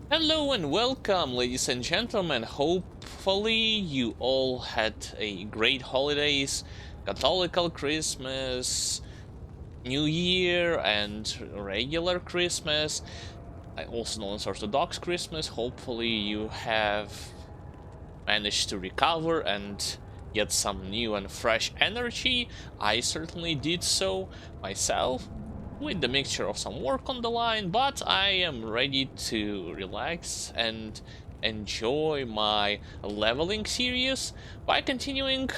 Hello and welcome, ladies and gentlemen. Hopefully you all had a great holidays, Catholical Christmas, New Year, and regular Christmas, also known as Orthodox Christmas. Hopefully you have managed to recover and get some new and fresh energy. I certainly did so myself, with the mixture of some work on the line, but I am ready to relax and enjoy my leveling series by continuing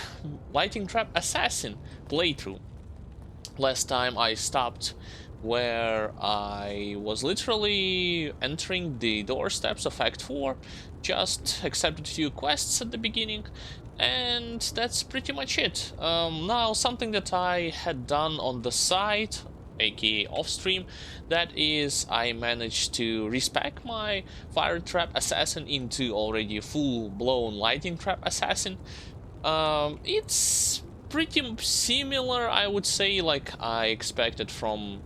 Lighting Trap Assassin playthrough. Last time I stopped where I was literally entering the doorsteps of Act 4, just accepted a few quests at the beginning, and that's pretty much it. Now, something that I had done on the side, aka off stream, that is, I managed to respec my Fire Trap Assassin into already a full-blown Lighting Trap Assassin. It's pretty similar, I would say, like I expected from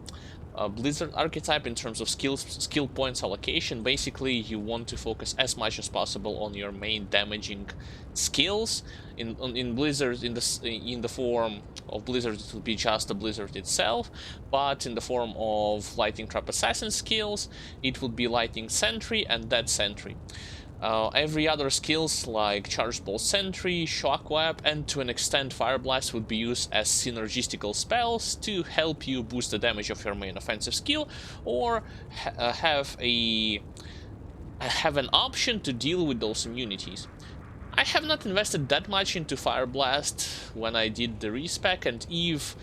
a Blizzard archetype in terms of skill points allocation. Basically, you want to focus as much as possible on your main damaging skills. In Blizzard, in the form of Blizzard, it would be just the Blizzard itself, but in the form of Lighting Trap Assassin skills, it would be Lighting Sentry and Dead Sentry. Every other skills like Charged Ball Sentry, Shockwave, and to an extent Fire Blast would be used as synergistical spells to help you boost the damage of your main offensive skill, or have an option to deal with those immunities. I have not invested that much into Fire Blast when I did the respec, and if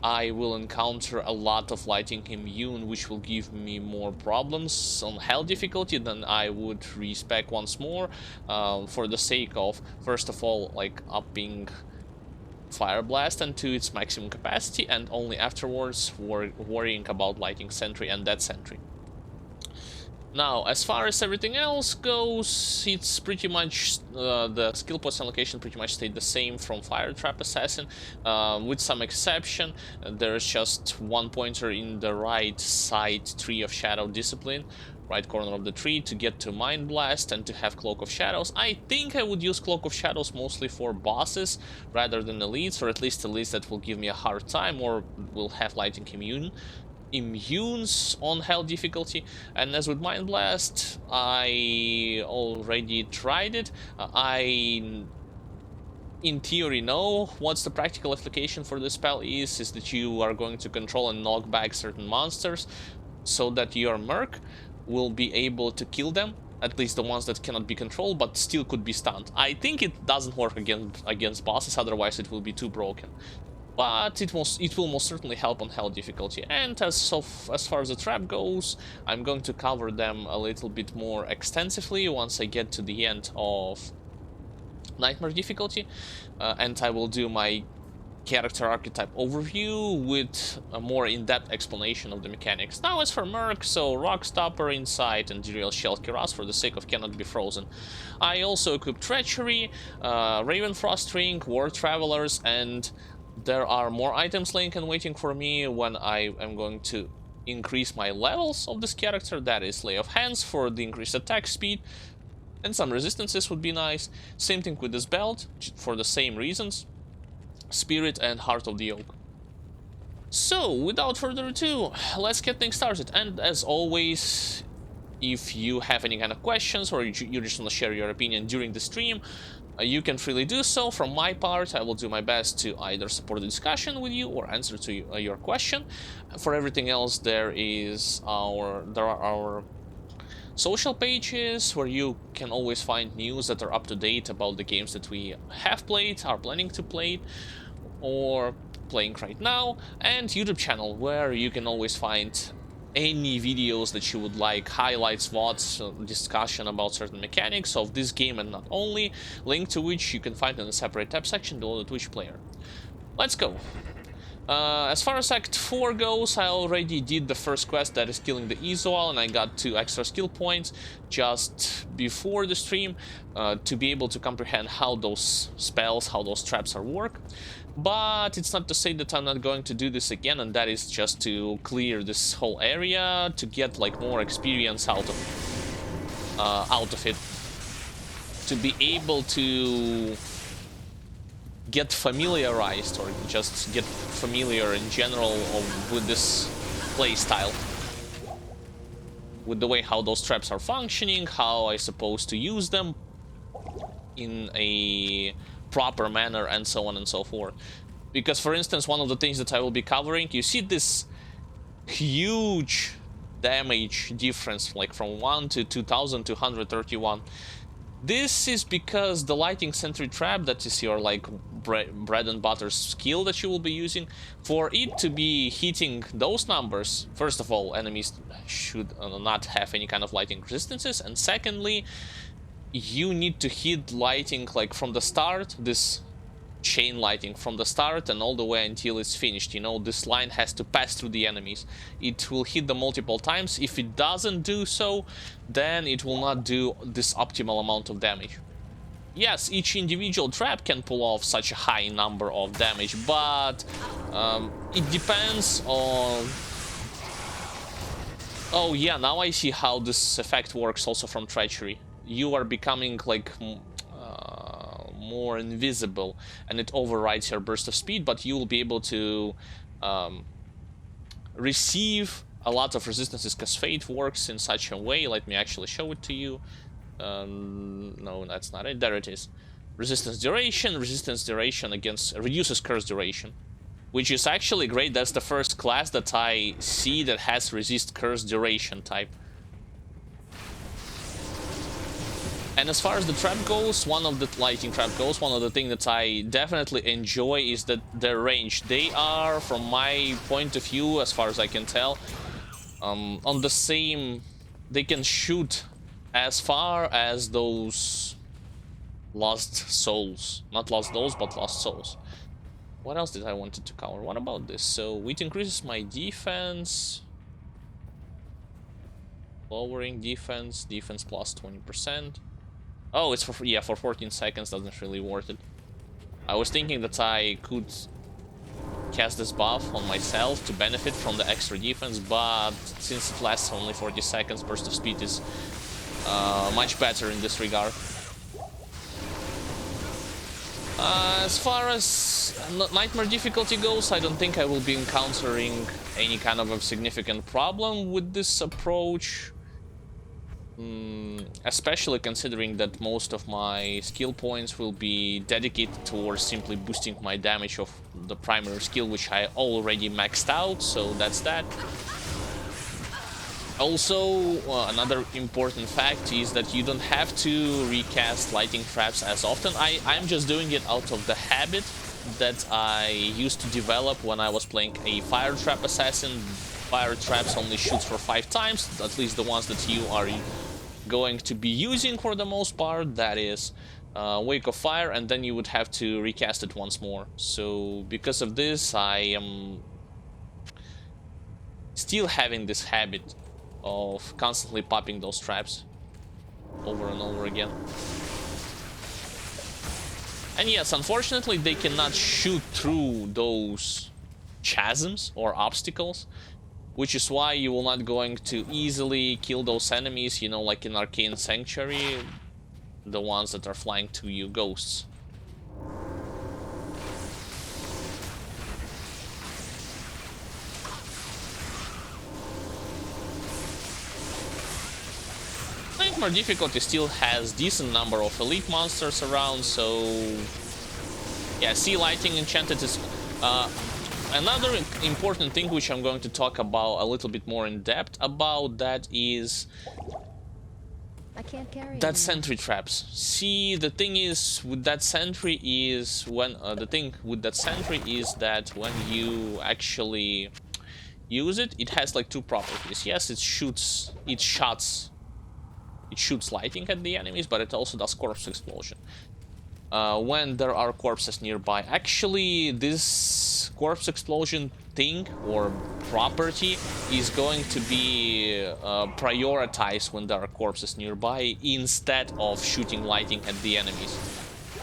I will encounter a lot of lighting immune, which will give me more problems on hell difficulty, then I would respec once more, for the sake of, first of all, like upping Fire Blast into its maximum capacity, and only afterwards worrying about Lighting Sentry and Dead Sentry. Now, as far as everything else goes, it's pretty much the skill points allocation pretty much stayed the same from Fire Trap Assassin, with some exception. There's just one pointer in the right side tree of Shadow Discipline, right corner of the tree, to get to Mind Blast and to have Cloak of Shadows. I think I would use Cloak of Shadows mostly for bosses rather than elites, or at least elites that will give me a hard time or will have Lighting immunes on hell difficulty. And as with Mind Blast, I already tried it. I in theory know what's the practical application for this spell is that you are going to control and knock back certain monsters so that your merc will be able to kill them, at least the ones that cannot be controlled but still could be stunned. I think it doesn't work against bosses, otherwise it will be too broken, but it will most certainly help on hell difficulty. And as far as the trap goes, I'm going to cover them a little bit more extensively once I get to the end of Nightmare difficulty, and I will do my character archetype overview with a more in-depth explanation of the mechanics. Now, as for Merc, so Rockstopper, Insight, and Derail Shell Kiras for the sake of Cannot Be Frozen. I also equipped Treachery, Ravenfrost Ring, War Travelers, and there are more items laying and waiting for me when I am going to increase my levels of this character. That is Lay of Hands for the increased attack speed, and some resistances would be nice. Same thing with this belt, for the same reasons. Spirit and Heart of the Oak. So, without further ado, let's get things started. And as always, if you have any kind of questions or you just want to share your opinion during the stream, you can freely do so. From my part, I will do my best to either support the discussion with you or answer to your question. For everything else, there are our social pages where you can always find news that are up to date about the games that we have played, are planning to play, or playing right now, and YouTube channel where you can always find any videos that you would like, highlights, VODs, discussion about certain mechanics of this game and not only, link to which you can find in a separate tab section below the Twitch player. Let's go. As far as Act 4 goes, I already did the first quest, that is killing the Izoal, and I got 2 extra skill points just before the stream to be able to comprehend how those spells, how those traps are work. But it's not to say that I'm not going to do this again, and that is just to clear this whole area, to get like more experience out of out of it, to be able to get familiarized or just get familiar in general with this playstyle, with the way how those traps are functioning, how I supposed to use them in a proper manner, and so on and so forth. Because, for instance, one of the things that I will be covering, you see this huge damage difference, like from 1 to 2231. This is because the lighting sentry trap, that is your like bread and butter skill that you will be using, for it to be hitting those numbers, first of all, enemies should not have any kind of lighting resistances, and secondly, you need to hit lighting like from the start, this chain lighting from the start and all the way until it's finished. You know, this line has to pass through the enemies. It will hit them multiple times. If it doesn't do so, then it will not do this optimal amount of damage. Yes, each individual trap can pull off such a high number of damage, but it depends on... Oh yeah, now I see how this effect works also from treachery. You are becoming like more invisible, and it overrides your burst of speed, but you will be able to receive a lot of resistances, because fate works in such a way. Let me actually show it to you. No, that's not it. There it is. Resistance duration against reduces curse duration, which is actually great. That's the first class that I see that has resist curse duration type. And as far as the trap goes, one of the lighting trap goes, one of the things that I definitely enjoy is that their range. They are, from my point of view, as far as I can tell, on the same... They can shoot as far as those Lost Souls. Not Lost Souls, but Lost Souls. What else did I wanted to cover? What about this? So it increases my defense. Lowering defense. Defense plus 20%. Oh, it's for, yeah, for 14 seconds, doesn't really worth it. I was thinking that I could cast this buff on myself to benefit from the extra defense, but since it lasts only 40 seconds, burst of speed is much better in this regard. As far as nightmare difficulty goes, I don't think I will be encountering any kind of a significant problem with this approach. Especially considering that most of my skill points will be dedicated towards simply boosting my damage of the primary skill, which I already maxed out, so that's that. Also, another important fact is that you don't have to recast lighting traps as often. I'm just doing it out of the habit that I used to develop when I was playing a fire trap assassin. Fire traps only shoot for 5 times, at least the ones that you are going to be using for the most part, that is Wake of Fire, and then you would have to recast it once more. So because of this, I am still having this habit of constantly popping those traps over and over again. And yes, unfortunately they cannot shoot through those chasms or obstacles, which is why you will not going to easily kill those enemies, you know, like in Arcane Sanctuary, the ones that are flying to you, ghosts. Nightmare difficulty still has decent number of elite monsters around, so yeah, sea lighting enchanted is another important thing which I'm going to talk about a little bit more in depth about. That is that sentry traps. See, the thing is with that sentry is when when you actually use it, it has like 2 properties. Yes, it shoots lighting at the enemies, but it also does corpse explosion when there are corpses nearby. Actually, this corpse explosion thing or property is going to be prioritized when there are corpses nearby instead of shooting lighting at the enemies.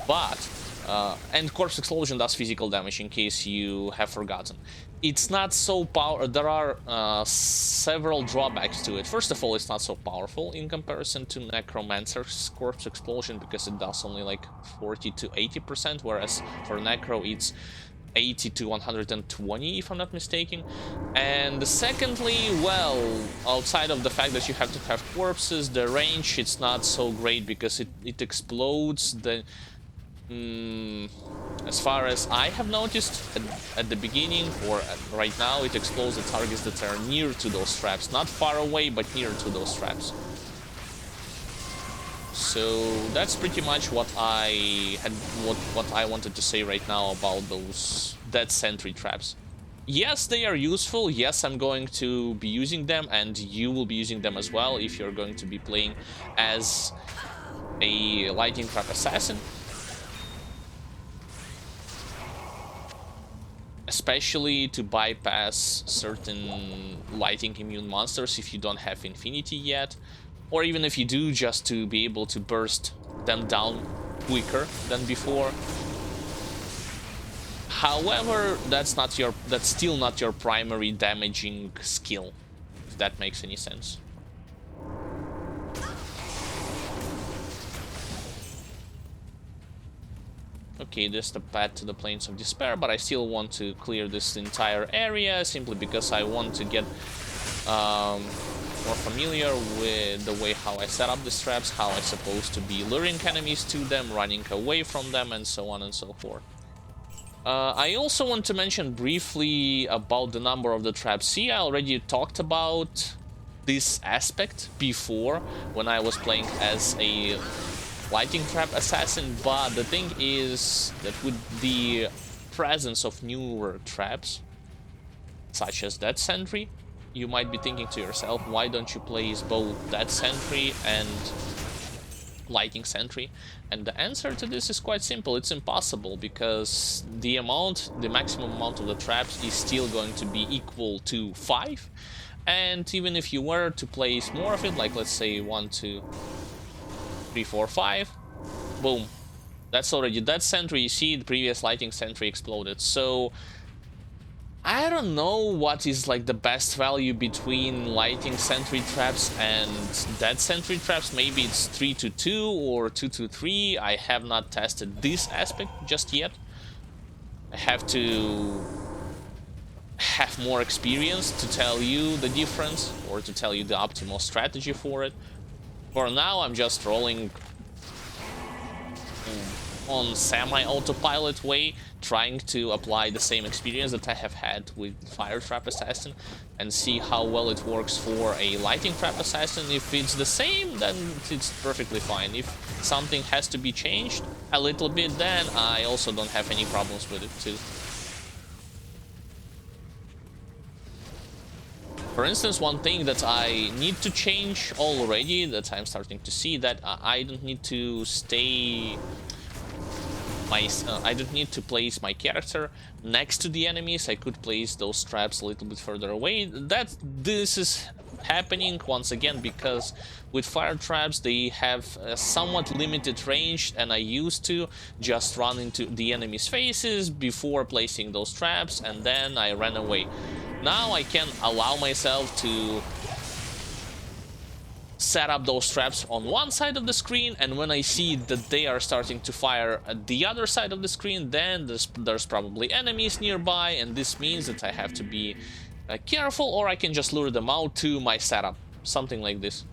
But And Corpse Explosion does physical damage, in case you have forgotten. It's not so powerful. There are several drawbacks to it. First of all, it's not so powerful in comparison to Necromancer's Corpse Explosion, because it does only like 40 to 80%, whereas for Necro it's 80 to 120, if I'm not mistaken. And secondly, well, outside of the fact that you have to have corpses, the range, it's not so great, because it explodes the... as far as I have noticed, at the beginning, or right now, it explodes the targets that are near to those traps. Not far away, but near to those traps. So that's pretty much what I wanted to say right now about those dead sentry traps. Yes, they are useful. Yes, I'm going to be using them, and you will be using them as well if you're going to be playing as a lightning trap assassin. Especially to bypass certain lighting immune monsters if you don't have Infinity yet. Or even if you do, just to be able to burst them down quicker than before. However, that's still not your primary damaging skill, if that makes any sense. Okay, this is the path to the Plains of Despair, but I still want to clear this entire area, simply because I want to get more familiar with the way how I set up these traps, how I'm supposed to be luring enemies to them, running away from them, and so on and so forth. I also want to mention briefly about the number of the traps. See, I already talked about this aspect before when I was playing as a lighting trap assassin, but the thing is that with the presence of newer traps, such as that Sentry, you might be thinking to yourself, why don't you place both that Sentry and Lighting Sentry? And the answer to this is quite simple. It's impossible, because the maximum amount of the traps is still going to be equal to 5. And even if you were to place more of it, like let's say 1, 2, 3, 4, 5, boom. That's already that Sentry. You see, the previous Lighting Sentry exploded. So I don't know what is like the best value between Lighting Sentry traps and Dead Sentry traps. Maybe it's 3 to 2 or 2 to 3. I have not tested this aspect just yet. I have to have more experience to tell you the difference, or to tell you the optimal strategy for it. For now, I'm just rolling on semi-autopilot way, trying to apply the same experience that I have had with Fire Trap Assassin, and see how well it works for a Lighting Trap Assassin. If it's the same, then it's perfectly fine. If something has to be changed a little bit, then I also don't have any problems with it too. For instance, one thing that I need to change already, that I'm starting to see, that I don't need to I don't need to place my character next to the enemies. I could place those traps a little bit further away. This is happening once again because with fire traps they have a somewhat limited range, and I used to just run into the enemy's faces before placing those traps, and then I ran away. Now I can allow myself to set up those traps on one side of the screen, and when I see that they are starting to fire at the other side of the screen, then there's probably enemies nearby, and this means that I have to be careful, or I can just lure them out to my setup, something like this.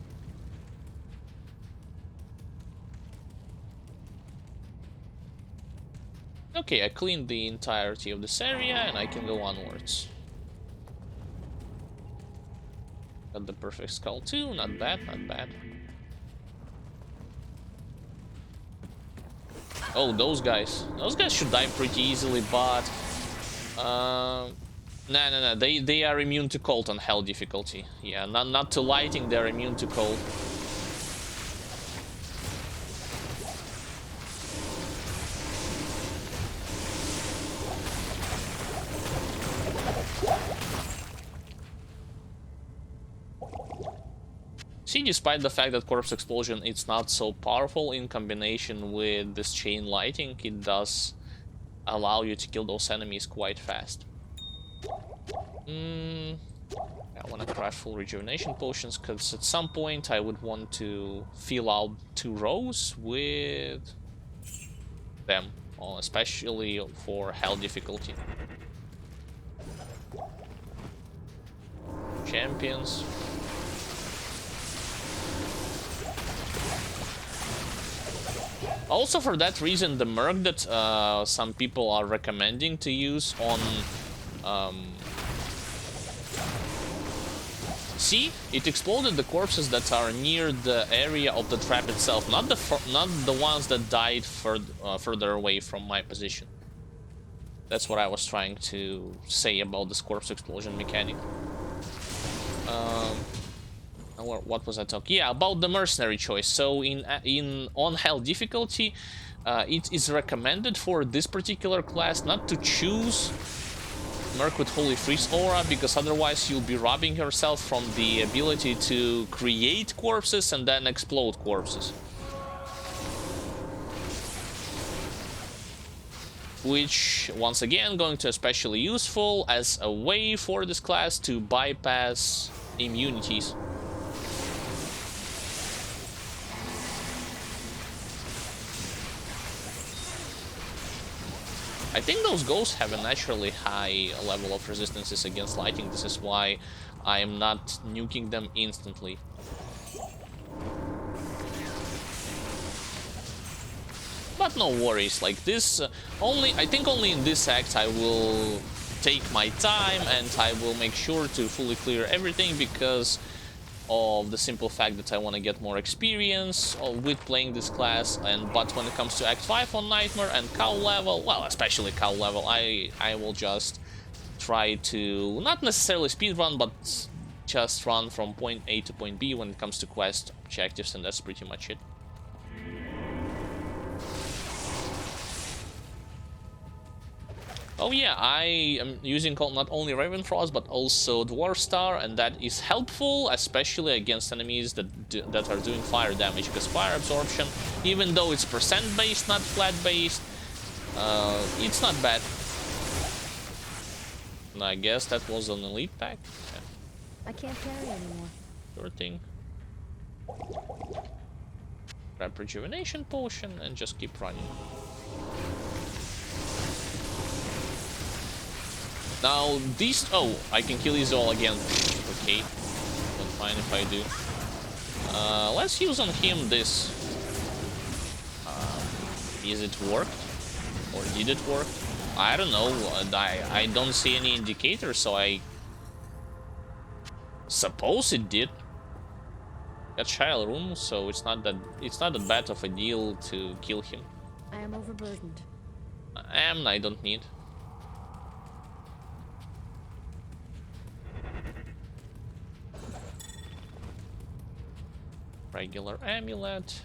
Okay, I cleaned the entirety of this area, and I can go onwards. Got the perfect skull too, not bad, not bad. Oh, those guys should die pretty easily, but no, they are immune to cold on hell difficulty. Yeah, not to lighting, they're immune to cold. See, despite the fact that Corpse Explosion it's not so powerful, in combination with this chain lighting, it does allow you to kill those enemies quite fast. I want to craft full rejuvenation potions, because at some point I would want to fill out 2 rows with them, especially for hell difficulty. Champions. Also, for that reason, the Merc that some people are recommending to use on... See, it exploded the corpses that are near the area of the trap itself, not the ones that died further away from my position. That's what I was trying to say about this corpse explosion mechanic. What was I talking? Yeah, about the Mercenary Choice. So on hell difficulty, it is recommended for this particular class not to choose Merc with Holy Freeze Aura, because otherwise you'll be robbing yourself from the ability to create corpses and then explode corpses. Which, once again, going to be especially useful as a way for this class to bypass immunities. I think those ghosts have a naturally high level of resistances against lighting. This is why I am not nuking them instantly. But no worries, like this, I think only in this act I will take my time and I will make sure to fully clear everything, because of the simple fact that I want to get more experience with playing this class. But when it comes to Act 5 on Nightmare and Cow level, well, especially Cow level, I will just try to, not necessarily speedrun, but just run from point A to point B when it comes to quest objectives, and that's pretty much it. Oh yeah, I am using not only Raven Frost but also Dwarf Star, and that is helpful, especially against enemies that are doing fire damage, because fire absorption, even though it's percent based, not flat based, it's not bad. And I guess that was an elite pack. Yeah. I can't carry anymore. Sure thing. Grab rejuvenation potion and just keep running. Now, these... Oh, I can kill these all again. Okay. Don't mind if I do. Let's use on him this. Is it worked? Or did it work? I don't know. I don't see any indicator, so I suppose it did. Got Child Room, so it's not that bad of a deal to kill him. I am overburdened. I don't need. Regular amulet.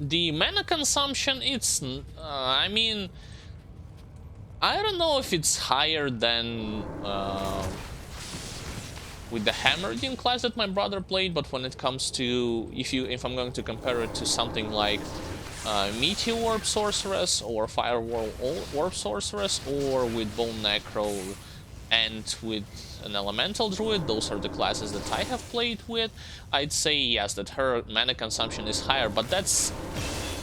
The mana consumption, it's I mean, I don't know if it's higher than with the Hammered-in class that my brother played, but when it comes to, if I'm going to compare it to something like Meteor Orb Sorceress or Firewall Orb Sorceress, or with Bone Necro and with an Elemental Druid, those are the classes that I have played with, I'd say yes, that her mana consumption is higher, but that's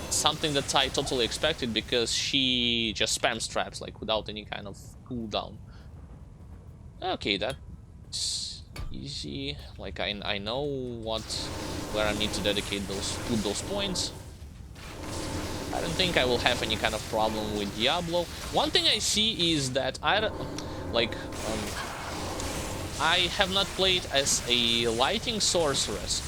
something that I totally expected, because she just spams traps, like, without any kind of cooldown. Okay, that's easy. Like, I know where I need to put those points. I don't think I will have any kind of problem with Diablo. One thing I see is that I have not played as a lighting sorceress,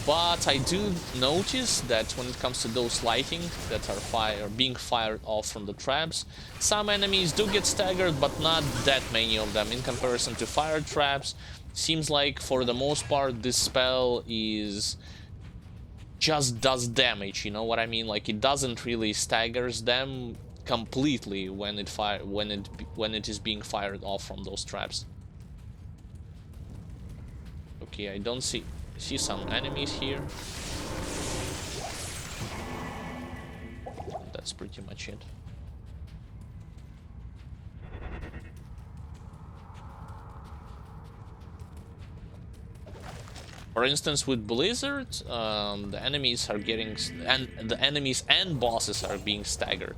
But I do notice that when it comes to those lighting that are being fired off from the traps, some enemies do get staggered, but not that many of them. In comparison to fire traps, seems like for the most part this spell is just does damage, you know what I mean? Like it doesn't really staggers them completely when it is being fired off from those traps. Okay, I don't see some enemies here. That's pretty much it. For instance, with Blizzard, the enemies are getting the enemies and bosses are being staggered,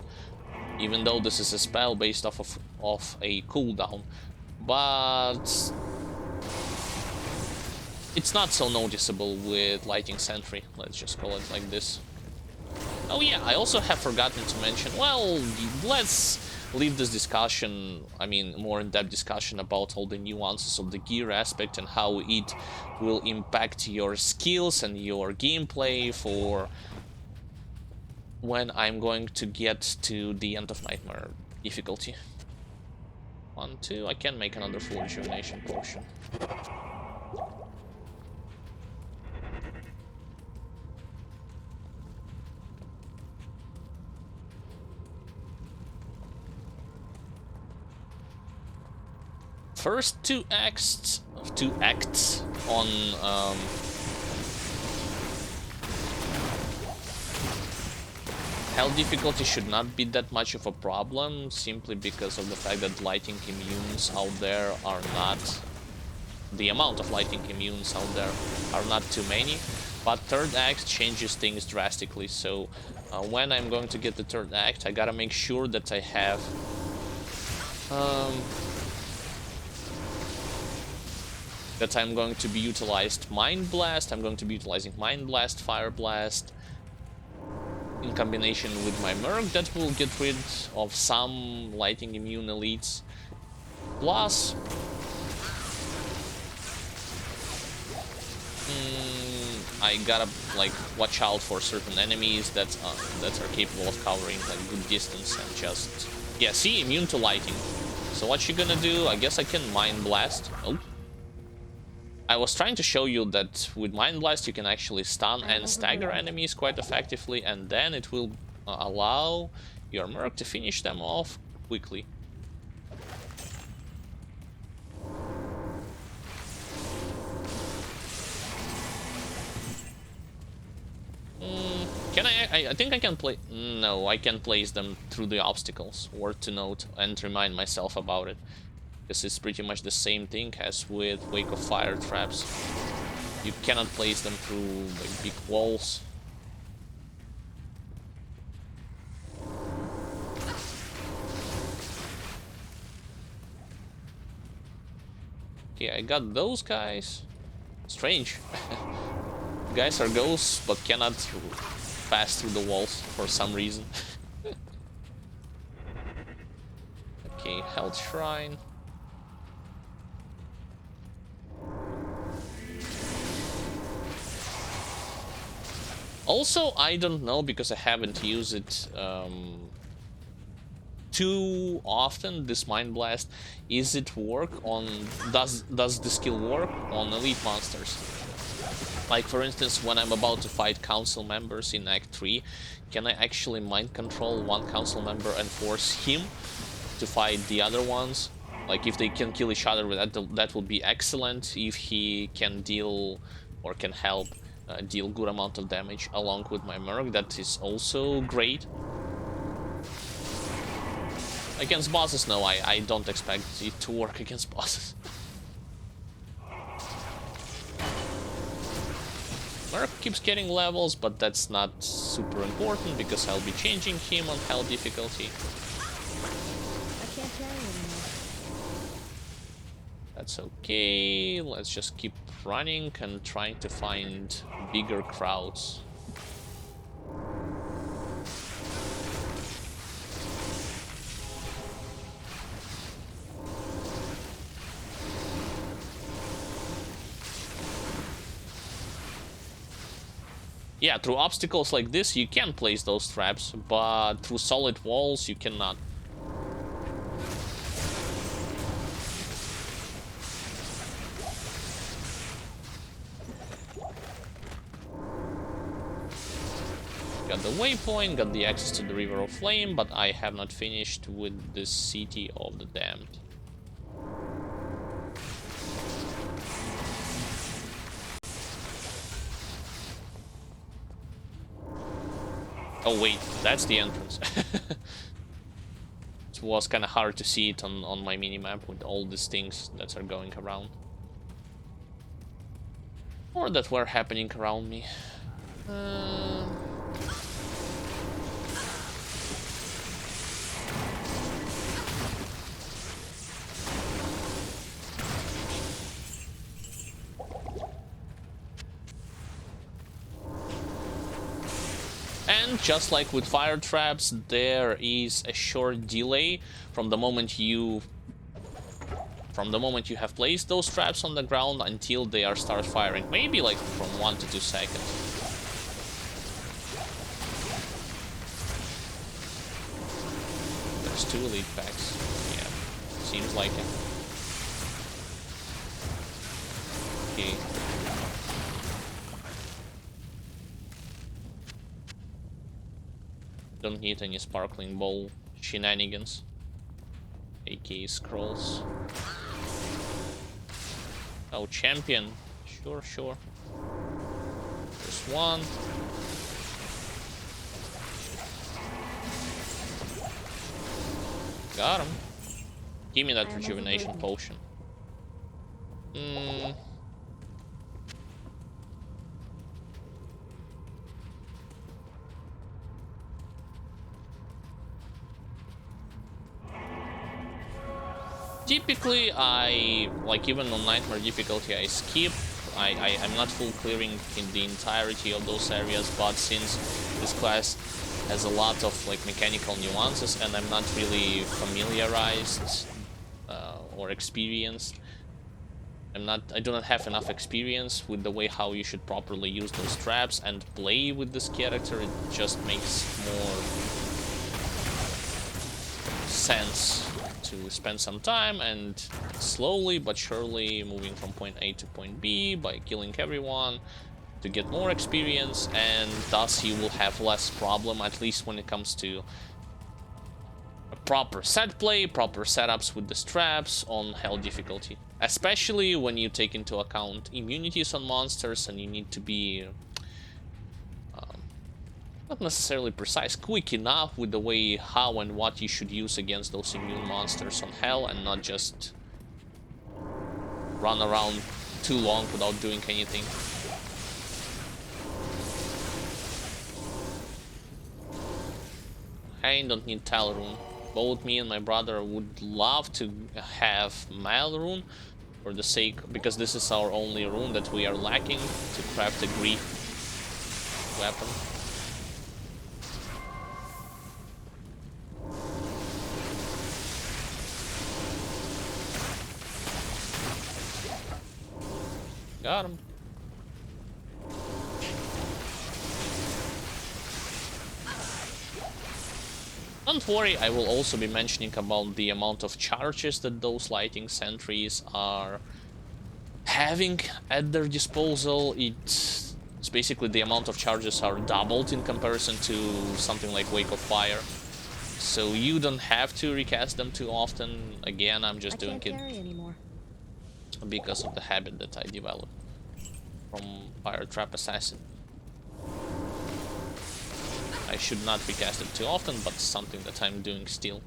even though this is a spell based off of a cooldown. But it's not so noticeable with Lighting Sentry. Let's just call it like this. Oh yeah, I also have forgotten to mention, well, let's leave this discussion, I mean, more in-depth discussion about all the nuances of the gear aspect and how it will impact your skills and your gameplay for when I'm going to get to the end of Nightmare difficulty. 1, 2, I can make another full rejuvenation potion. First two acts on hell difficulty should not be that much of a problem, simply because of the fact that lighting immunes out there are not, the amount of lighting immunes out there are not too many. But third act changes things drastically, so when I'm going to get the third act, I gotta make sure that I have that I'm going to be utilized Mind Blast. I'm going to be utilizing Mind Blast, Fire Blast in combination with my Merc that will get rid of some lighting immune elites. Plus, I gotta like watch out for certain enemies that are capable of covering like good distance and just, yeah, see, immune to lighting. So what you gonna do? I guess I can Mind Blast. Oh. I was trying to show you that with Mind Blast you can actually stun and stagger enemies quite effectively, and then it will allow your Merc to finish them off quickly. Can I think I can play... No, I can place them through the obstacles. Worth to note and remind myself about it. Because it's pretty much the same thing as with Wake of Fire traps. You cannot place them through like big walls. Okay, I got those guys. Strange. Guys are ghosts, but cannot pass through the walls for some reason. Okay, Health Shrine. Also, I don't know, because I haven't used it too often, this Mind Blast. Is it work on... Does the skill work on elite monsters? Like, for instance, when I'm about to fight council members in Act 3, can I actually mind control one council member and force him to fight the other ones? Like, if they can kill each other, that would be excellent. If he can deal, or can help deal good amount of damage along with my Merc, that is also great. Against bosses, no, I don't expect it to work against bosses. Merc keeps getting levels, but that's not super important because I'll be changing him on hell difficulty. I can't carry anymore. That's okay. Let's just keep running and trying to find bigger crowds. Yeah, through obstacles like this, you can place those traps, but through solid walls, you cannot. Got the waypoint, got the access to the River of Flame, but I have not finished with the City of the Damned. Oh wait, that's the entrance. It was kind of hard to see it on my minimap with all these things that are going around. Or that were happening around me. And just like with fire traps, there is a short delay from the moment you have placed those traps on the ground until they are start firing. Maybe like from 1 to 2 seconds. There's 2 elite packs. Yeah, seems like it. Okay. Don't need any sparkling ball shenanigans. AK scrolls. Oh, champion. Sure, sure. There's one. Got him. Give me that rejuvenation potion. Typically, like even on Nightmare difficulty, I skip. I'm not full clearing in the entirety of those areas, but since this class has a lot of like mechanical nuances and I'm not really familiarized or experienced, I do not have enough experience with the way how you should properly use those traps and play with this character. It just makes more sense to spend some time and slowly but surely moving from point A to point B by killing everyone to get more experience, and thus you will have less problem, at least when it comes to a proper set play, proper setups with the straps on hell difficulty. Especially when you take into account immunities on monsters and you need to be not necessarily precise, quick enough with the way how and what you should use against those immune monsters on hell, and not just run around too long without doing anything. I don't need Tile Rune. Both me and my brother would love to have Mail Rune for the sake, because this is our only rune that we are lacking to craft a Grief weapon. Got him. Don't worry, I will also be mentioning about the amount of charges that those lighting sentries are having at their disposal. It's basically the amount of charges are doubled in comparison to something like Wake of Fire. So you don't have to recast them too often. Again, I'm just doing it anymore because of the habit that I developed from Fire Trap Assassin. I should not recast it too often, but something that I'm doing still.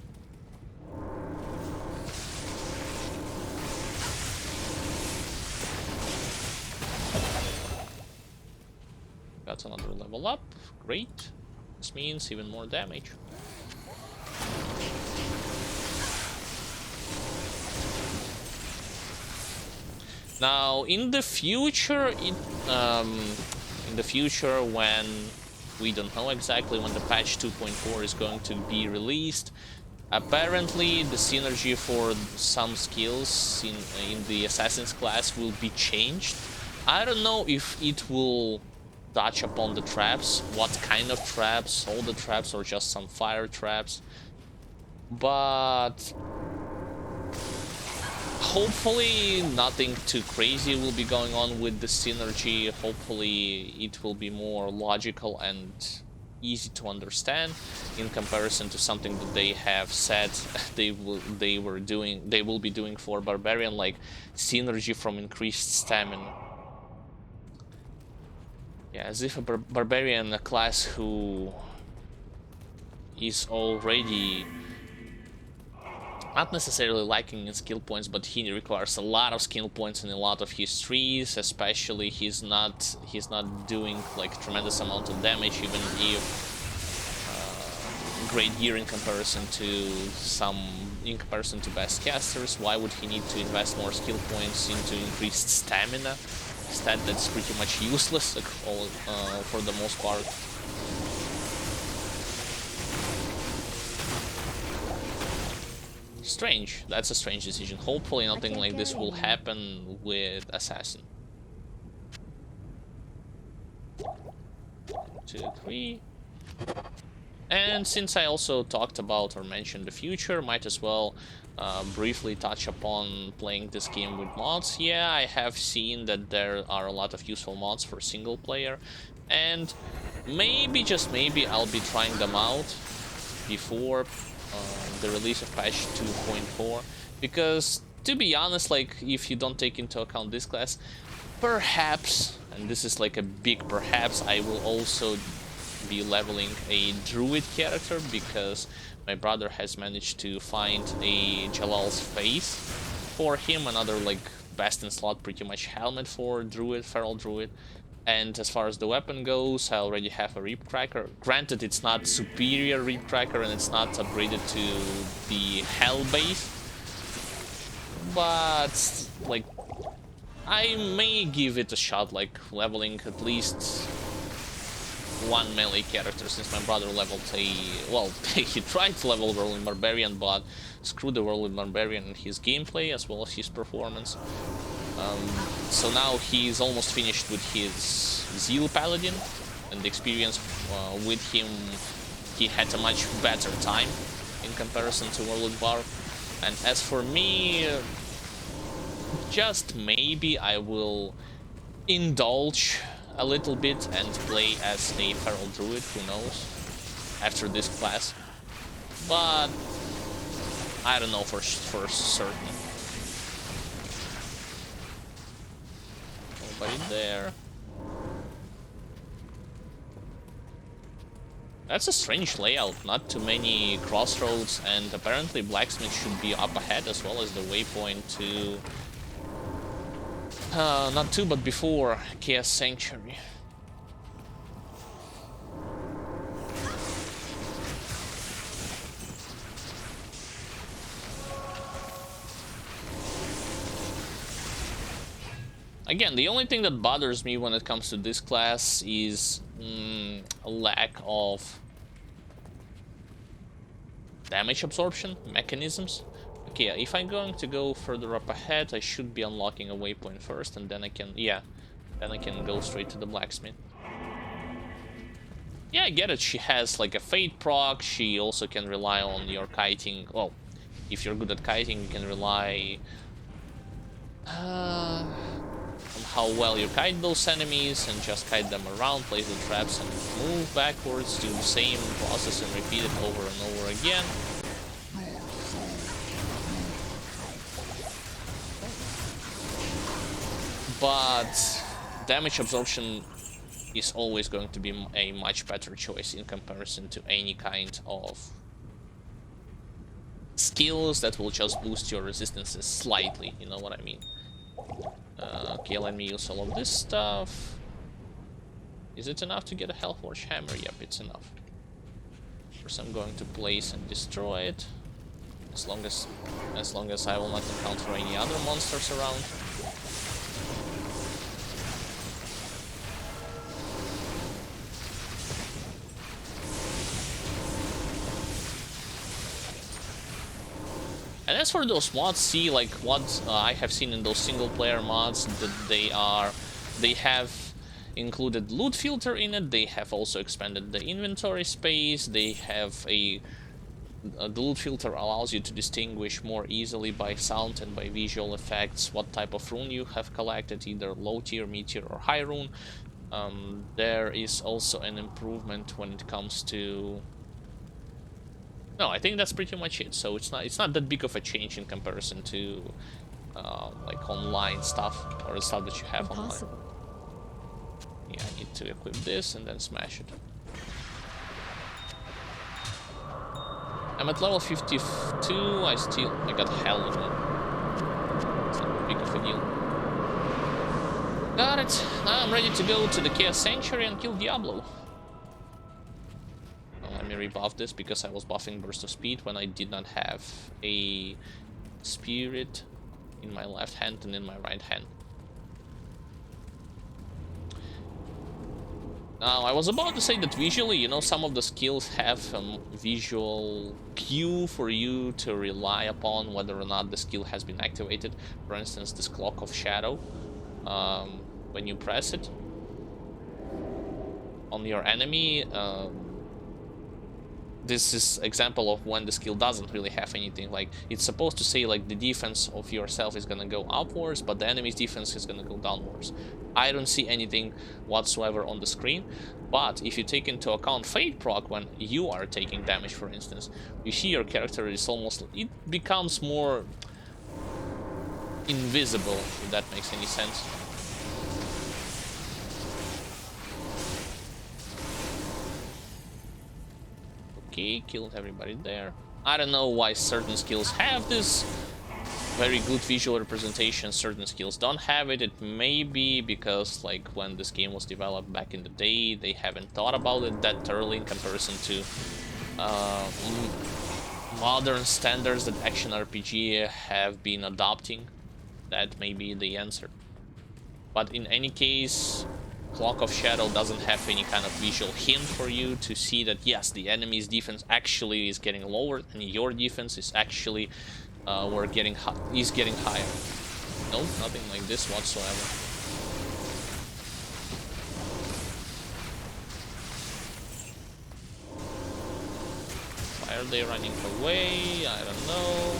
Got another level up. Great. This means even more damage. Now, in the future, when we don't know exactly when the patch 2.4 is going to be released, apparently the synergy for some skills in the Assassin's class will be changed. I don't know if it will touch upon the traps, what kind of traps, all the traps or just some fire traps. But hopefully nothing too crazy will be going on with the synergy. Hopefully it will be more logical and easy to understand in comparison to something that they have said they will be doing for Barbarian, like synergy from increased stamina. Yeah, as if a Barbarian, a class who is already not necessarily lacking in skill points, but he requires a lot of skill points in a lot of his trees. Especially he's not doing like tremendous amount of damage, even if great gear in comparison to best casters. Why would he need to invest more skill points into increased stamina? Stat that's pretty much useless, like, for the most part. Strange. That's a strange decision. Hopefully nothing like this will happen with Assassin. 2, 3. And since I also talked about or mentioned the future, might as well briefly touch upon playing this game with mods. Yeah, I have seen that there are a lot of useful mods for single player, and maybe, just maybe, I'll be trying them out before the release of patch 2.4, because to be honest, like, if you don't take into account this class, perhaps, and this is like a big perhaps, I will also be leveling a druid character, because my brother has managed to find a Jalal's face for him, another like best in slot pretty much helmet for druid, feral druid. And as far as the weapon goes, I already have a Reap Cracker. Granted, it's not superior Reap Cracker and it's not upgraded to the Hell base, but like I may give it a shot, like leveling at least one melee character, since my brother leveled a, well, he tried to level Whirling Barbarian, but screwed the Whirling Barbarian in his gameplay as well as his performance. So now he's almost finished with his Zeal Paladin, and the experience with him, he had a much better time in comparison to Warlord Bar. And as for me, just maybe I will indulge a little bit and play as a Feral Druid, who knows, after this class. But I don't know for certain. Nobody there. That's a strange layout, not too many crossroads, and apparently Blacksmith should be up ahead as well as the waypoint to... not to, but before Chaos Sanctuary. Again, the only thing that bothers me when it comes to this class is a lack of damage absorption mechanisms. Okay, if I'm going to go further up ahead, I should be unlocking a waypoint first, and then I can, yeah, then I can go straight to the Blacksmith. Yeah, I get it, she has like a Fate proc, she also can rely on your kiting. Well, if you're good at kiting, you can rely on how well you kite those enemies, and just kite them around, place the traps, and move backwards, do the same process and repeat it over and over again. But damage absorption is always going to be a much better choice in comparison to any kind of skills that will just boost your resistances slightly, you know what I mean. Okay, let me use all of this stuff. Is it enough to get a Hellforge Hammer? Yep, it's enough. First I'm going to place and destroy it, as long as I will not encounter any other monsters around. And as for those mods, see, like what I have seen in those single player mods, that they have included loot filter in it. They have also expanded the inventory space. They have the loot filter allows you to distinguish more easily by sound and by visual effects what type of rune you have collected, either low tier, mid tier, or high rune. There is also an improvement when it comes to... No, I think that's pretty much it. So it's not that big of a change in comparison to like online stuff or the stuff that you have Impossible. online. Yeah, I need to equip this and then smash it. I'm at level 52. I got hell of it. It's not big of a deal. Got it. Now I'm ready to go to the Chaos Sanctuary and kill Diablo. Let me rebuff this because I was buffing Burst of Speed when I did not have a Spirit in my left hand and in my right hand. Now, I was about to say that visually, you know, some of the skills have a visual cue for you to rely upon whether or not the skill has been activated. For instance, this Cloak of Shadow, when you press it on your enemy, this is example of when the skill doesn't really have anything. Like, it's supposed to say like the defense of yourself is gonna go upwards, but the enemy's defense is gonna go downwards. I don't see anything whatsoever on the screen, but if you take into account Fate proc when you are taking damage, for instance, you see your character is almost... it becomes more invisible, if that makes any sense. Okay, killed everybody there. I don't know why certain skills have this very good visual representation, certain skills don't have it. It may be because, like, when this game was developed back in the day, they haven't thought about it that thoroughly in comparison to modern standards that action RPG have been adopting. That may be the answer. But in any case, Cloak of Shadow doesn't have any kind of visual hint for you to see that yes, the enemy's defense actually is getting lower and your defense is actually getting higher. Nope, nothing like this whatsoever. Why are they running away? I don't know.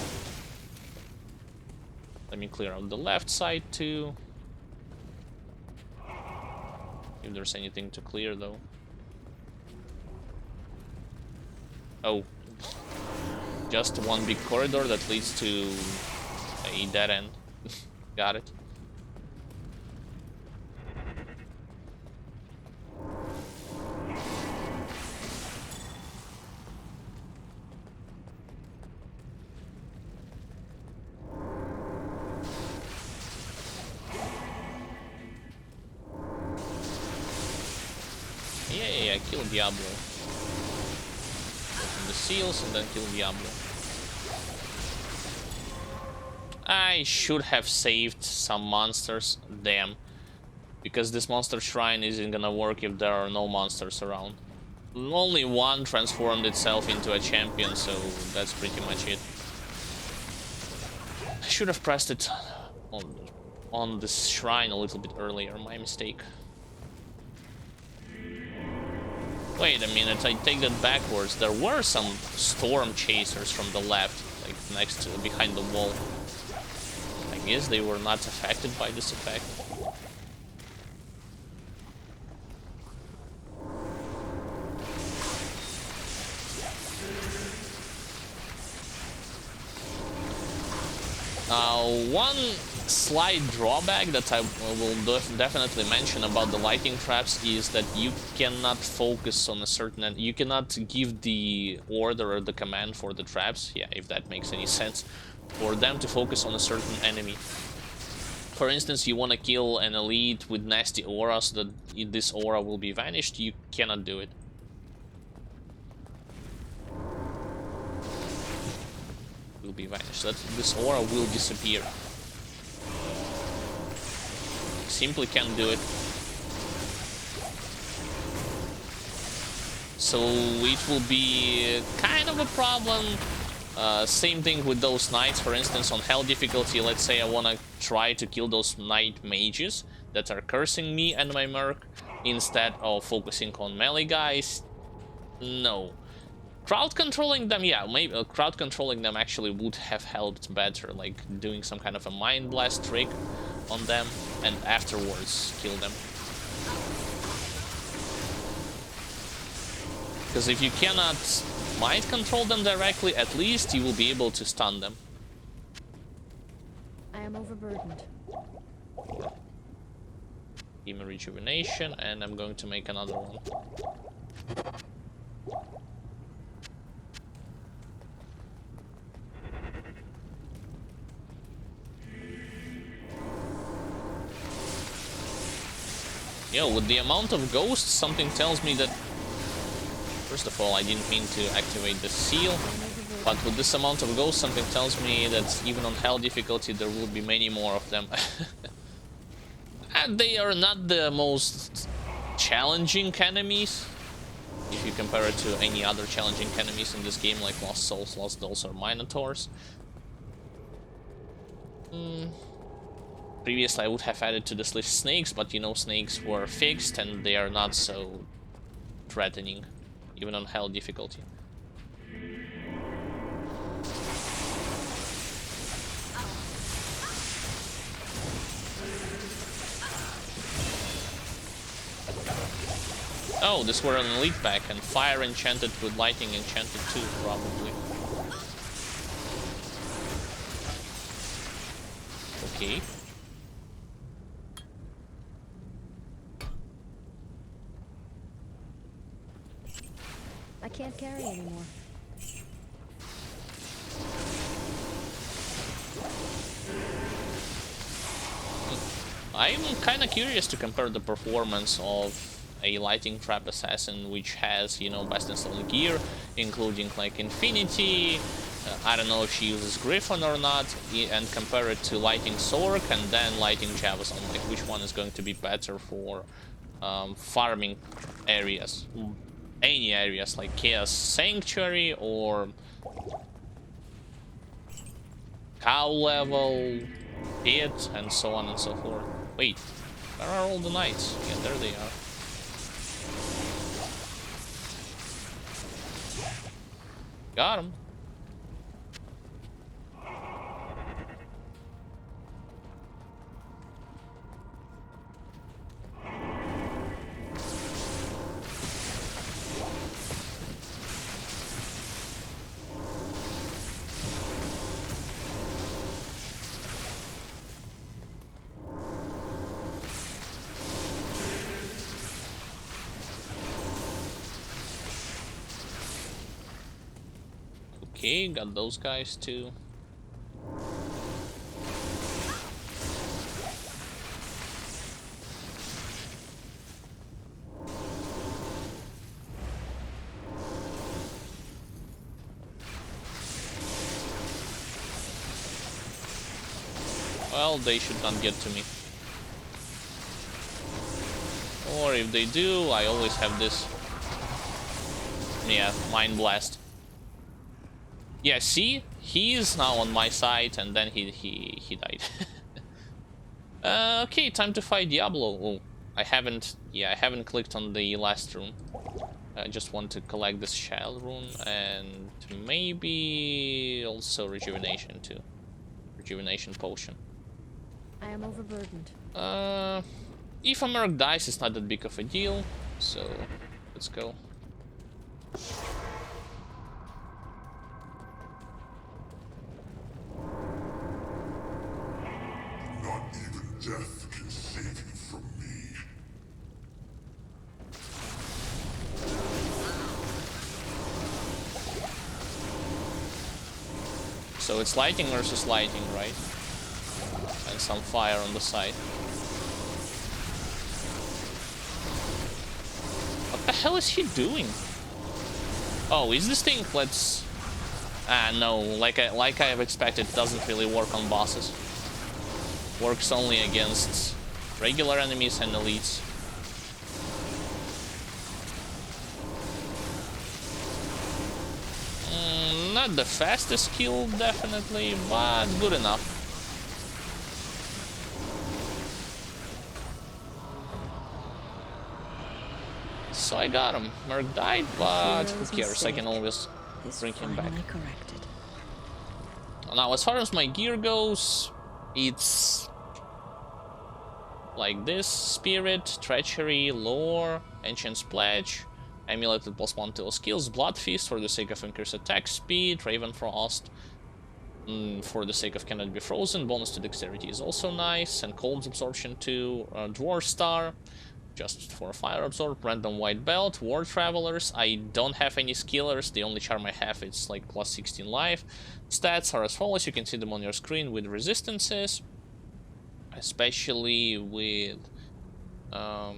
Let me clear out the left side too. If there's anything to clear though. Oh. Just one big corridor that leads to a dead end. Got it. Yeah, kill Diablo. Open the seals and then kill Diablo. I should have saved some monsters. Damn. Because this monster shrine isn't gonna work if there are no monsters around. Only one transformed itself into a champion, so that's pretty much it. I should have pressed it on this shrine a little bit earlier. My mistake. Wait a minute, I take that backwards. There were some storm chasers from the left, like next to, behind the wall. I guess they were not affected by this effect. One slight drawback that I will definitely mention about the lighting traps is that you cannot focus on a certain... you cannot give the order or the command for the traps, yeah, if that makes any sense, for them to focus on a certain enemy. For instance, you want to kill an elite with nasty aura so that this aura will be vanished, you cannot do it. Will be vanished. That this aura will disappear. Simply can't do it. So it will be kind of a problem. Same thing with those knights. For instance, on hell difficulty, let's say I want to try to kill those knight mages that are cursing me and my merc. instead of focusing on melee guys? No. Crowd controlling them, yeah, maybe crowd controlling them actually would have helped better, like doing some kind of a mind blast trick on them and afterwards kill them. Because if you cannot mind control them directly, at least you will be able to stun them. I am overburdened. Give me rejuvenation, and I'm going to make another one. Yo, with the amount of ghosts, something tells me that... First of all, I didn't mean to activate the seal, but with this amount of ghosts, something tells me that even on hell difficulty, there will be many more of them. And they are not the most challenging enemies, if you compare it to any other challenging enemies in this game, like Lost Souls, Lost Dolls, or Minotaurs. Previously, I would have added to this list snakes, but you know, snakes were fixed and they are not so threatening, even on hell difficulty. Oh, this were an elite pack, and fire enchanted with lighting enchanted too, probably. Okay. I can't carry anymore. I'm kind of curious to compare the performance of a lighting trap assassin, which has, you know, best installed gear, including like Infinity. I don't know if she uses Griffon or not, and compare it to lighting Sork and then lighting Javison. Like, which one is going to be better for farming areas? Any areas, like Chaos Sanctuary or cow level, pit, and so on and so forth. Wait, where are all the knights? Yeah, there they are. Got him. Okay, got those guys too. Well, they should not get to me. Or if they do, I always have this. Yeah, Mind Blast. Yeah, see? He is now on my side, and then he died. Okay, time to fight Diablo. Oh, I haven't clicked on the last rune. I just want to collect this child rune, and maybe also rejuvenation too. Rejuvenation potion. I am overburdened. If a merc dies, it's not that big of a deal, so let's go. Not even death can save you from me. So it's lighting versus lighting, right? And some fire on the side. What the hell is he doing? Oh, is this thing? Let's... Ah, no. Like I have expected, it doesn't really work on bosses. Works only against regular enemies and elites. Not the fastest kill, definitely, but good enough. so I got him. Merc died, but who Hero's cares? I can mistake always is bring him back. finally corrected. Now, as far as my gear goes, it's like this: Spirit, Treachery, Lore, Ancient's Pledge, Amuleted +1 to all skills, Blood Feast for the sake of increased attack speed, Raven Frost for the sake of cannot be frozen, bonus to dexterity is also nice, and Cold Absorption 2, Dwarf Star, just for fire absorb, random white belt, war travelers. I don't have any skillers, the only charm I have is like plus 16 life. Stats are as follows, you can see them on your screen with resistances, especially with why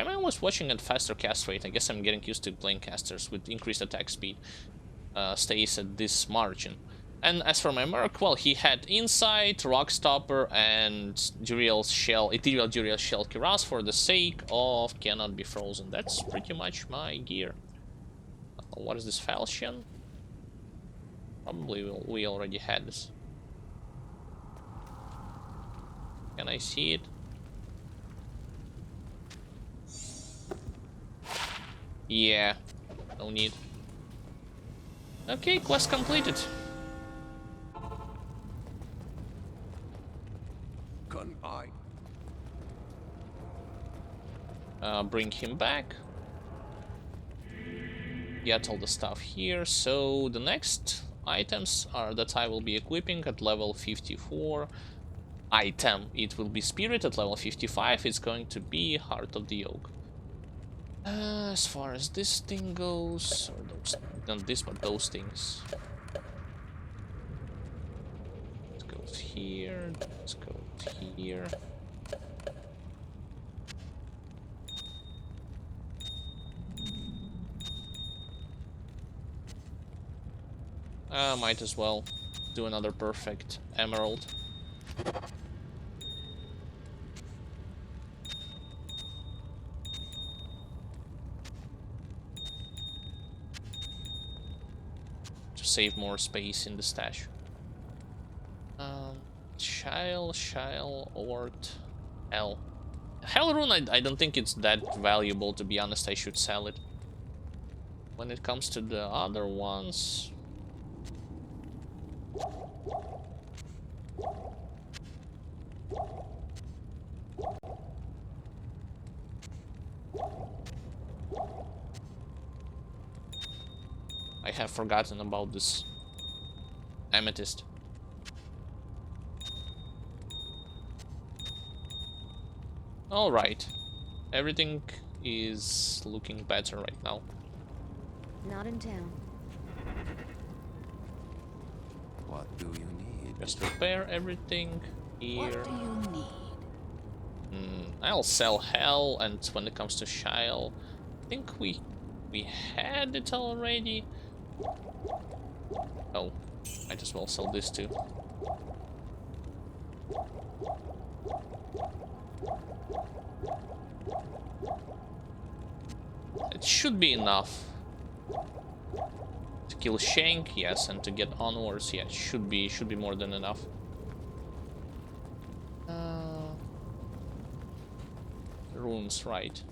am I always watching at faster cast rate? I guess I'm getting used to playing casters with increased attack speed. Stays at this margin. And as for my Merc, well, he had Insight, Rock Stopper, and Ethereal Duriel Shell Kiraz for the sake of cannot be frozen. That's pretty much my gear. What is this falchion? Probably we already had this. Can I see it? Yeah, no need. Okay, quest completed. Bring him back. Get all the stuff here. So the next items are that I will be equipping at level 54. Item, it will be Spirit at level 55. It's going to be Heart of the Oak. As far as this thing goes, or those, not this, but those things. It goes here. This goes here. Might as well do another perfect emerald. To save more space in the stash. Shile, Ort, Hell. Hell Rune, I don't think it's that valuable, to be honest. I should sell it. When it comes to the other ones... I have forgotten about this amethyst. Alright. Everything is looking better right now. Not in town. What do you need? Just repair everything here. What do you need? I'll sell Hell, and when it comes to Shile, I think we had it already. Oh, might as well sell this too. It should be enough to kill Shank, yes, and to get onwards, yeah, should be more than enough. Runes, right?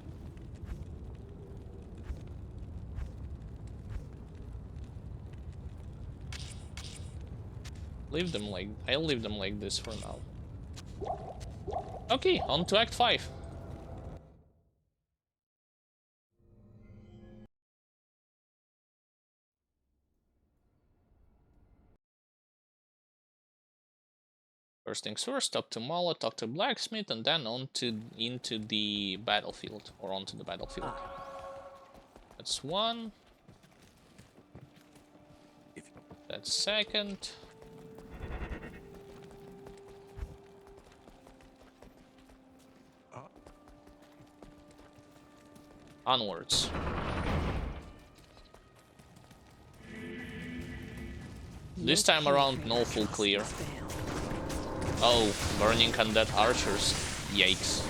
I'll leave them like this for now. Okay, on to Act 5. First things first, talk to Mala, talk to Blacksmith, and then into the battlefield, or onto the battlefield. That's one. That's second. Onwards. This time around, no full clear. Oh, burning undead archers. Yikes.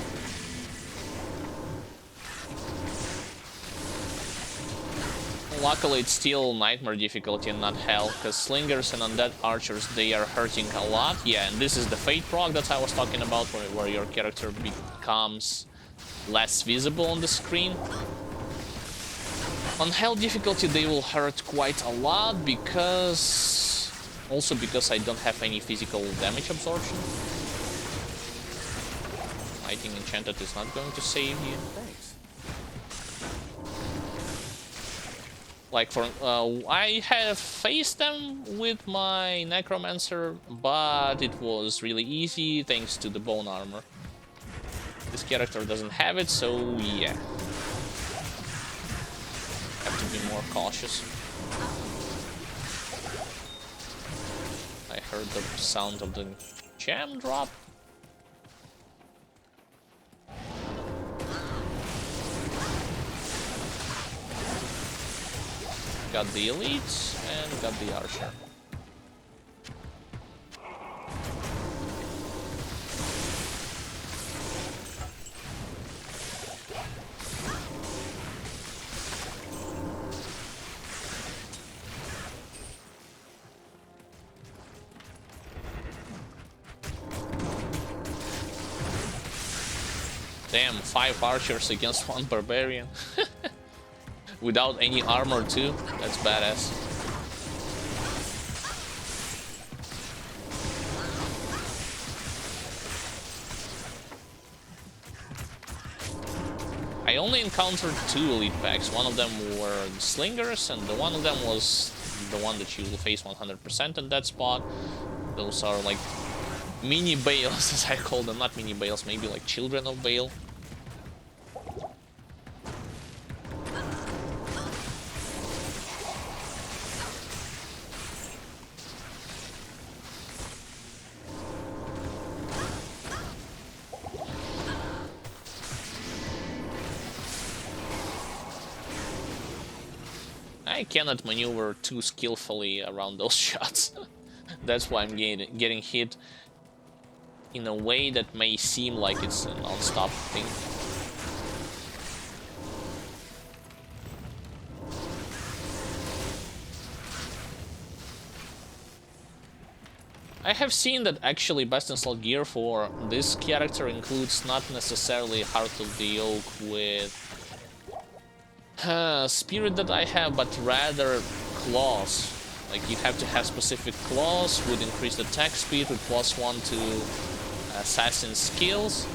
Luckily, it's still nightmare difficulty and not hell, because slingers and undead archers, they are hurting a lot. Yeah, and this is the fate proc that I was talking about, where your character becomes less visible on the screen. On hell difficulty they will hurt quite a lot because... also because I don't have any physical damage absorption. I think Enchanted is not going to save you. Thanks. Like for I have faced them with my Necromancer, but it was really easy thanks to the bone armor. This character doesn't have it, so yeah. Have to be more cautious. I heard the sound of the gem drop. Got the elites and got the archer. Damn, 5 archers against 1 barbarian. Without any armor too. That's badass. I only encountered 2 elite packs. One of them were the slingers, and the one of them was the one that you will face 100% in that spot. Those are like mini bales, as I call them. Not mini bales, maybe like children of Bale. I cannot maneuver too skillfully around those shots. That's why I'm getting hit in a way that may seem like it's a non-stop thing. I have seen that actually best installed gear for this character includes not necessarily Heart of the Oak with spirit that I have, but rather claws. Like you have to have specific claws with increased attack speed with +1 to assassin skills.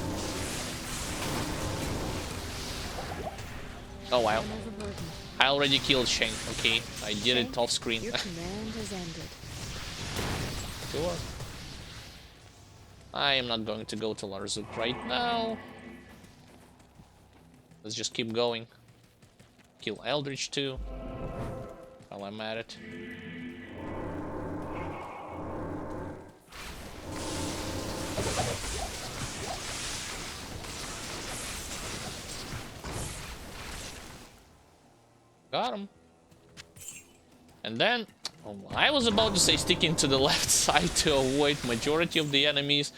Oh wow. I already killed Shane. Okay, I did it off screen. Your command has ended. Sure. I am not going to go to Larzuk right now. Let's just keep going. Kill Eldritch too, while I'm at it. Got him. And then, I was about to say sticking to the left side to avoid majority of the enemies,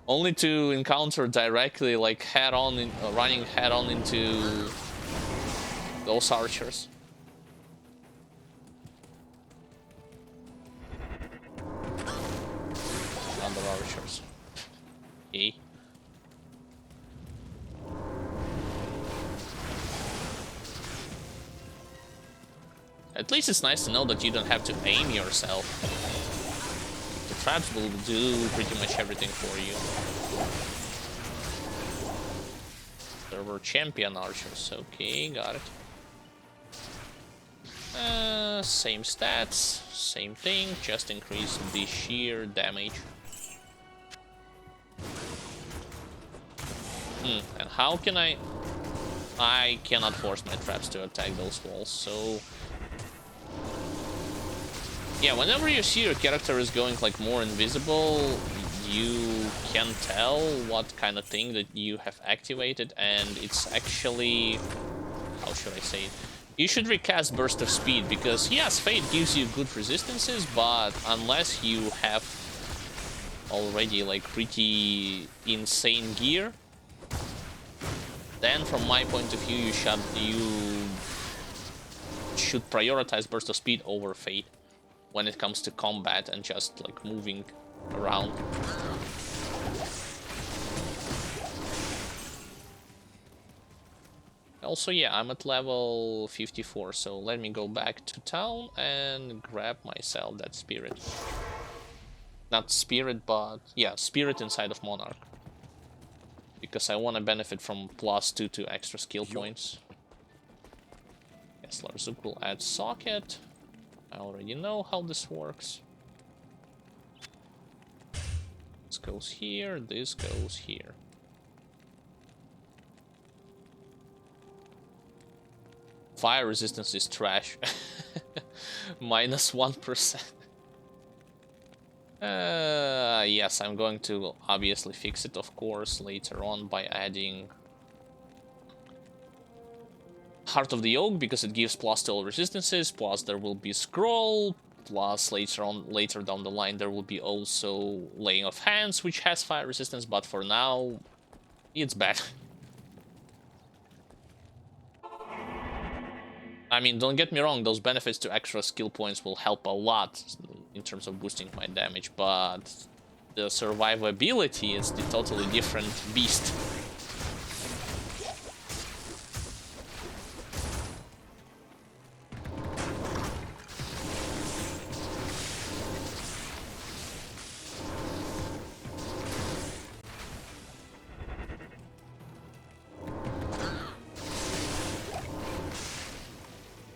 only to encounter directly, like head-on, running head-on into those archers. Other archers. Okay. At least it's nice to know that you don't have to aim yourself. The traps will do pretty much everything for you. There were champion archers. Okay, got it. Same stats, same thing, just increase the sheer damage. And how can I cannot force my traps to attack those walls, so... Yeah, whenever you see your character is going like more invisible, you can tell what kind of thing that you have activated, and it's actually... how should I say it? You should recast Burst of Speed, because yes, Fate gives you good resistances, but unless you have already like pretty insane gear, then from my point of view you should prioritize Burst of Speed over Fate when it comes to combat and just like moving around. Also, yeah, I'm at level 54, so let me go back to town and grab myself that spirit. Not spirit, but yeah, spirit inside of Monarch. Because I want to benefit from +2 to extra skill points. Yes, Larzuk will add socket. I already know how this works. This goes here, this goes here. Fire resistance is trash. -1%. Yes, I'm going to obviously fix it, of course, later on by adding Heart of the Oak, because it gives +2 all resistances, plus there will be Scroll, plus later down the line there will be also Laying of Hands, which has fire resistance, but for now, it's bad. I mean, don't get me wrong, those benefits to extra skill points will help a lot in terms of boosting my damage, but the survivability is the totally different beast.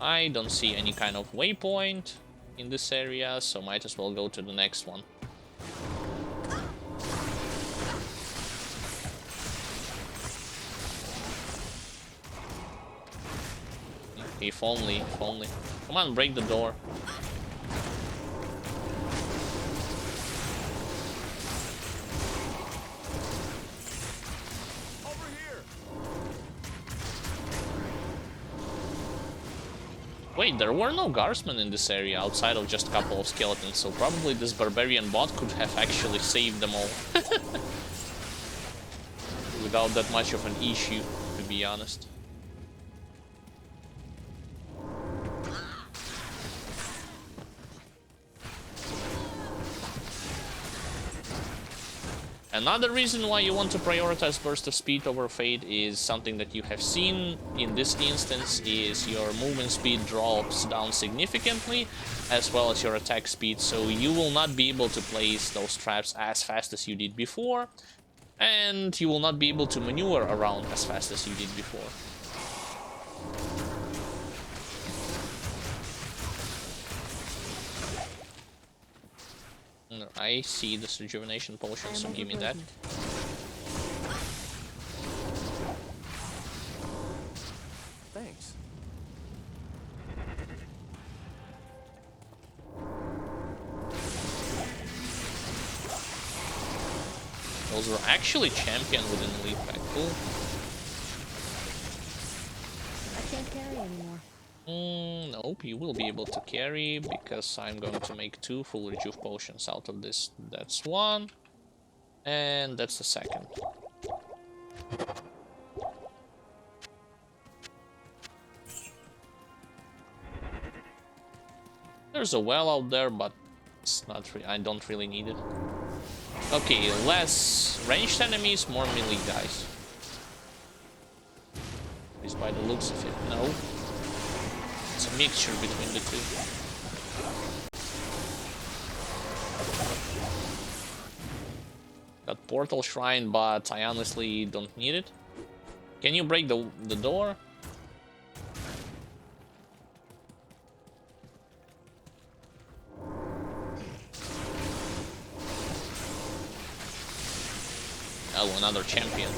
I don't see any kind of waypoint in this area, so might as well go to the next one. If only, if only. Come on, break the door. Over here. Wait, there were no guardsmen in this area outside of just a couple of skeletons, so probably this barbarian bot could have actually saved them all. Without that much of an issue, to be honest. Another reason why you want to prioritize Burst of Speed over Fade is something that you have seen in this instance is your movement speed drops down significantly, as well as your attack speed, so you will not be able to place those traps as fast as you did before, and you will not be able to maneuver around as fast as you did before. I see this rejuvenation potion, so give me that. Thanks. Those were actually champion within the lead pack. Cool. I can't carry anymore. Nope, you will be able to carry, because I'm going to make 2 full rejuve potions out of this. That's one, and that's the second. There's a well out there, but it's not I don't really need it. Okay, less ranged enemies, more melee guys. At least by the looks of it. No. It's a mixture between the two. Got Portal Shrine, but I honestly don't need it. Can you break the door? Oh, another champion.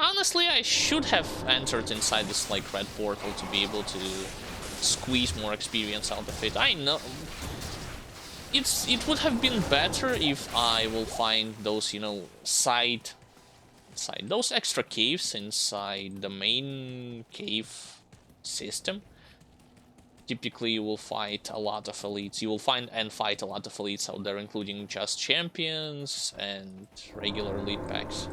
Honestly, I should have entered inside this like red portal to be able to squeeze more experience out of it. I know it would have been better if I will find those, you know, side those extra caves inside the main cave system. Typically, you will fight a lot of elites. You will find and fight a lot of elites out there, including just champions and regular elite packs.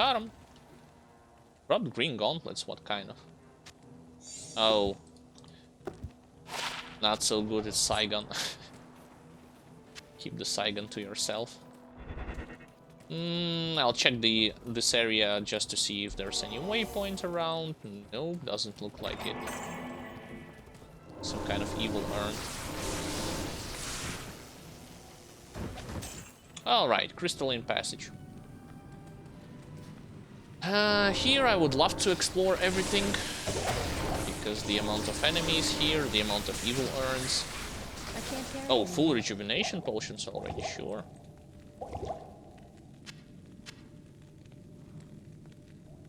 got him. Dropped green gauntlets, what kind of? Oh. Not so good at Saigon. Keep the Saigon to yourself. I'll check this area just to see if there's any waypoint around. Nope, doesn't look like it. Some kind of evil urn. Alright, crystalline passage. Here I would love to explore everything, because the amount of enemies here, the amount of evil urns. I can't carry Oh, anymore. full rejuvenation potions already, sure.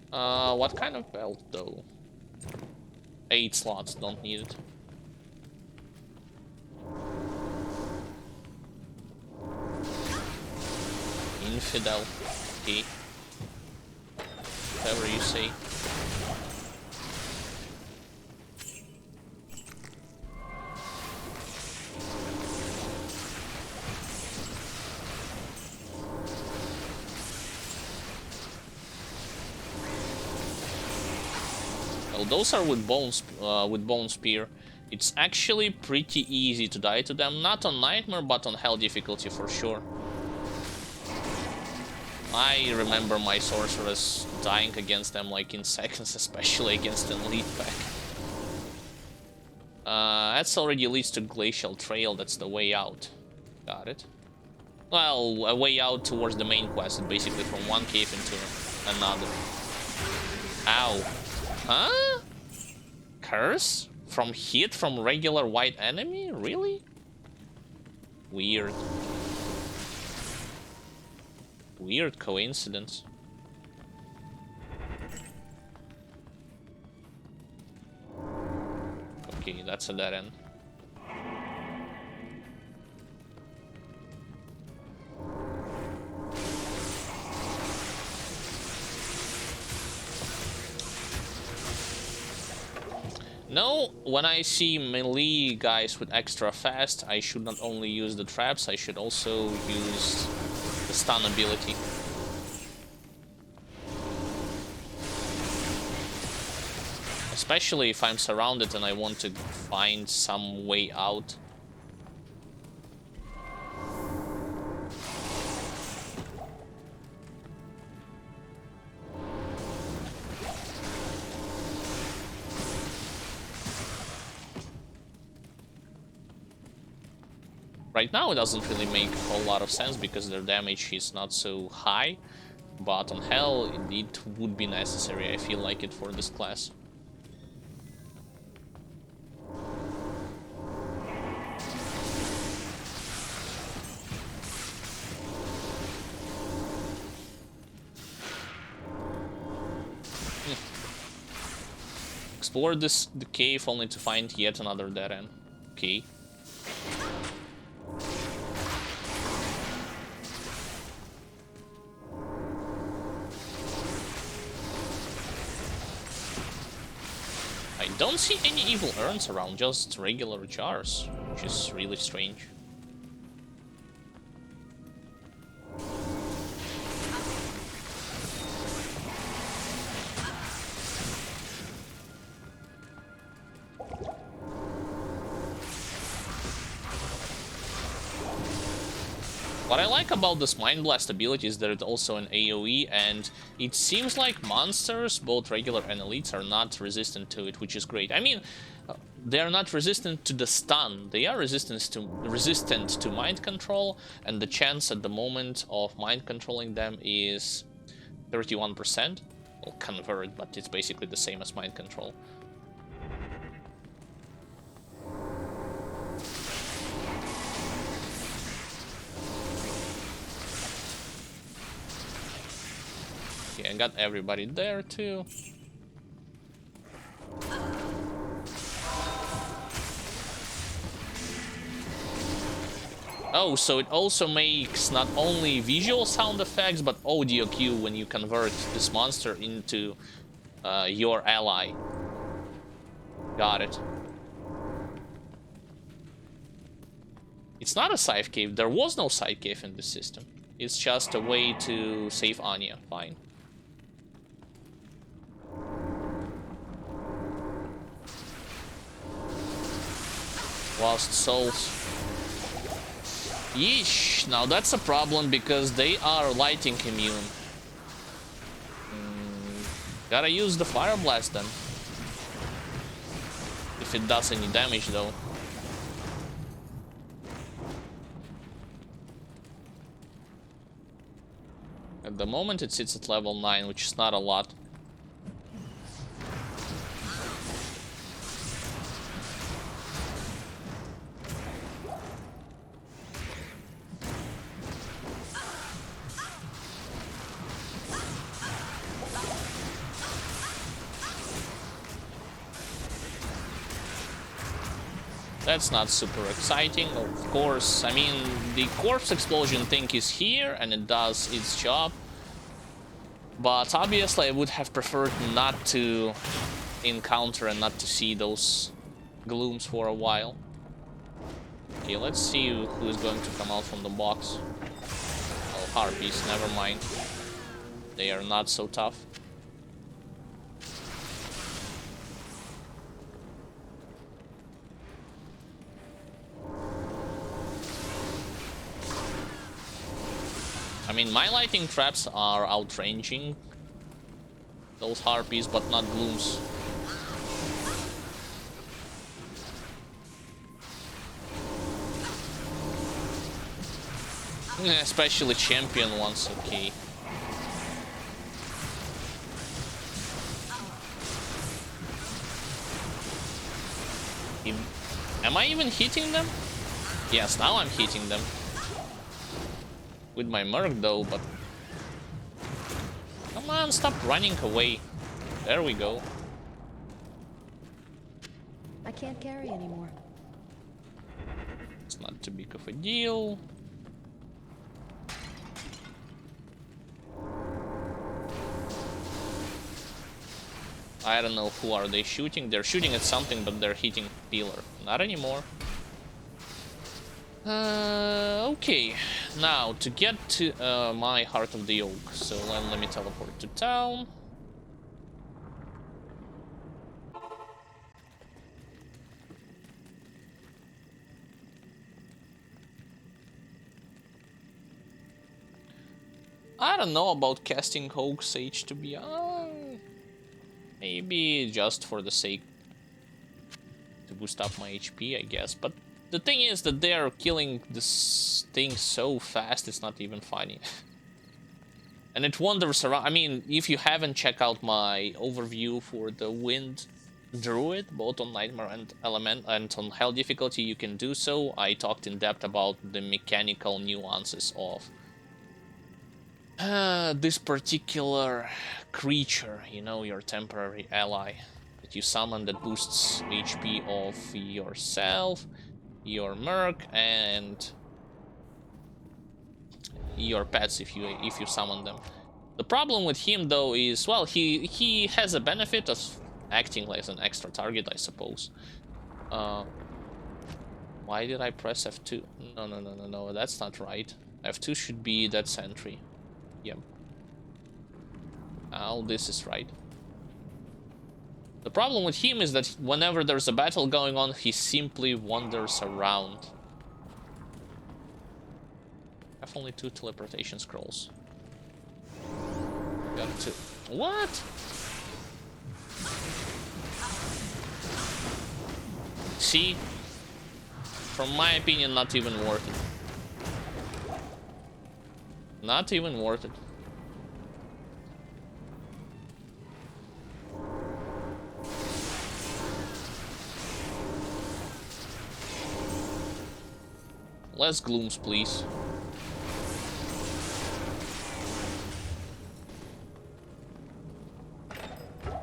What kind of belt though? 8 slots, don't need it. Infidel. Okay. Whatever you say. Well, those are with bone spear. It's actually pretty easy to die to them. Not on nightmare, but on hell difficulty for sure. I remember my sorceress dying against them like in seconds, especially against an elite pack. That's already leads to Glacial Trail, that's the way out. Got it. Well, a way out towards the main quest, basically from one cave into another. Ow. Huh? Curse? From hit from regular white enemy? Really? Weird. Weird coincidence. Okay, that's a dead end. No, when I see melee guys with extra fast, I should not only use the traps, I should also use the stun ability. Especially if I'm surrounded and I want to find some way out. Right now it doesn't really make a whole lot of sense because their damage is not so high, but on Hell it would be necessary, I feel like it, for this class. Explore the cave only to find yet another dead end. Okay. I don't see any evil urns around, just regular jars, which is really strange. What I like about this Mind Blast ability is that it's also an AoE, and it seems like monsters, both regular and elites, are not resistant to it, which is great. I mean, they're not resistant to the stun, they are resistant to mind control, and the chance at the moment of mind controlling them is 31%. Well, convert, but it's basically the same as mind control. Okay, I got everybody there too. Oh, so it also makes not only visual sound effects, but audio cue when you convert this monster into your ally. Got it. It's not a side cave. There was no side cave in this system. It's just a way to save Anya. Fine. Lost souls. Yeesh, now that's a problem because they are lighting immune. Gotta use the Fire Blast then. If it does any damage though. At the moment it sits at level 9, which is not a lot. That's not super exciting, of course. I mean, the corpse explosion thing is here and it does its job. But obviously I would have preferred not to encounter and not to see those glooms for a while. Okay, let's see who is going to come out from the box. Oh, harpies, never mind. They are not so tough. I mean, my lightning traps are outranging those harpies, but not glooms. Especially champion ones, okay. Am I even hitting them? Yes, now I'm hitting them. With my Merc though, but... Come on, stop running away. There we go. I can't carry anymore. It's not too big of a deal. I don't know who are they shooting. They're shooting at something, but they're hitting pillar. Not anymore. Okay. Now, to get to my Heart of the Oak. So let me teleport to town. I don't know about casting Oak Sage, to be honest. Maybe just for the sake to boost up my HP, I guess. But the thing is that they are killing this thing so fast, it's not even funny. And it wanders around. I mean, if you haven't checked out my overview for the Wind Druid, both on Nightmare and Element and on Hell difficulty, you can do so. I talked in depth about the mechanical nuances of this particular creature, you know, your temporary ally that you summon that boosts HP of yourself, your Merc, and your pets if you summon them. The problem with him though is, well, he has a benefit of acting like an extra target, I suppose. Why did I press F2? No, that's not right. F2 should be that Sentry. Yep. Now this is right. The problem with him is that whenever there's a battle going on, he simply wanders around. I have only 2 teleportation scrolls. Got to... What? See? From my opinion, not even worth it. Not even worth it. Less glooms, please.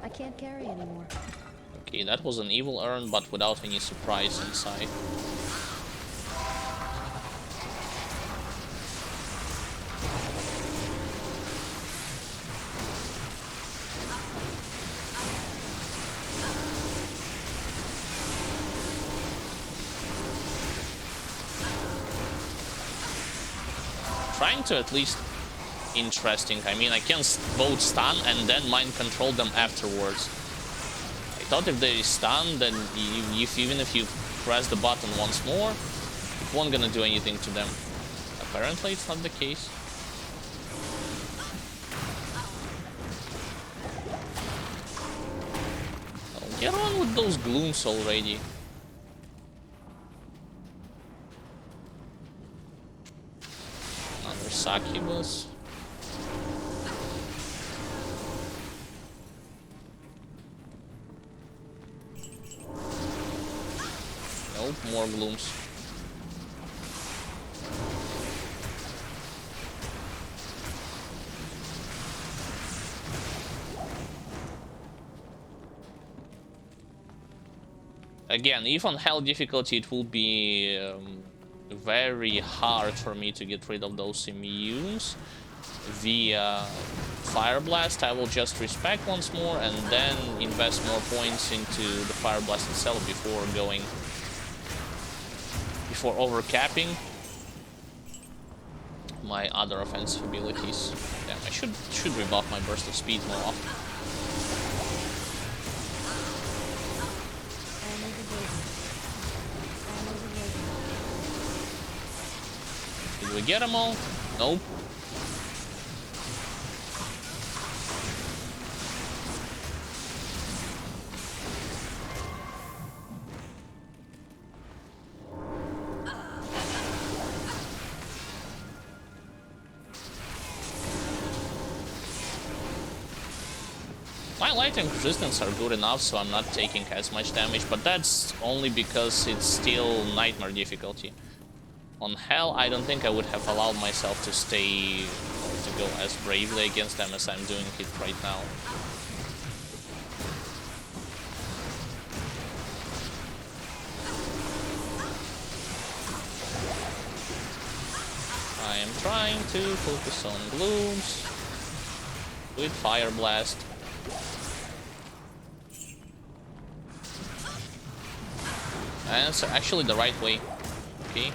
I can't carry anymore. Okay, that was an evil urn, but without any surprise inside. Trying to at least interesting. I mean, I can both stun and then mind control them afterwards. I thought if they stun, then even if you press the button once more, it won't gonna do anything to them. Apparently, it's not the case. Oh, get on with those glooms already. Another succubus. Nope, more glooms. Again, if on hell difficulty, it will be very hard for me to get rid of those immunes. Via Fire Blast, I will just respec once more and then invest more points into the Fire Blast itself before overcapping my other offensive abilities. Damn, I should rebuff my burst of speed more often. Did we get them all? Nope. My lightning resistance are good enough, so I'm not taking as much damage, but that's only because it's still nightmare difficulty. On hell, I don't think I would have allowed myself to go as bravely against them as I'm doing it right now. I am trying to focus on glooms with Fire Blast. And it's actually the right way. Okay.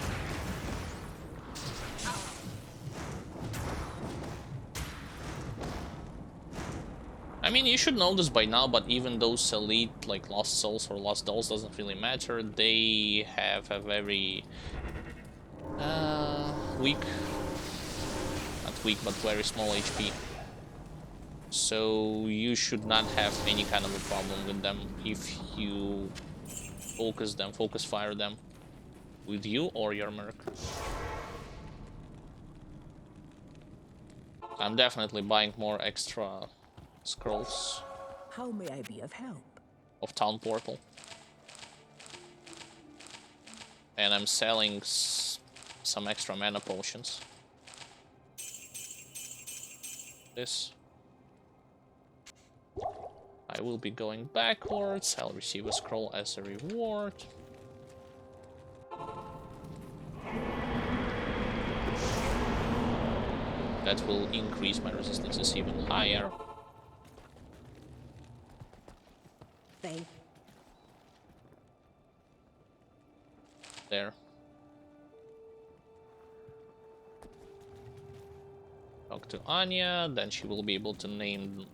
I mean, you should know this by now, but even those elite, like Lost Souls or Lost Dolls, doesn't really matter. They have a very weak, not weak, but very small HP. So you should not have any kind of a problem with them if you focus fire them with you or your merc. I'm definitely buying more extra scrolls. How may I be of help? Of Town Portal. And I'm selling some extra mana potions. This. I will be going backwards. I'll receive a scroll as a reward. That will increase my resistances even higher. Thank. There. Talk to Anya, then she will be able to name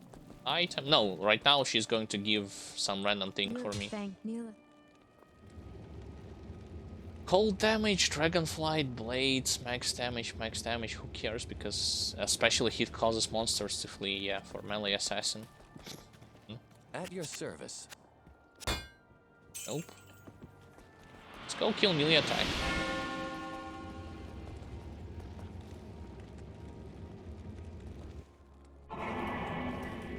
item. No, right now she's going to give some random thing for me. Cold damage, Dragonflight, Blades, max damage, who cares? Because especially hit causes monsters to flee, yeah, for melee assassin. At your service. Nope. Let's go kill melee attack.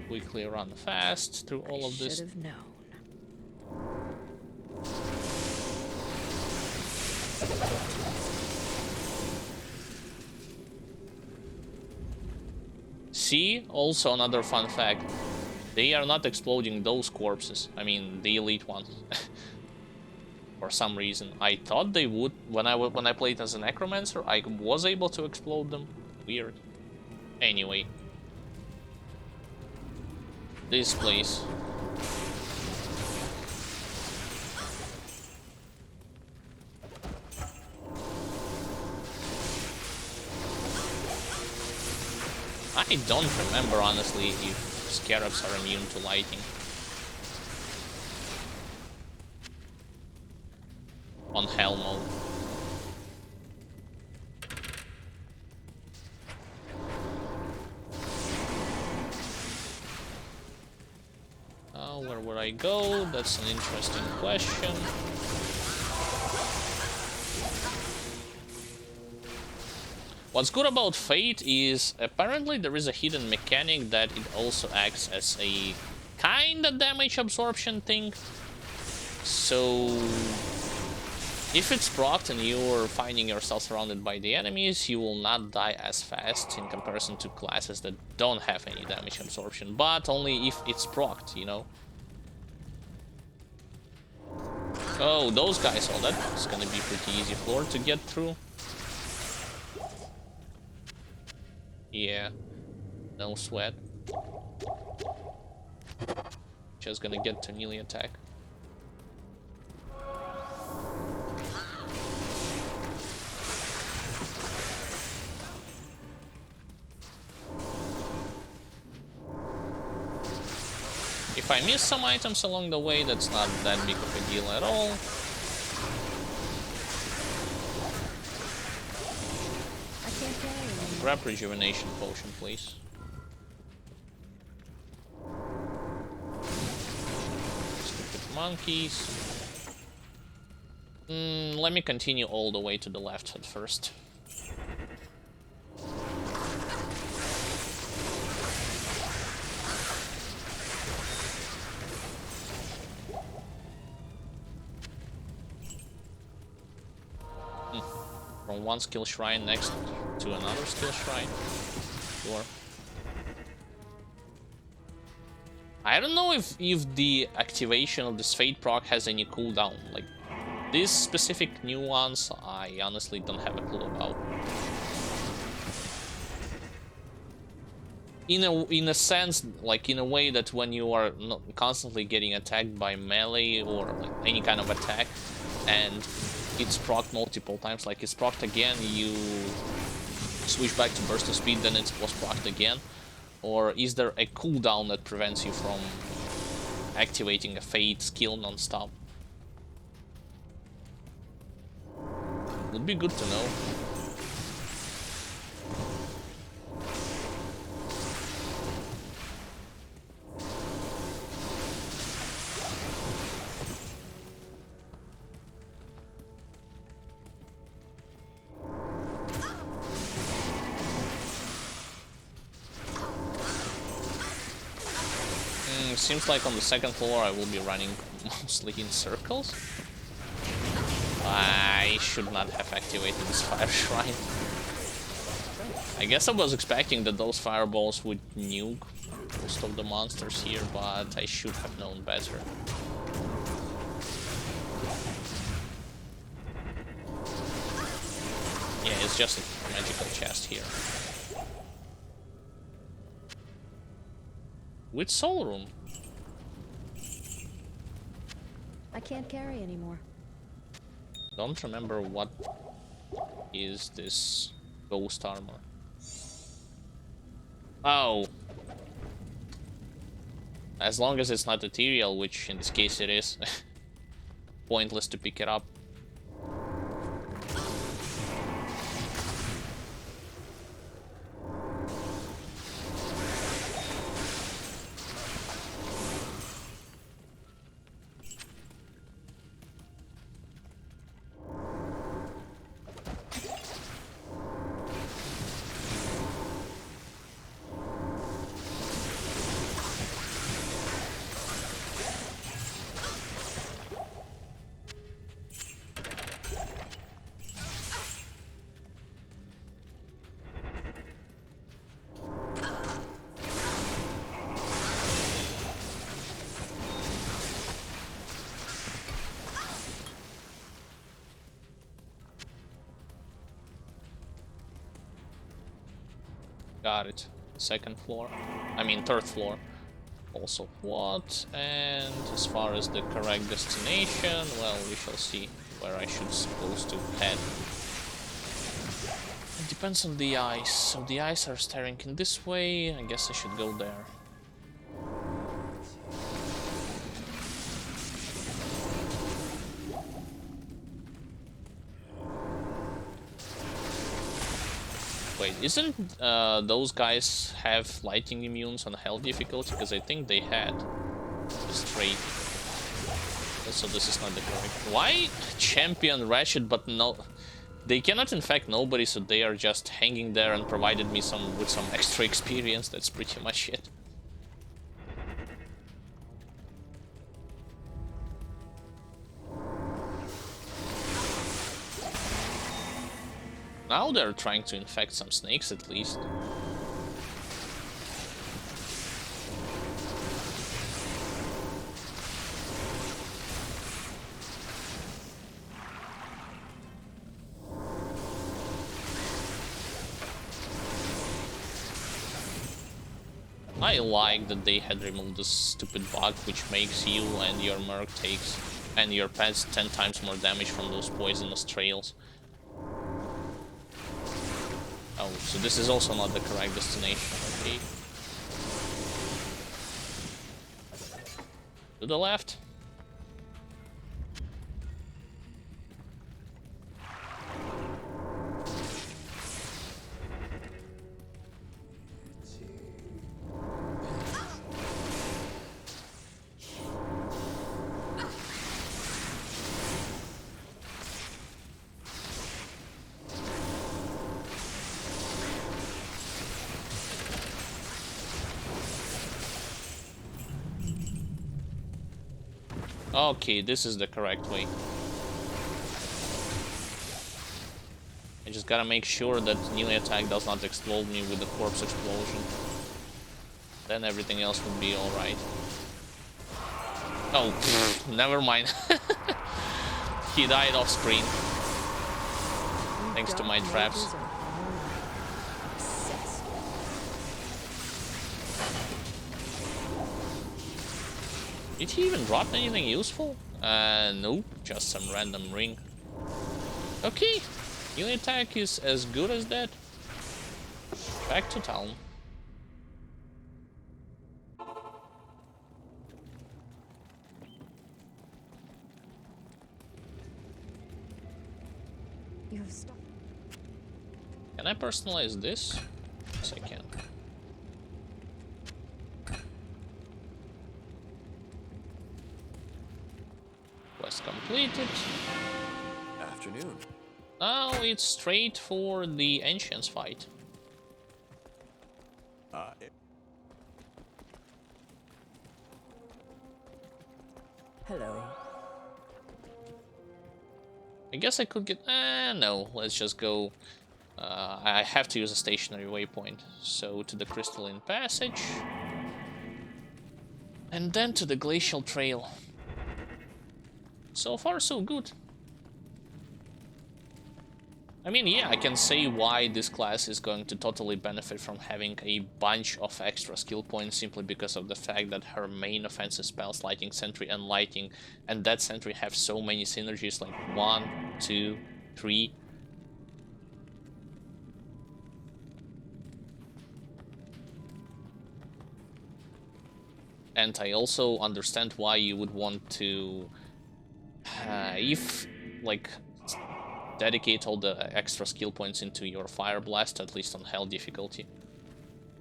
Quickly run fast through all of this. Should have known. See, also another fun fact. They are not exploding those corpses. I mean, the elite ones. For some reason. I thought they would. When I played as a necromancer, I was able to explode them. Weird. Anyway. This place. I don't remember, honestly, if scarabs are immune to lighting. I go? That's an interesting question. What's good about Fate is apparently there is a hidden mechanic that it also acts as a kinda damage absorption thing. So if it's procced and you're finding yourself surrounded by the enemies, you will not die as fast in comparison to classes that don't have any damage absorption, but only if it's procced, you know? Oh, those guys, oh, that's gonna be pretty easy floor to get through. Yeah, no sweat. Just gonna get to melee attack. If I miss some items along the way, that's not that big of a deal at all. I can't carry anymore. Grab rejuvenation potion, please. Stupid monkeys. Let me continue all the way to the left at first. From one skill shrine next to another skill shrine. Sure. I don't know if the activation of this Fate proc has any cooldown. Like, these specific new ones, I honestly don't have a clue about. In a sense, like in a way that when you are not constantly getting attacked by melee or like any kind of attack, and it's procced multiple times, like it's procced again, you switch back to burst of speed, then it was procced again? Or is there a cooldown that prevents you from activating a Fate skill non-stop? Would be good to know. Seems like on the second floor I will be running mostly in circles. I should not have activated this fire shrine. I guess I was expecting that those fireballs would nuke most of the monsters here, but I should have known better. Yeah, it's just a magical chest here. With soul room. I can't carry anymore. Don't remember what is this ghost armor. Oh. As long as it's not ethereal, which in this case it is. Pointless to pick it up. Got it. Second floor. I mean, third floor. Also what? And as far as the correct destination, well, we shall see where I should supposed to head. It depends on the eyes. So the eyes are staring in this way. I guess I should go there. Wait, isn't those guys have lighting immunes on hell difficulty? Because I think they had. straight. So this is not the correct. Why champion Ratchet but no? They cannot infect nobody, so they are just hanging there and provided me with some extra experience. That's pretty much it. Now they're trying to infect some snakes at least. I like that they had removed this stupid bug which makes you and your merc takes and your pets 10 times more damage from those poisonous trails. Oh, so this is also not the correct destination, okay. To the left. Okay, this is the correct way. I just gotta make sure that melee attack does not explode me with the corpse explosion. Then everything else would be alright. Oh, pfft, never mind. He died off screen. Thanks to my traps. Did he even drop anything useful? Nope, just some random ring. Okay, melee attack is as good as that. Back to town. You have stopped. Can I personalize this? Yes, I can. Quest completed. Afternoon. Now it's straight for the Ancients fight. Hello. I guess I could get... no, let's just go... I have to use a stationary waypoint. So to the Crystalline Passage. And then to the Glacial Trail. So far, so good. I mean, yeah, I can say why this class is going to totally benefit from having a bunch of extra skill points simply because of the fact that her main offensive spells, Lighting, Sentry, and Lighting, and that Sentry have so many synergies, like 1, 2, 3. And I also understand why you would want to, dedicate all the extra skill points into your Fire Blast, at least on Hell difficulty,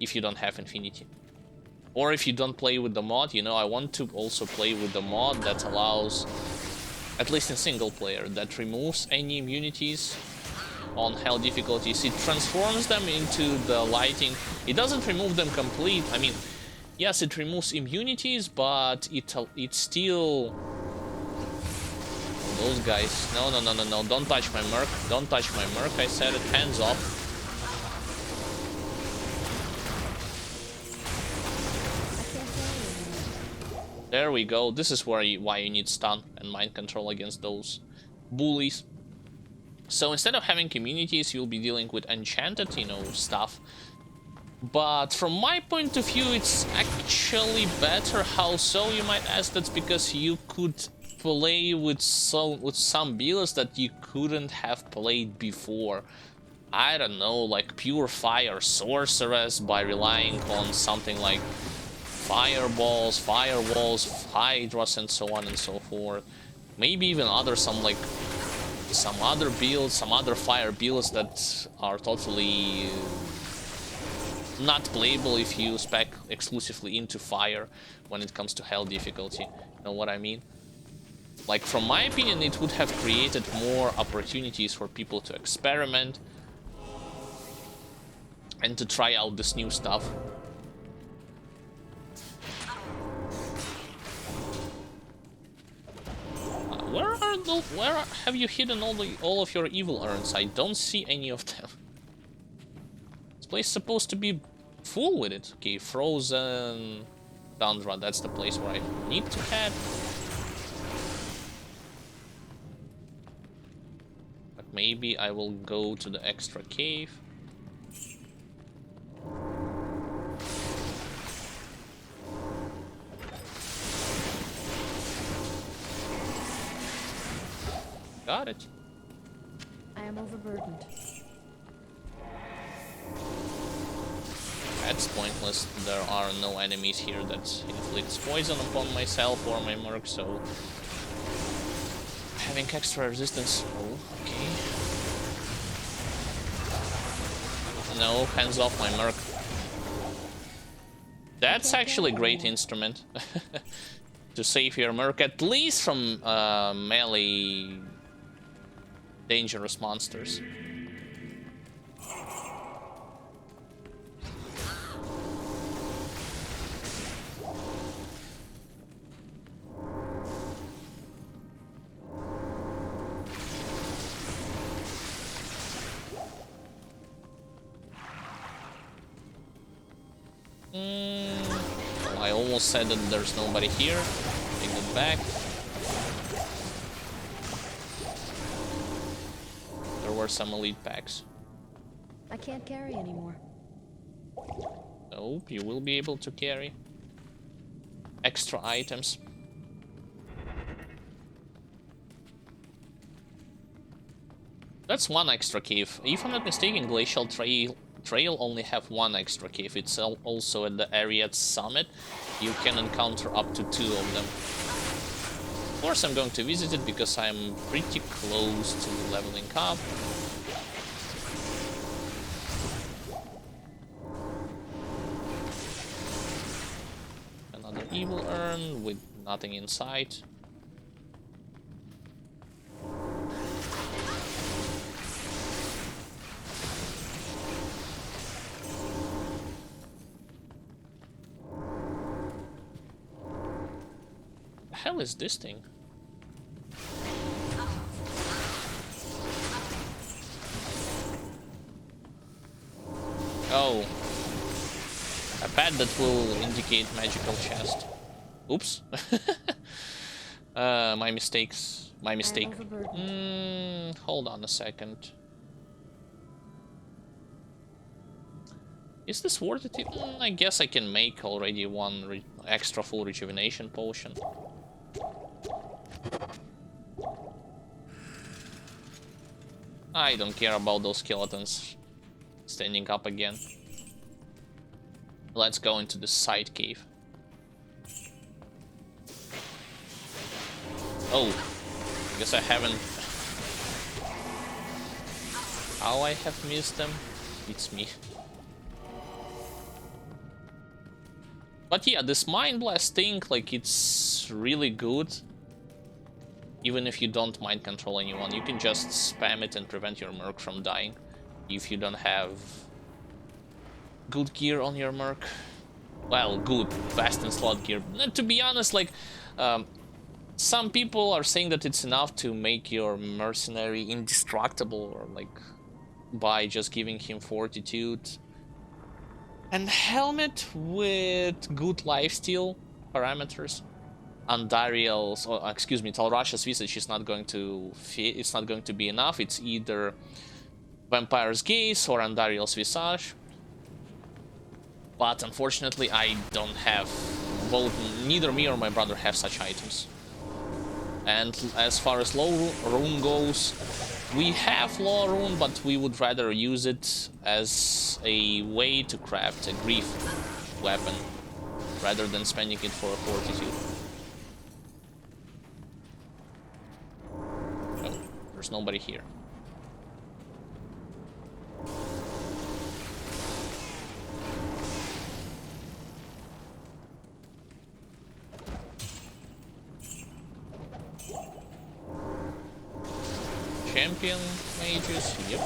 if you don't have Infinity. Or if you don't play with the mod, you know, I want to also play with the mod that allows, at least in single player, that removes any immunities on Hell difficulties. It transforms them into the Lighting. It doesn't remove them complete. I mean, yes, it removes immunities, but it still... Those guys. No, no, no, no, no. Don't touch my merc. Don't touch my merc. I said it. Hands off. There we go. This is why you need stun and mind control against those bullies. So instead of having communities, you'll be dealing with enchanted, you know, stuff. But from my point of view, it's actually better. How so, you might ask? That's because you could play with some builds that you couldn't have played before. I don't know, like pure fire sorceress by relying on something like fireballs, firewalls, hydras, and so on and so forth. Maybe even some other builds, some other fire builds that are totally not playable if you spec exclusively into fire when it comes to hell difficulty. You know what I mean? Like, from my opinion, it would have created more opportunities for people to experiment and to try out this new stuff. Where have you hidden all of your evil urns? I don't see any of them. This place is supposed to be full with it. Okay, frozen tundra. That's the place where I need to head. But maybe I will go to the extra cave. Got it. I am overburdened. That's pointless. There are no enemies here that inflicts poison upon myself or my merc, so having extra resistance. Oh, okay. No, hands off my merc. That's actually a great instrument to save your merc, at least from melee dangerous monsters. Well, I almost said that there's nobody here. Take it back. There were some elite packs. I can't carry anymore. Nope, you will be able to carry extra items. That's one extra cave. If I'm not mistaken, Glacial Trail only have one extra cave. It's also at the area's summit. You can encounter up to 2 of them. Of course, I'm going to visit it because I'm pretty close to leveling up. Another evil urn with nothing inside. The hell is this thing? Oh, a pad that will indicate magical chest. Oops. My mistakes. My mistake. Hold on a second. Is this worth it? I guess I can make already one extra full rejuvenation potion. I don't care about those skeletons standing up again. Let's go into the side cave. Oh, I guess I haven't. How I have missed them? It's me. But yeah, this Mind Blast thing, like, it's really good. Even if you don't mind control anyone, you can just spam it and prevent your merc from dying. If you don't have good gear on your merc. Well, good, fast and slot gear. To be honest, like, some people are saying that it's enough to make your mercenary indestructible, or like, by just giving him fortitude and helmet with good lifesteal parameters. Andariel's, or excuse me, Talrasha's visage is not going to fit. It's not going to be enough. It's either Vampire's Gaze or Andariel's Visage. But unfortunately, I don't have both. Neither me or my brother have such items. And as far as low rune goes, we have low rune, but we would rather use it as a way to craft a grief weapon rather than spending it for a fortitude. Oh, there's nobody here. champion mages. Yep.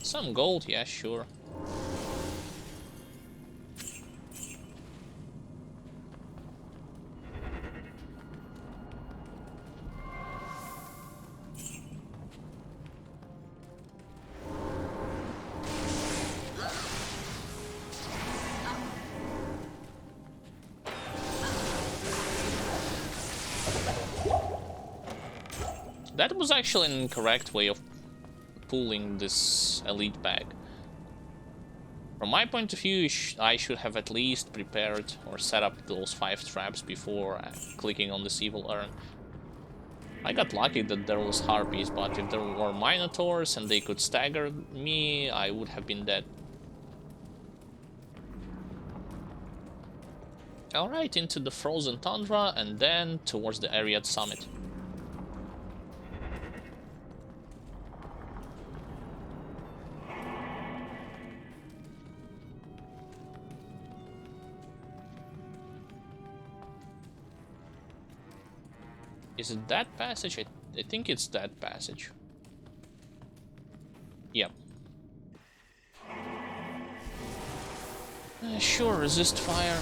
Some gold, yeah, sure. That was actually an incorrect way of pulling this elite bag. From my point of view, I should have at least prepared or set up those 5 traps before clicking on this evil urn. I got lucky that there was harpies, but if there were minotaurs and they could stagger me, I would have been dead. Alright, into the frozen tundra and then towards the Ariad summit. Is it that passage? I think it's that passage. Yep. Sure, resist fire.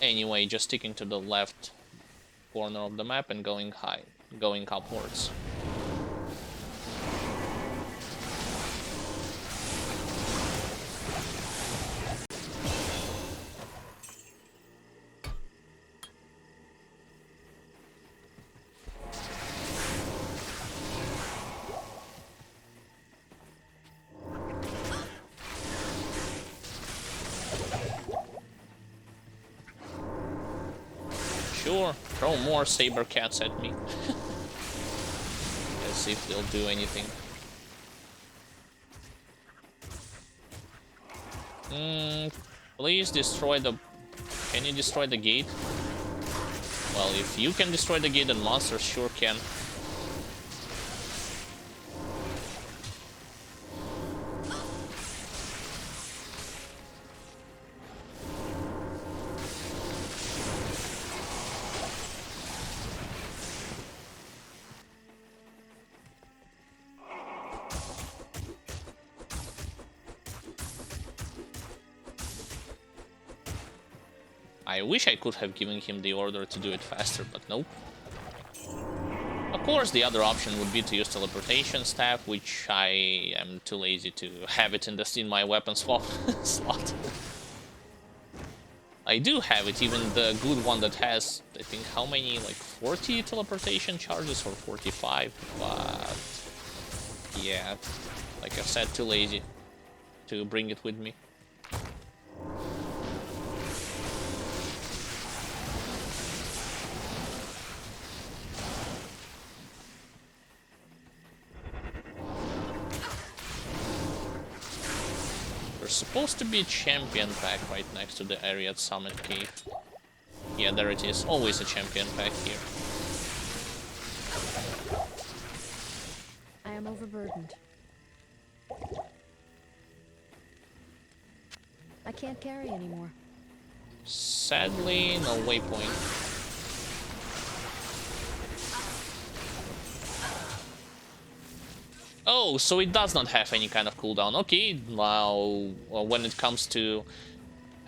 Anyway, just sticking to the left corner of the map and going upwards. Sure, throw more saber cats at me. Let's see if they'll do anything. Please destroy the... Can you destroy the gate? Well, if you can destroy the gate, then monsters sure can. I wish I could have given him the order to do it faster, but nope. Of course, the other option would be to use teleportation staff, which I am too lazy to have it in my weapon swap slot. I do have it, even the good one that has, I think, how many, like 40 teleportation charges or 45, but yeah, like I said, too lazy to bring it with me. There's supposed to be a champion pack right next to the Ariad Summit Cave. Yeah, there it is. Always a champion pack here. I am overburdened. I can't carry anymore. Sadly, no waypoint. Oh, so it does not have any kind of cooldown. Okay, now when it comes to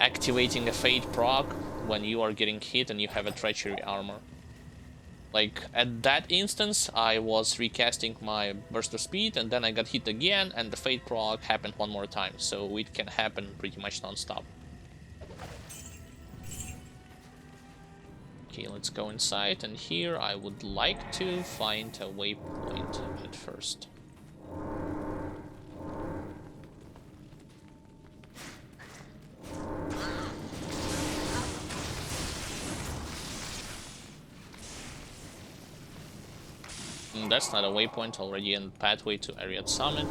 activating a Fate proc when you are getting hit and you have a Treachery armor. Like, at that instance, I was recasting my Burst of Speed and then I got hit again and the Fate proc happened one more time, so it can happen pretty much non-stop. Okay, let's go inside, and here I would like to find a waypoint at first. That's not a waypoint, already in pathway to Ariad Summit.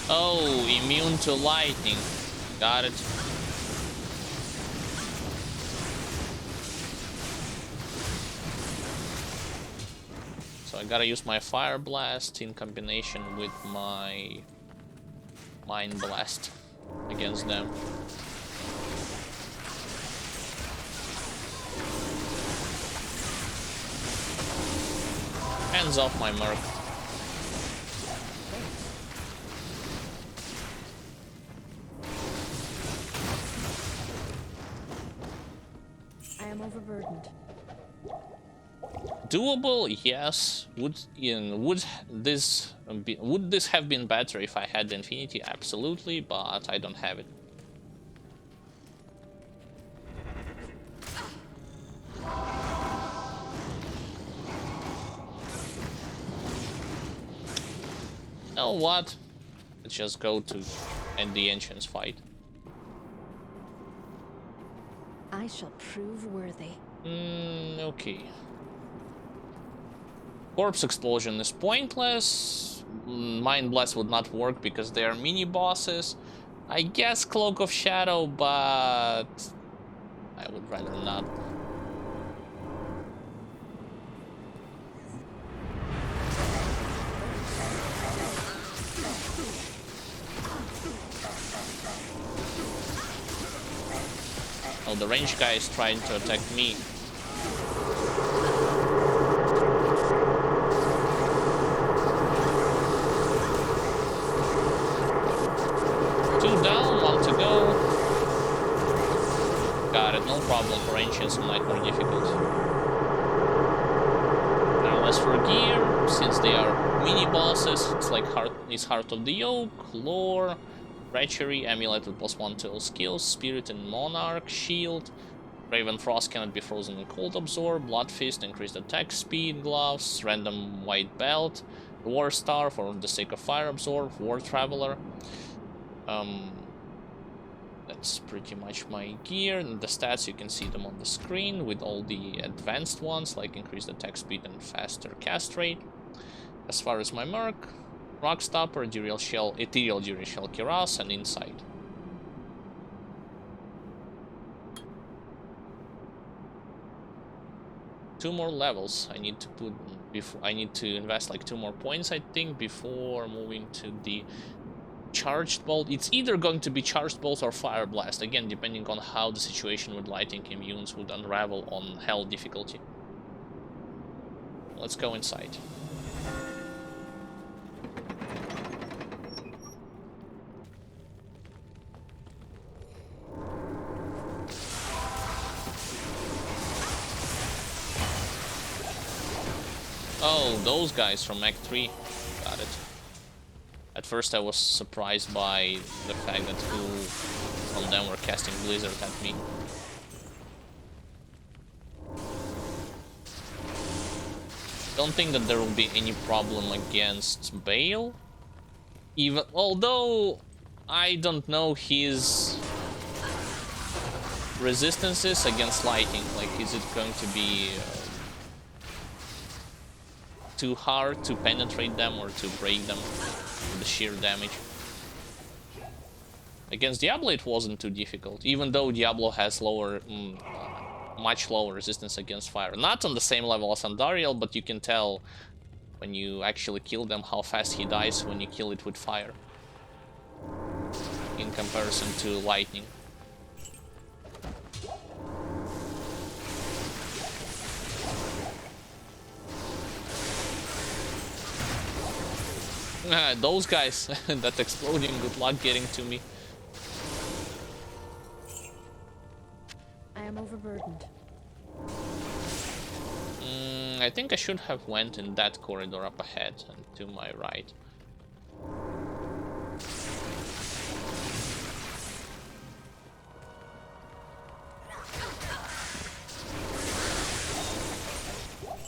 Oh, immune to lightning. Got it. So I gotta use my Fire Blast in combination with my Mind Blast against them. Hands off my Merc. I am overburdened. Doable, yes. Would this have been better if I had the Infinity? Absolutely, but I don't have it. Oh, what? Let's just go to end the Ancients fight. I shall prove worthy. Okay. Corpse Explosion is pointless. Mind Blast would not work because they are mini bosses. I guess Cloak of Shadow, but I would rather not. Oh, the range guy is trying to attack me. Two down, one to go. Got it, no problem for Ancients, might more difficult. Now as for gear, since they are mini bosses, it's like Heart of the Oak, Lore, Treachery, Amulet with +1 to all skills, Spirit and Monarch, Shield, Raven Frost cannot be frozen and cold absorb, Blood Fist, increased attack speed, Gloves, Random White Belt, War Star for the sake of Fire Absorb, War Traveler. That's pretty much my gear, and the stats you can see them on the screen with all the advanced ones like increased attack speed and faster cast rate. As far as my Merc, Rockstopper, Ethereal Shell, Cuirass, and Insight. Two more levels. I need to invest like 2 more points, I think, before moving to the Charged Bolt. It's either going to be Charged Bolt or Fire Blast, again depending on how the situation with Lightning Immunes would unravel on Hell difficulty. Let's go inside. Oh, those guys from Act 3. Got it. At first I was surprised by the fact that 2 from them were casting Blizzard at me. Don't think that there will be any problem against Bale. Even although I don't know his resistances against lightning. Like, is it going to be too hard to penetrate them or to break them with the sheer damage? Against Diablo it wasn't too difficult, even though Diablo has much lower resistance against fire. Not on the same level as Andariel, but you can tell when you actually kill them how fast he dies when you kill it with fire in comparison to lightning. Those guys that exploding, good luck getting to me. I am overburdened. I think I should have went in that corridor up ahead and to my right.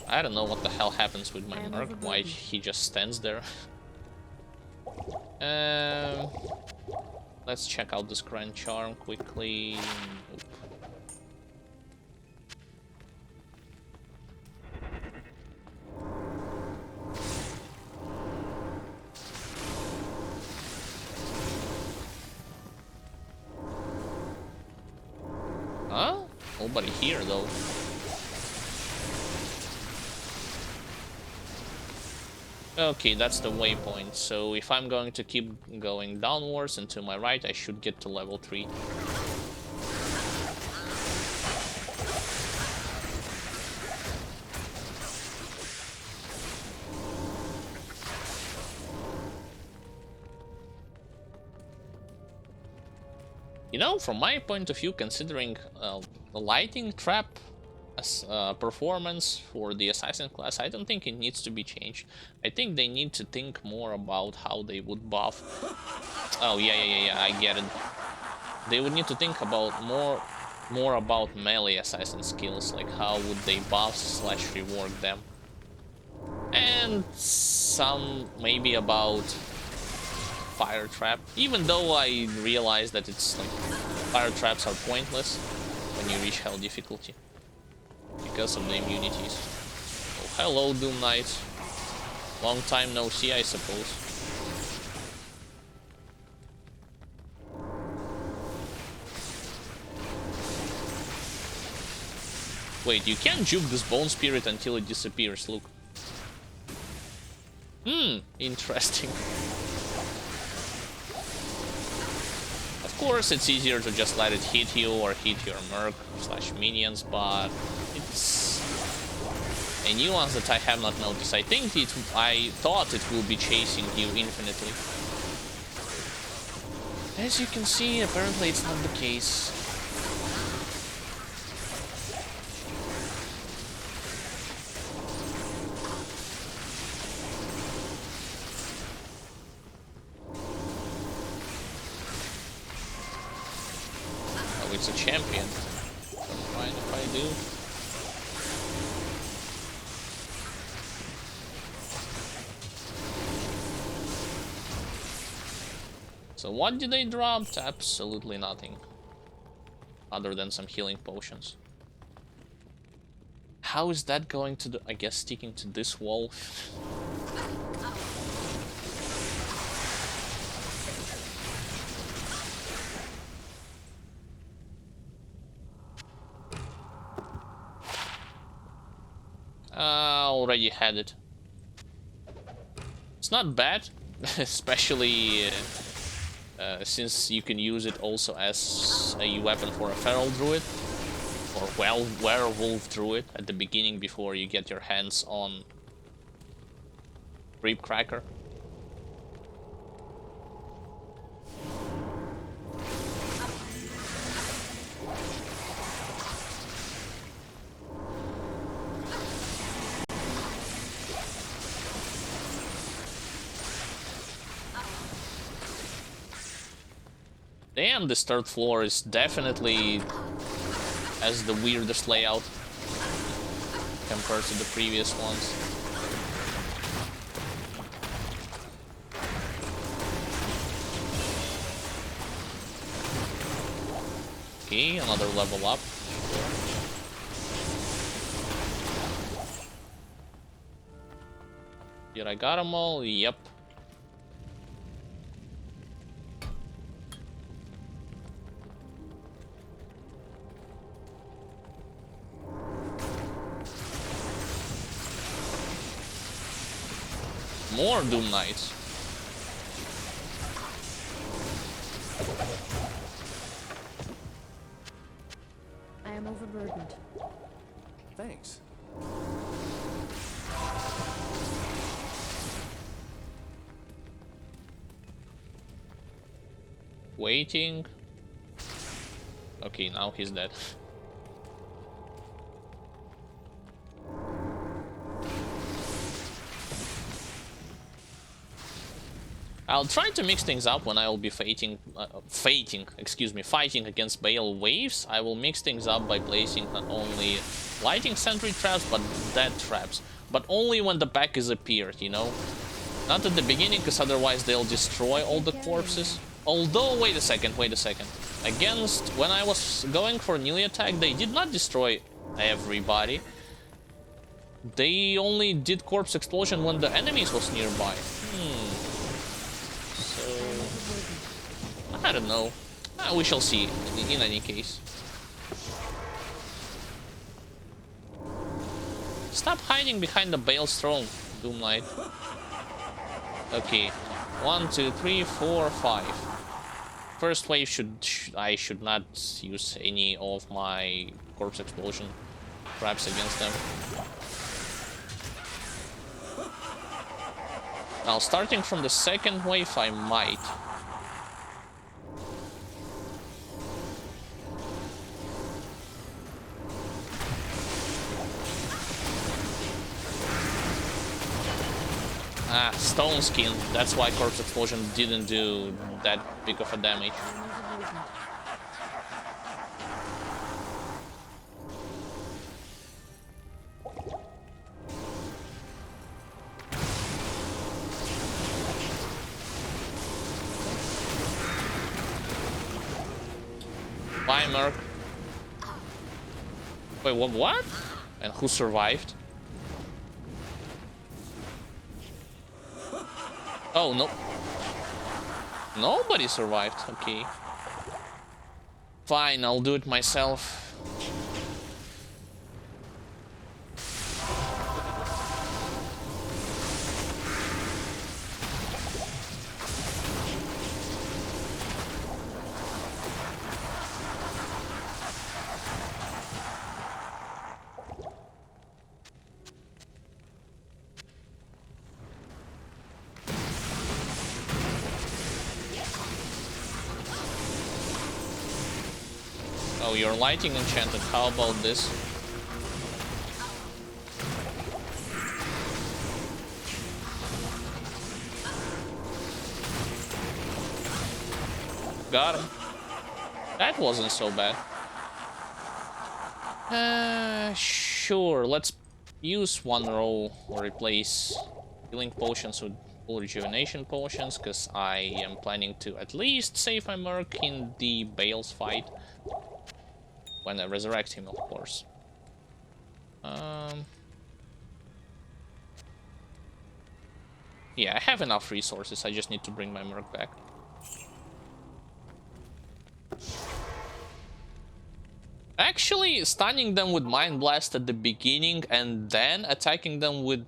I don't know what the hell happens with my Merc, why he just stands there. Let's check out this Grand Charm quickly. Nope. Huh? Nobody here though. Okay, that's the waypoint. So if I'm going to keep going downwards and to my right, I should get to level 3. You know, from my point of view, considering the lighting trap as performance for the assassin class, I don't think it needs to be changed. I think they need to think more about how they would buff. Oh yeah, I get it. They would need to think about more about melee assassin skills, like how would they buff slash rework them, and some maybe about fire trap. Even though I realize that it's like fire traps are pointless when you reach hell difficulty because of the immunities. Oh, hello, Doom Knight. Long time no see, I suppose. Wait, you can't juke this bone spirit until it disappears, look. Interesting. Of course, it's easier to just let it hit you or hit your merc slash minions, but it's a nuance that I have not noticed. I thought it will be chasing you infinitely. As you can see, apparently it's not the case. It's a champion. Don't mind if I do. So what did they drop? Absolutely nothing. Other than some healing potions. How is that going to do? I guess sticking to this wall. Already had it. It's not bad, especially since you can use it also as a weapon for a feral druid or werewolf druid at the beginning before you get your hands on Reap Cracker. Damn, this third floor is definitely has the weirdest layout compared to the previous ones. Okay, another level up. Did I got them all? Yep. More Doom Knights. I am overburdened. Thanks. Waiting. Okay, now he's dead. I'll try to mix things up when I will be fighting against Bale waves. I will mix things up by placing not only lighting sentry traps, but dead traps. But only when the pack is appeared, you know? Not at the beginning, because otherwise they'll destroy all the corpses. Although, wait a second. Against, when I was going for melee attack, they did not destroy everybody. They only did corpse explosion when the enemies was nearby. I don't know. We shall see in any case. Stop hiding behind the Bale's throne, Doom Knight. Okay, 1, 2, 3, 4, 5. First wave I should not use any of my corpse explosion traps against them. Now, starting from the second wave, I might. Ah, stone skin. That's why corpse explosion didn't do that big of a damage. Bye, Merc. Wait, what? And who survived? Oh, no. Nobody survived. Okay. Fine, I'll do it myself. Oh, you're lighting enchanted. How about this? Got him. That wasn't so bad. Sure. Let's use one row or replace healing potions with full rejuvenation potions, because I am planning to at least save my Merc in the Bale's fight. When I resurrect him, of course. Yeah, I have enough resources. I just need to bring my Merc back. Actually, stunning them with Mind Blast at the beginning and then attacking them with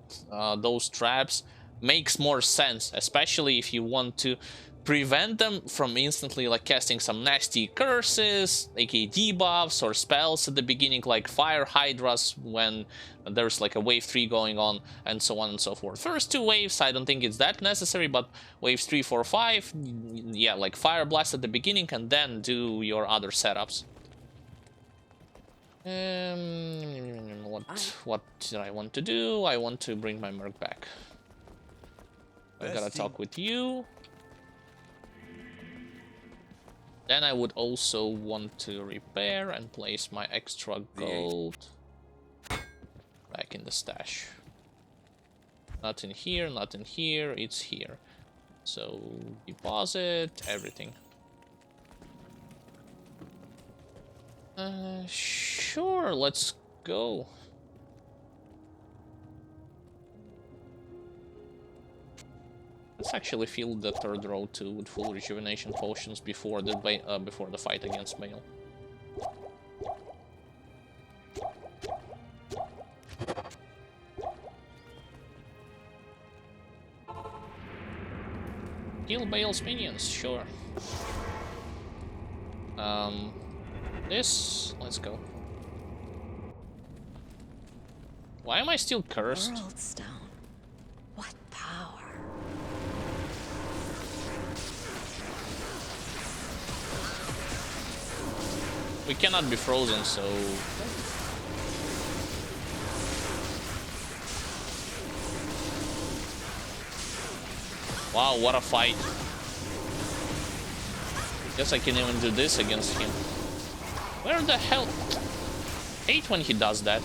those traps makes more sense, especially if you want to prevent them from instantly like casting some nasty curses, aka debuffs or spells at the beginning, like Fire Hydras when there's like a wave 3 going on, and so on and so forth. First two waves, I don't think it's that necessary, but waves 3, 4, 5, yeah, like Fire Blast at the beginning and then do your other setups. What did I want to do? I want to bring my Merc back. I gotta talk with you. Then I would also want to repair and place my extra gold back in the stash. Not in here, not in here, it's here. So deposit everything. Sure, let's go. Let's actually fill the third row too with full rejuvenation potions before the fight against Bale. Kill Bale's minions, sure. Let's go. Why am I still cursed? World stone. What power. We cannot be frozen, so... Wow, what a fight. Guess I can even do this against him. Where the hell? Hate when he does that.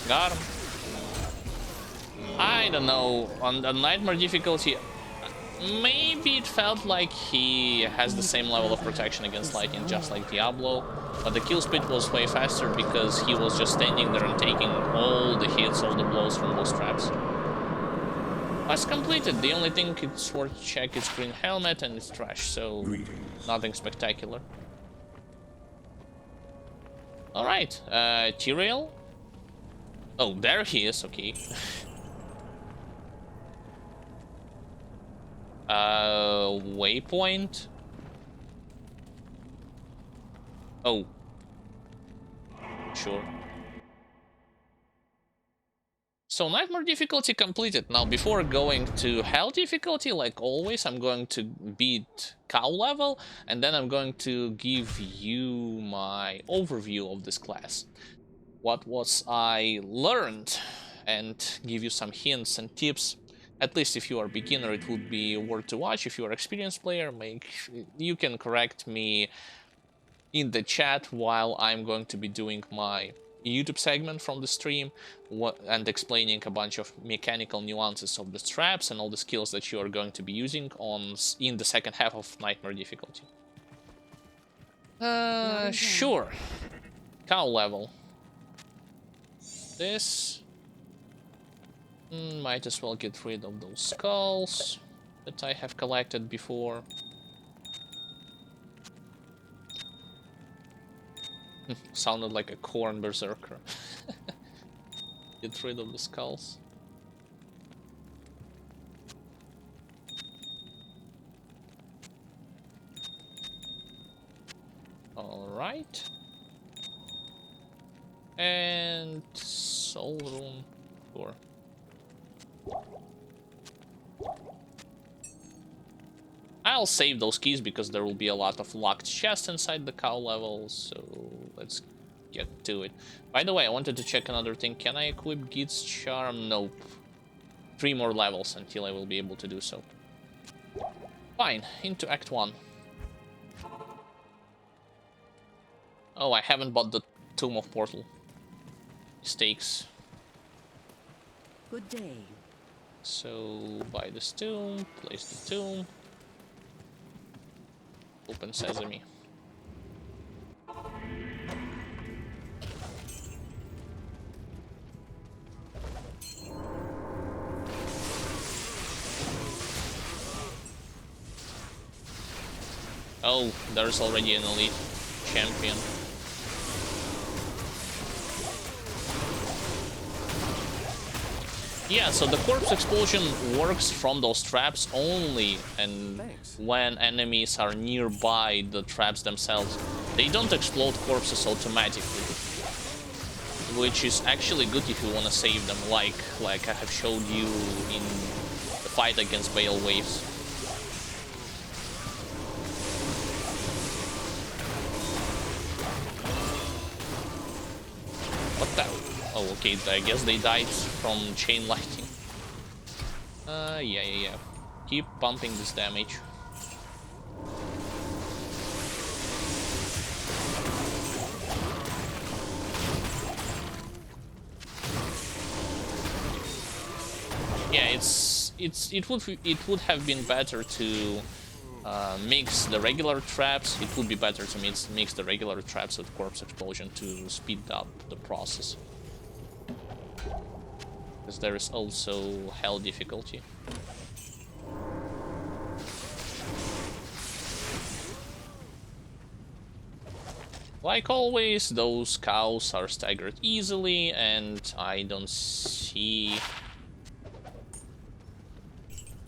Got him. I don't know. On the Nightmare difficulty, maybe it felt like he has the same level of protection against lightning, just like Diablo. But the kill speed was way faster because he was just standing there and taking all the hits, all the blows from those traps. As completed. The only thing it's worth check is green helmet and it's trash, so nothing spectacular. Alright, Tyrael? Oh, there he is, okay. Waypoint? Oh. Sure. So nightmare difficulty completed. Now before going to hell difficulty, like always, I'm going to beat cow level, and then I'm going to give you my overview of this class. What was I learned, and give you some hints and tips. At least if you are a beginner, it would be worth to watch. If you are an experienced player, you can correct me in the chat while I'm going to be doing my YouTube segment from the stream and explaining a bunch of mechanical nuances of the traps and all the skills that you are going to be using in the second half of Nightmare difficulty. Sure. Cow level. This. Might as well get rid of those skulls that I have collected before. Sounded like a corn berserker. Get rid of the skulls. Alright. And soul room. Sure. I'll save those keys because there will be a lot of locked chests inside the cow level, so let's get to it. By the way, I wanted to check another thing. Can I equip Gid's Charm? Nope. 3 more levels until I will be able to do so. Fine, into Act 1. Oh, I haven't bought the Tomb of Portal. Mistakes. Good day. So, buy this tomb, place the tomb. Open sesame. Oh, there's already an elite champion. Yeah, so the corpse explosion works from those traps only, and when enemies are nearby the traps themselves. They don't explode corpses automatically, which is actually good if you want to save them, like I have showed you in the fight against Bale Waves. What the? Oh, okay, I guess they died from chain lightning. Yeah. Keep pumping this damage. Yeah, it would have been better to mix the regular traps. It would be better to mix the regular traps with corpse explosion to speed up the process. Because there is also hell difficulty. Like always, those cows are staggered easily, and I don't see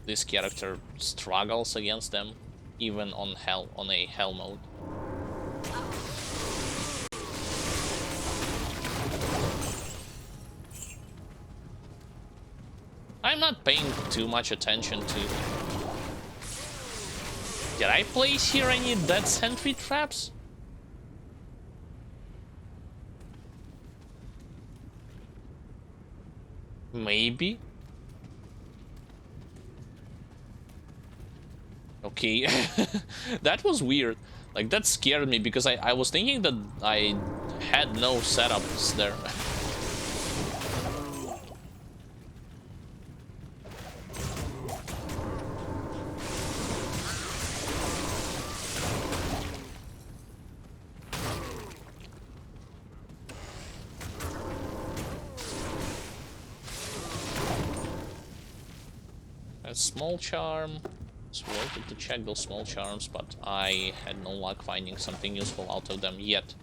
this character struggles against them, even on a hell mode. I'm not paying too much attention to... Did I place here any dead sentry traps? Maybe. Okay. That was weird. Like, that scared me because I was thinking that I had no setups there. A small charm. It's worth it to check those small charms, but I had no luck finding something useful out of them yet.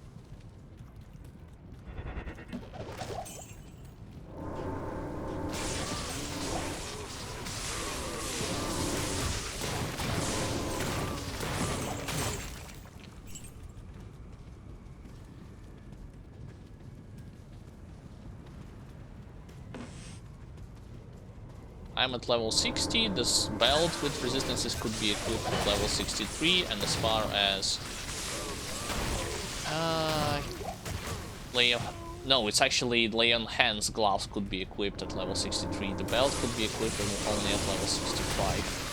I'm at level 60, this belt with resistances could be equipped at level 63, and as far as... No, it's actually Lay on Hands gloves could be equipped at level 63, the belt could be equipped only at level 65.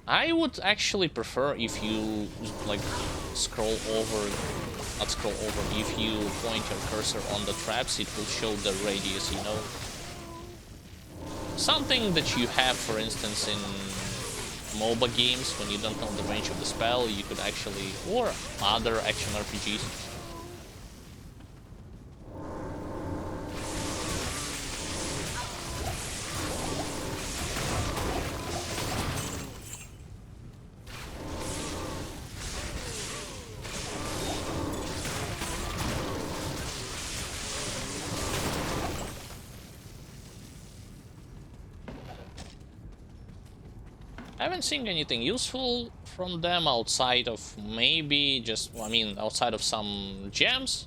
I would actually prefer if you, like, scroll over... Not scroll over, if you point your cursor on the traps, it will show the radius, you know? Something that you have, for instance, in MOBA games, when you don't know the range of the spell, you could actually... or other action RPGs. I haven't seen anything useful from them outside of maybe just, I mean, outside of some gems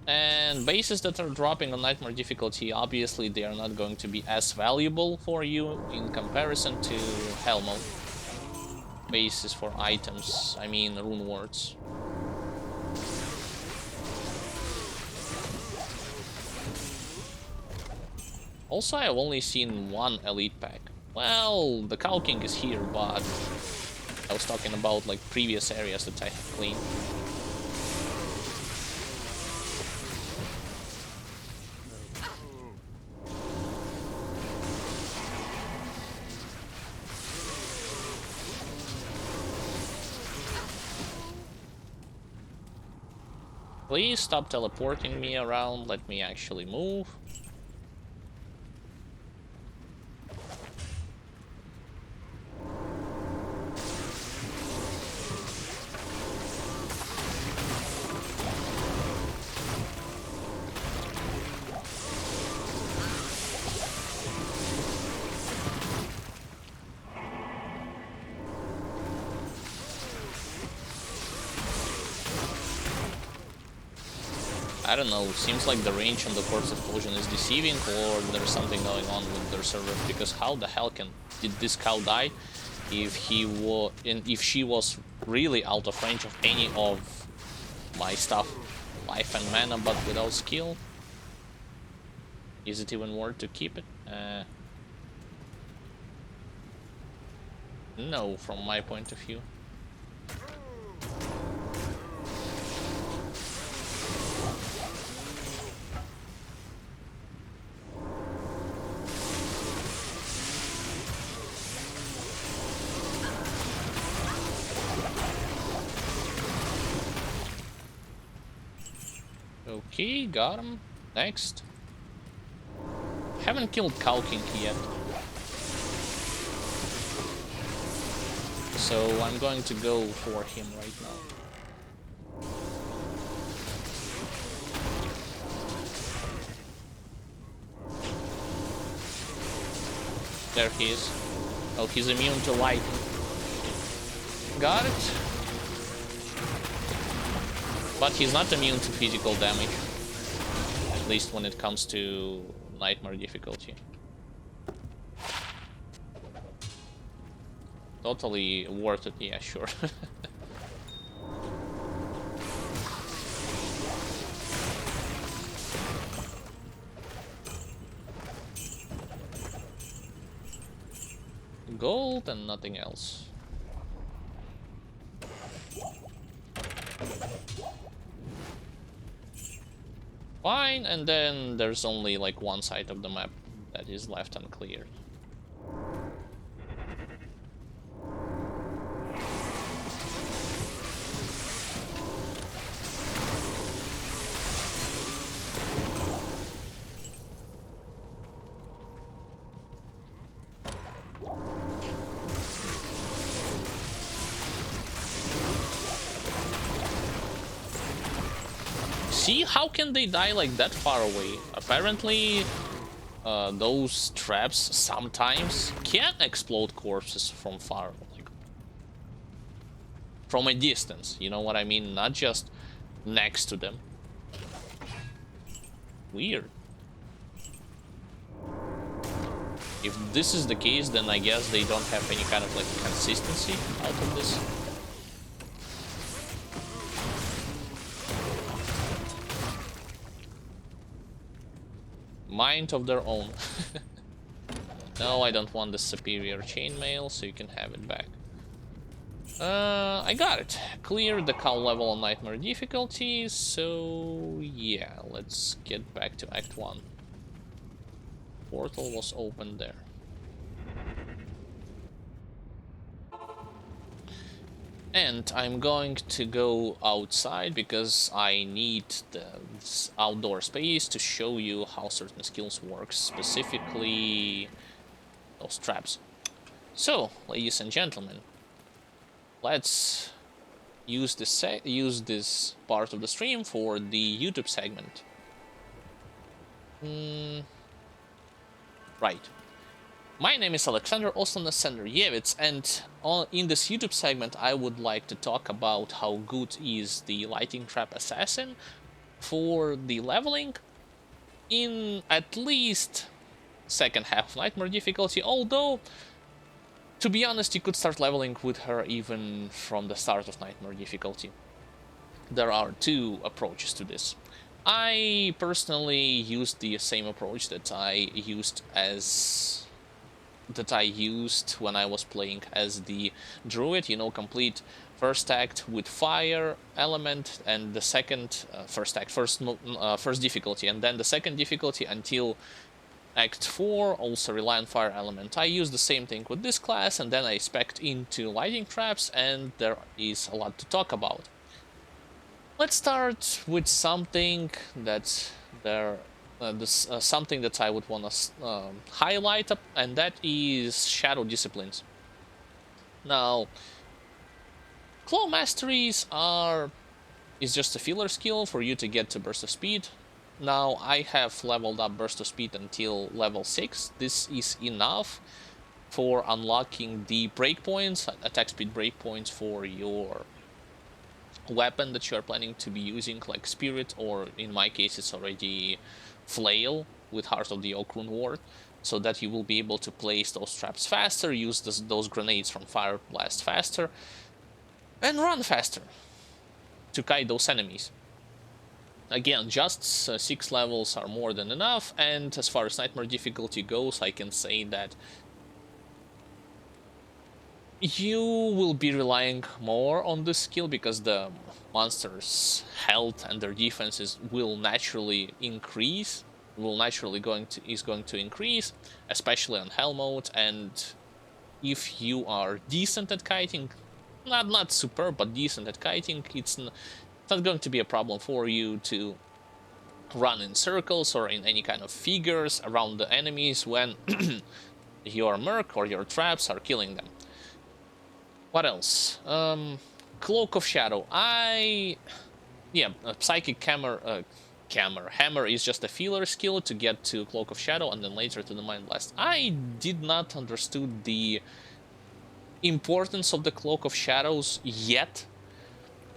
and bases that are dropping on Nightmare difficulty. Obviously, they are not going to be as valuable for you in comparison to Hell mode bases for items, I mean, rune wards. Also, I've only seen one elite pack. Well, the Cow King is here, but I was talking about like previous areas that I have cleaned. Please stop teleporting me around, let me actually move. I don't know, seems like the range on the Corpse Explosion is deceiving, or there's something going on with their server, because how the hell did this cow die if she was really out of range of any of my stuff, life and mana, but without skill? Is it even worth to keep it? No, from my point of view. Okay, got him. Next. Haven't killed Cow King yet. So I'm going to go for him right now. There he is. Oh, he's immune to light. Got it. But he's not immune to physical damage. At least when it comes to Nightmare difficulty. Totally worth it, yeah, sure. Gold and nothing else. Fine, and then there's only like one side of the map that is left uncleared. See, how can they die like that far away? Apparently, those traps sometimes can explode corpses from far, like from a distance. You know what I mean? Not just next to them. Weird. If this is the case, then I guess they don't have any kind of like consistency out of this. Mind of their own. No, I don't want the superior chainmail, so you can have it back. I got it. Cleared the cow level on nightmare difficulty, so yeah, let's get back to Act 1. Portal was open there. And I'm going to go outside because I need this outdoor space to show you how certain skills work, specifically those traps. So, ladies and gentlemen, let's use this part of the stream for the YouTube segment. Right. My name is Alexander, also known as Senderievich, and in this YouTube segment I would like to talk about how good is the Lighting Trap Assassin for the leveling in at least second half of Nightmare difficulty, although, to be honest, you could start leveling with her even from the start of Nightmare difficulty. There are two approaches to this. I personally used the same approach that I used when I was playing as the druid, you know, complete first act with fire element, and the second first difficulty, and then the second difficulty until Act 4 also rely on fire element. I use the same thing with this class, and then I spec'd into lighting traps, and there is a lot to talk about. Let's start with something that something that I would want to highlight, and that is Shadow Disciplines. Now, Claw Masteries is just a filler skill for you to get to Burst of Speed. Now, I have leveled up Burst of Speed until level 6. This is enough for unlocking the breakpoints, attack speed breakpoints for your weapon that you are planning to be using, like Spirit, or in my case it's already Flail with Heart of the Oak Rune Ward, so that you will be able to place those traps faster, use those grenades from Fire Blast faster, and run faster to kite those enemies. Again, just 6 levels are more than enough, and as far as Nightmare difficulty goes, I can say that you will be relying more on this skill because the monsters' health and their defenses will naturally increase. Is going to increase, especially on Hell mode. And if you are decent at kiting, not super, but decent at kiting, it's not going to be a problem for you to run in circles or in any kind of figures around the enemies when your merc or your traps are killing them. What else? Cloak of Shadow. Psychic Hammer is just a filler skill to get to Cloak of Shadow and then later to the Mind Blast. I did not understood the importance of the Cloak of Shadows yet.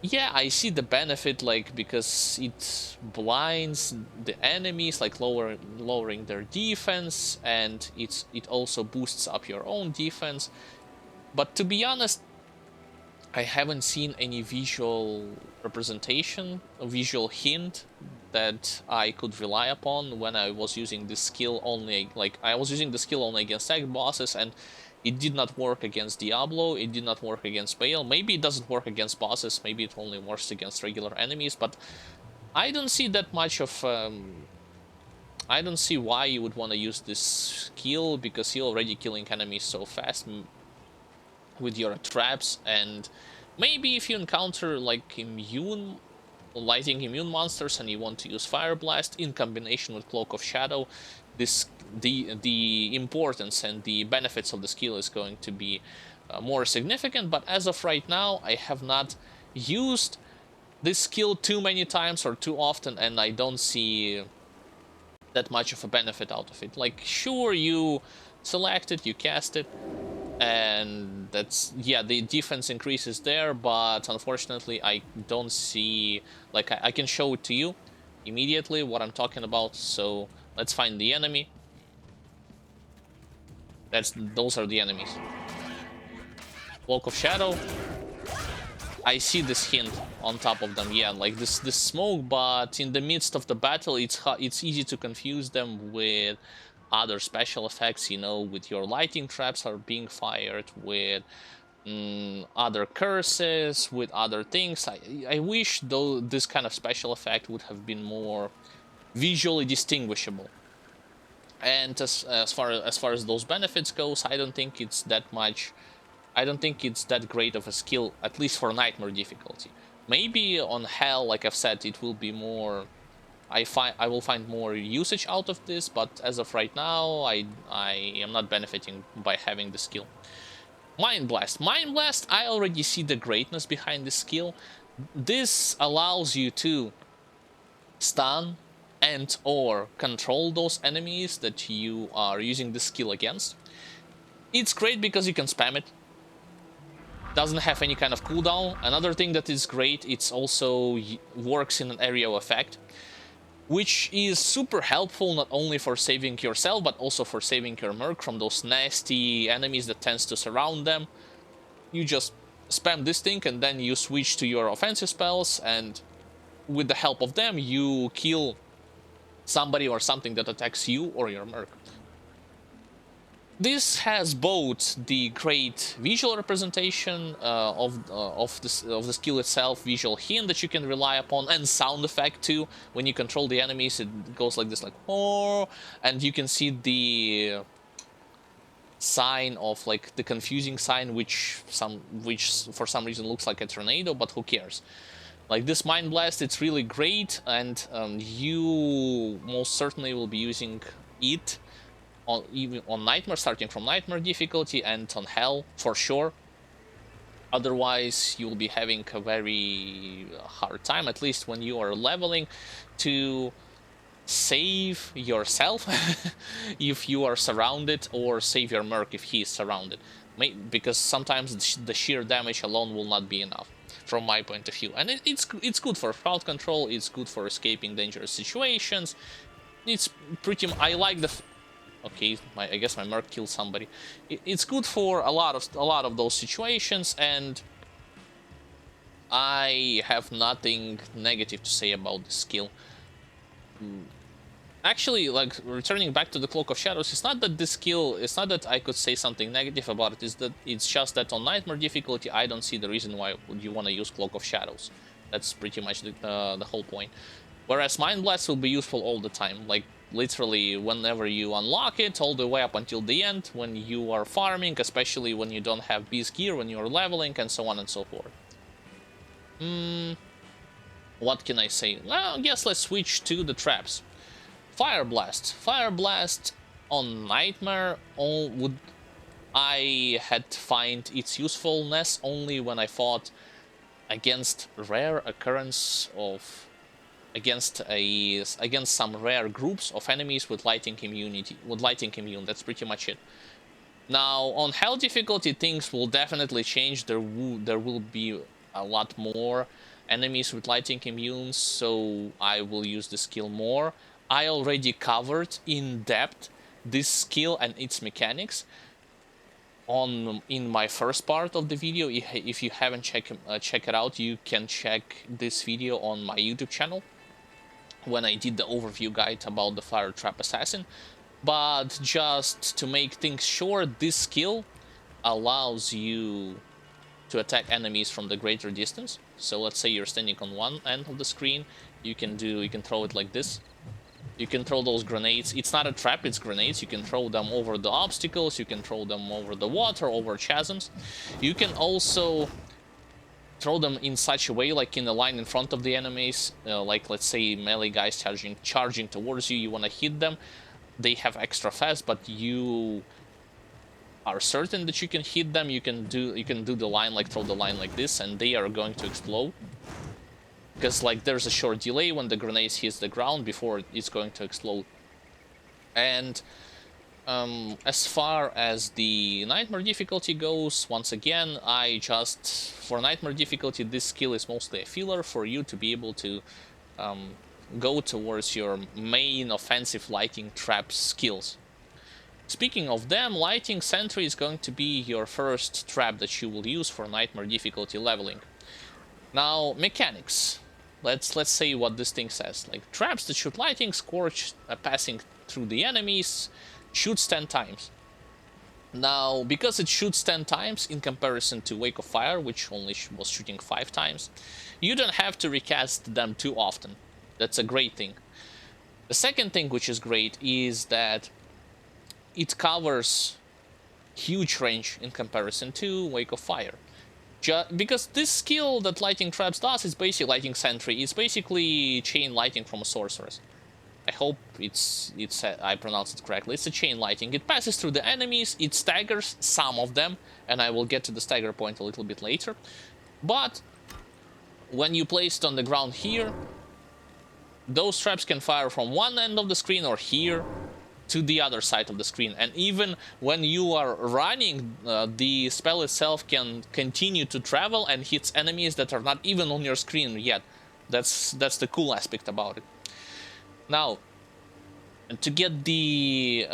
Yeah, I see the benefit, like, because it blinds the enemies, like lowering their defense, and it also boosts up your own defense. But to be honest, I haven't seen any visual representation, a visual hint that I could rely upon when I was using this skill only. Like, I was using the skill only against tag bosses, and it did not work against Diablo, it did not work against Bale. Maybe it doesn't work against bosses, maybe it only works against regular enemies, but I don't see that much of... I don't see why you would want to use this skill, because you're already killing enemies so fast with your traps, and maybe if you encounter like lighting immune monsters and you want to use Fire Blast in combination with Cloak of Shadow, the importance and the benefits of the skill is going to be more significant. But as of right now, I have not used this skill too many times or too often, and I don't see that much of a benefit out of it. Like, sure, you select it, you cast it, and that's, yeah, the defense increases there, but unfortunately I don't see, like, I can show it to you immediately what I'm talking about. So let's find the enemy. Those are the enemies. Cloak of Shadow. I see this hint on top of them, yeah, like this smoke, but in the midst of the battle, it's easy to confuse them with other special effects, you know, with your lighting traps are being fired, with other curses, with other things. I wish though this kind of special effect would have been more visually distinguishable. And as far as those benefits goes, I don't think it's that much. I don't think it's that great of a skill, at least for Nightmare difficulty. Maybe on Hell, like I've said, it will be more. I will find more usage out of this, but as of right now, I am not benefiting by having the skill. Mind Blast. Mind Blast, I already see the greatness behind this skill. This allows you to stun and or control those enemies that you are using this skill against. It's great because you can spam it. Doesn't have any kind of cooldown. Another thing that is great, it's also works in an area of effect, which is super helpful not only for saving yourself but also for saving your merc from those nasty enemies that tends to surround them. You just spam this thing and then you switch to your offensive spells, and with the help of them you kill somebody or something that attacks you or your merc. This has both the great visual representation of the skill itself, visual hint that you can rely upon, and sound effect too. When you control the enemies, it goes like this, like oh, and you can see the sign of like the confusing sign, which for some reason looks like a tornado, but who cares? Like this Mind Blast, it's really great, and you most certainly will be using it even on Nightmare, starting from Nightmare difficulty, and on Hell for sure. Otherwise, you'll be having a very hard time, at least when you are leveling, to save yourself if you are surrounded, or save your merc if he is surrounded. Because sometimes the sheer damage alone will not be enough, from my point of view. And it's good for crowd control, it's good for escaping dangerous situations. It's pretty. I like the. Okay, I guess my merc killed somebody. It's good for a lot of those situations, and I have nothing negative to say about the skill. Actually, like, returning back to the Cloak of Shadows, it's not that this skill, it's not that I could say something negative about it, it's just that on Nightmare difficulty, I don't see the reason why you want to use Cloak of Shadows. That's pretty much the whole point. Whereas Mind Blast will be useful all the time, like, literally whenever you unlock it, all the way up until the end, when you are farming, especially when you don't have beast gear, when you're leveling, and so on and so forth. What can I say? Well, I guess let's switch to the traps. Fire Blast. Fire Blast on Nightmare I had find its usefulness only when I fought against rare occurrence of against some rare groups of enemies with lighting immune. That's pretty much it. Now on Hell difficulty, things will definitely change. There will be a lot more enemies with lighting immune, so I will use the skill more. I already covered in depth this skill and its mechanics in my first part of the video. If you haven't check it out, you can check this video on my YouTube channel, when I did the overview guide about the Fire Trap Assassin. But just to make things short, this skill allows you to attack enemies from the greater distance. So let's say you're standing on one end of the screen, you can throw it like this. You can throw those grenades. It's not a trap, it's grenades. You can throw them over the obstacles, you can throw them over the water, over chasms. You can also throw them in such a way, like in a line in front of the enemies, like let's say melee guys charging towards you, you want to hit them. They have extra fast, but you are certain that you can hit them. You can do the line, like throw the line like this, and they are going to explode. because like there's a short delay when the grenades hits the ground before it's going to explode. And as far as the nightmare difficulty goes, once again, for nightmare difficulty, this skill is mostly a filler for you to be able to go towards your main offensive lighting trap skills. Speaking of them, lighting Sentry is going to be your first trap that you will use for nightmare difficulty leveling. Now, mechanics. Let's say what this thing says. Like, traps that shoot lighting, scorch passing through the enemies, shoots 10 times. Now, because it shoots 10 times in comparison to Wake of Fire, which only was shooting 5 times, you don't have to recast them too often. That's a great thing. The second thing which is great is that it covers huge range in comparison to Wake of Fire. Because this skill that lighting traps does is basically lighting Sentry. It's basically chain lighting from a sorceress. I hope I pronounced it correctly. It's a chain lighting. It passes through the enemies, it staggers some of them, and I will get to the stagger point a little bit later. But when you place it on the ground here, those traps can fire from one end of the screen or here to the other side of the screen. And even when you are running, the spell itself can continue to travel and hits enemies that are not even on your screen yet. That's the cool aspect about it. Now, to get the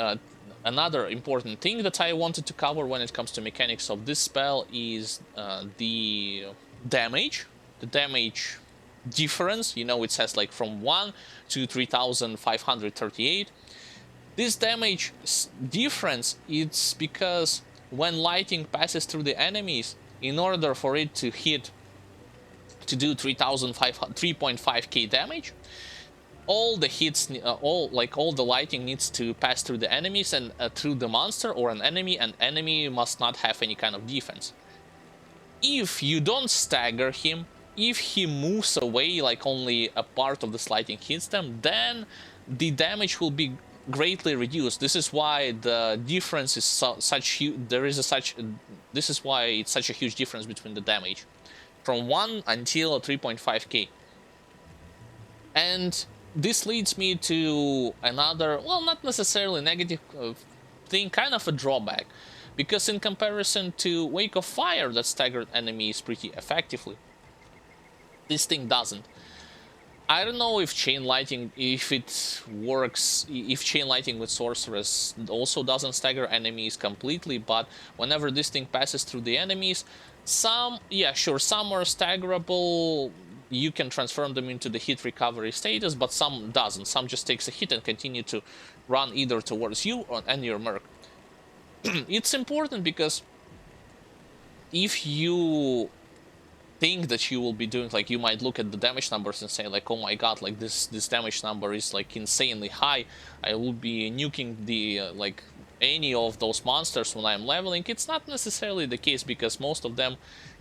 another important thing that I wanted to cover when it comes to mechanics of this spell is the damage. The damage difference, you know, it says like from 1 to 3538. This damage difference, it's because when lighting passes through the enemies, in order for it to hit, to do 3.5k damage, all the hits, all the lighting needs to pass through the enemies and through the monster or an enemy must not have any kind of defense. If you don't stagger him, if he moves away, like only a part of this lighting hits them, then the damage will be greatly reduced. This is why the difference is such huge. This is why it's such a huge difference between the damage from 1 until 3.5k. And this leads me to another, well, not necessarily negative thing, kind of a drawback, because in comparison to Wake of Fire that staggered enemies pretty effectively, this thing doesn't. I don't know if chain lighting, if it works, if chain lighting with sorceress also doesn't stagger enemies completely, but whenever this thing passes through the enemies, some are staggerable, you can transform them into the hit recovery status, but some doesn't. Some just takes a hit and continue to run either towards you or and your merc. It's important because if you think that you will be doing, like, you might look at the damage numbers and say like, oh my god, like this damage number is like insanely high, I will be nuking the like any of those monsters when I'm leveling. It's not necessarily the case, because most of them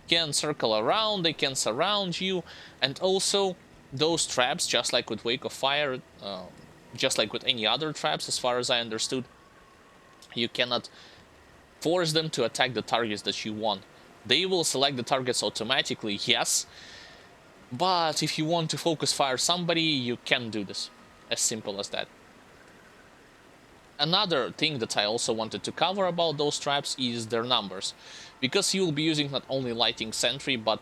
can circle around, they can surround you, and also those traps, just like with Wake of Fire, just like with any other traps as far as I understood, you cannot force them to attack the targets that you want. They will select the targets automatically, yes, but if you want to focus fire somebody, you can do this. As simple as that. Another thing that I also wanted to cover about those traps is their numbers, because you will be using not only lighting Sentry but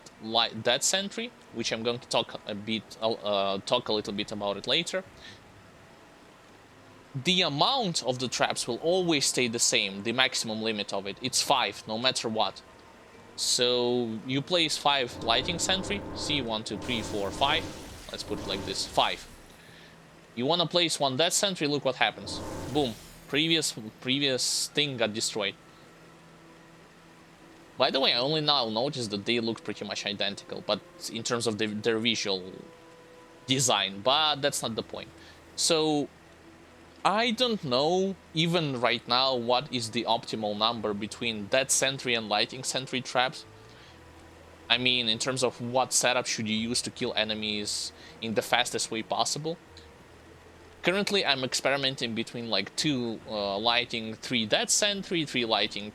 that Sentry, which I'm going to talk a little bit about it later. The amount of the traps will always stay the same. The maximum limit of it, it's 5, no matter what. So you place 5 lighting Sentry. See, 1, 2, 3, 4, 5. Let's put it like this: 5. You want to place 1 dead Sentry, look what happens. Boom. Previous thing got destroyed. By the way, I only now noticed that they look pretty much identical, but in terms of their visual design, but that's not the point. So I don't know, even right now, what is the optimal number between dead Sentry and lighting Sentry traps. I mean, in terms of what setup should you use to kill enemies in the fastest way possible. Currently, I'm experimenting between like 2 lighting, 3 dead Sentry, 3 lighting,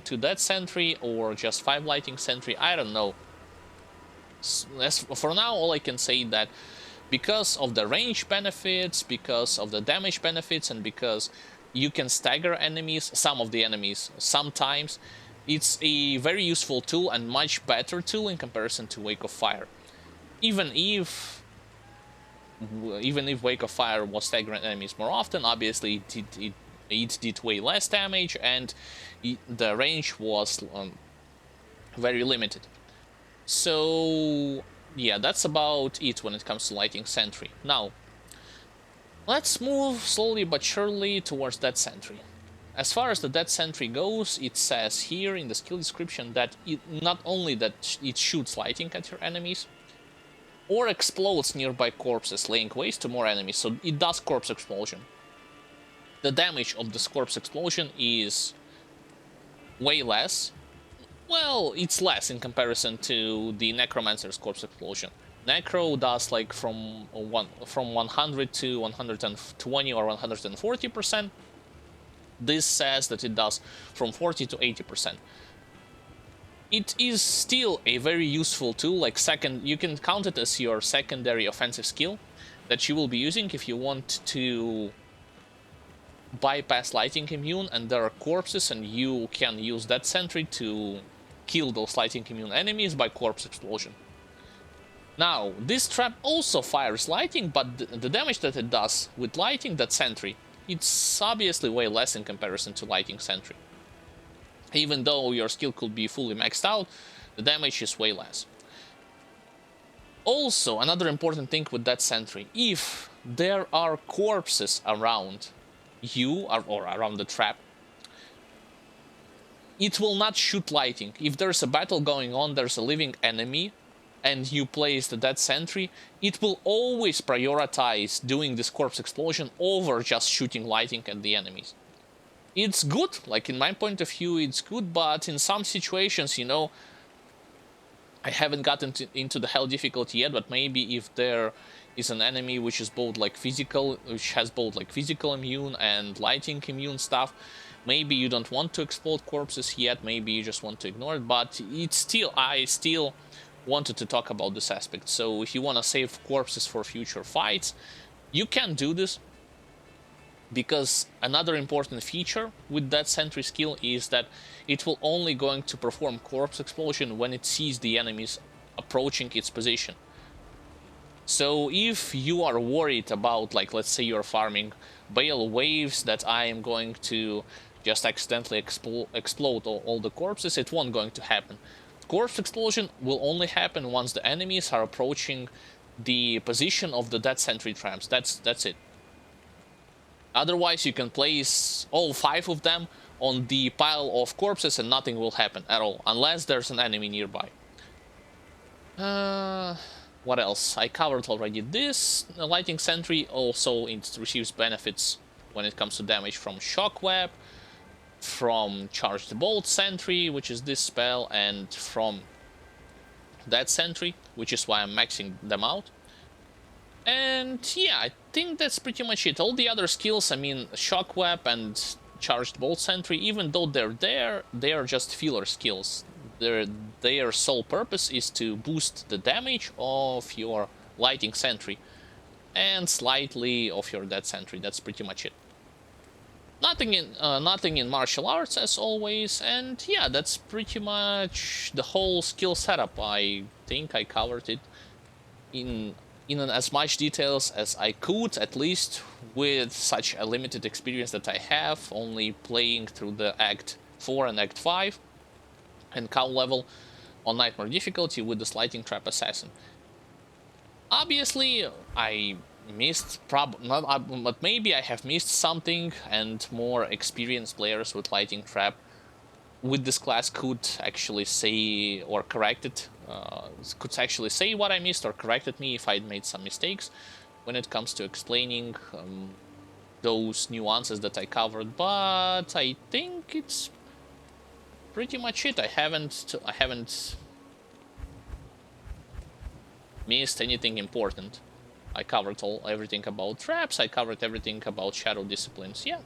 2 dead Sentry, or just 5 lighting Sentry. I don't know. As for now, all I can say that because of the range benefits, because of the damage benefits, and because you can stagger enemies, some of the enemies, sometimes, it's a very useful tool and much better tool in comparison to Wake of Fire. Even if Wake of Fire was staggering enemies more often, obviously it did way less damage, and the range was very limited. So yeah, that's about it when it comes to lighting Sentry. Now, let's move slowly but surely towards that Sentry. As far as the Dead Sentry goes, it says here in the skill description that not only that it shoots lighting at your enemies, or explodes nearby corpses, laying waste to more enemies, so it does corpse explosion. The damage of this corpse explosion is way less. Well, it's less in comparison to the Necromancer's corpse explosion. Necro does like from 100 to 120 or 140%. This says that it does from 40 to 80%. It is still a very useful tool, like you can count it as your secondary offensive skill that you will be using if you want to bypass lighting immune and there are corpses, and you can use that sentry to kill those lighting immune enemies by corpse explosion. Now, this trap also fires lighting, but the damage that it does with lighting that sentry, it's obviously way less in comparison to lighting sentry. Even though your skill could be fully maxed out, the damage is way less. Also, another important thing with that sentry, if there are corpses around you or around the trap, it will not shoot lighting. If there's a battle going on, there's a living enemy, and you place the dead sentry, it will always prioritize doing this corpse explosion over just shooting lighting at the enemies. It's good, like in my point of view, it's good, but in some situations, you know, I haven't gotten into the hell difficulty yet, but maybe if there is an enemy which is both like physical, which has both like physical immune and lighting immune stuff, maybe you don't want to explode corpses yet, maybe you just want to ignore it, but I still wanted to talk about this aspect. So if you want to save corpses for future fights, you can do this, because another important feature with that sentry skill is that it will only going to perform corpse explosion when it sees the enemies approaching its position. So if you are worried about, like, let's say you're farming Bale waves that I am going to just accidentally explode all the corpses, it won't going to happen. Corpse explosion will only happen once the enemies are approaching the position of the dead sentry traps. That's it. Otherwise, you can place all 5 of them on the pile of corpses and nothing will happen at all, unless there's an enemy nearby. What else? I covered already this. Lighting Sentry also it receives benefits when it comes to damage from Shockwave, from Charged Bolt Sentry, which is this spell, and from that Sentry, which is why I'm maxing them out. And yeah, I think that's pretty much it. All the other skills, I mean, Shockwave and Charged Bolt Sentry, even though they're there, they are just filler skills. Their sole purpose is to boost the damage of your lighting sentry and slightly of your dead sentry. That's pretty much it. Nothing in martial arts as always, and yeah, that's pretty much the whole skill setup. I think I covered it in as much details as I could, at least with such a limited experience that I have, only playing through the Act 4 and Act 5 and cow level on Nightmare difficulty with the Lighting Trap Assassin. Obviously, I missed but maybe I have missed something, and more experienced players with Lighting Trap with this class could actually say or correct it, could actually say what I missed or corrected me if I'd made some mistakes when it comes to explaining those nuances that I covered. But I think it's pretty much it. I haven't missed anything important. I covered everything about traps. I covered everything about shadow disciplines. Yeah.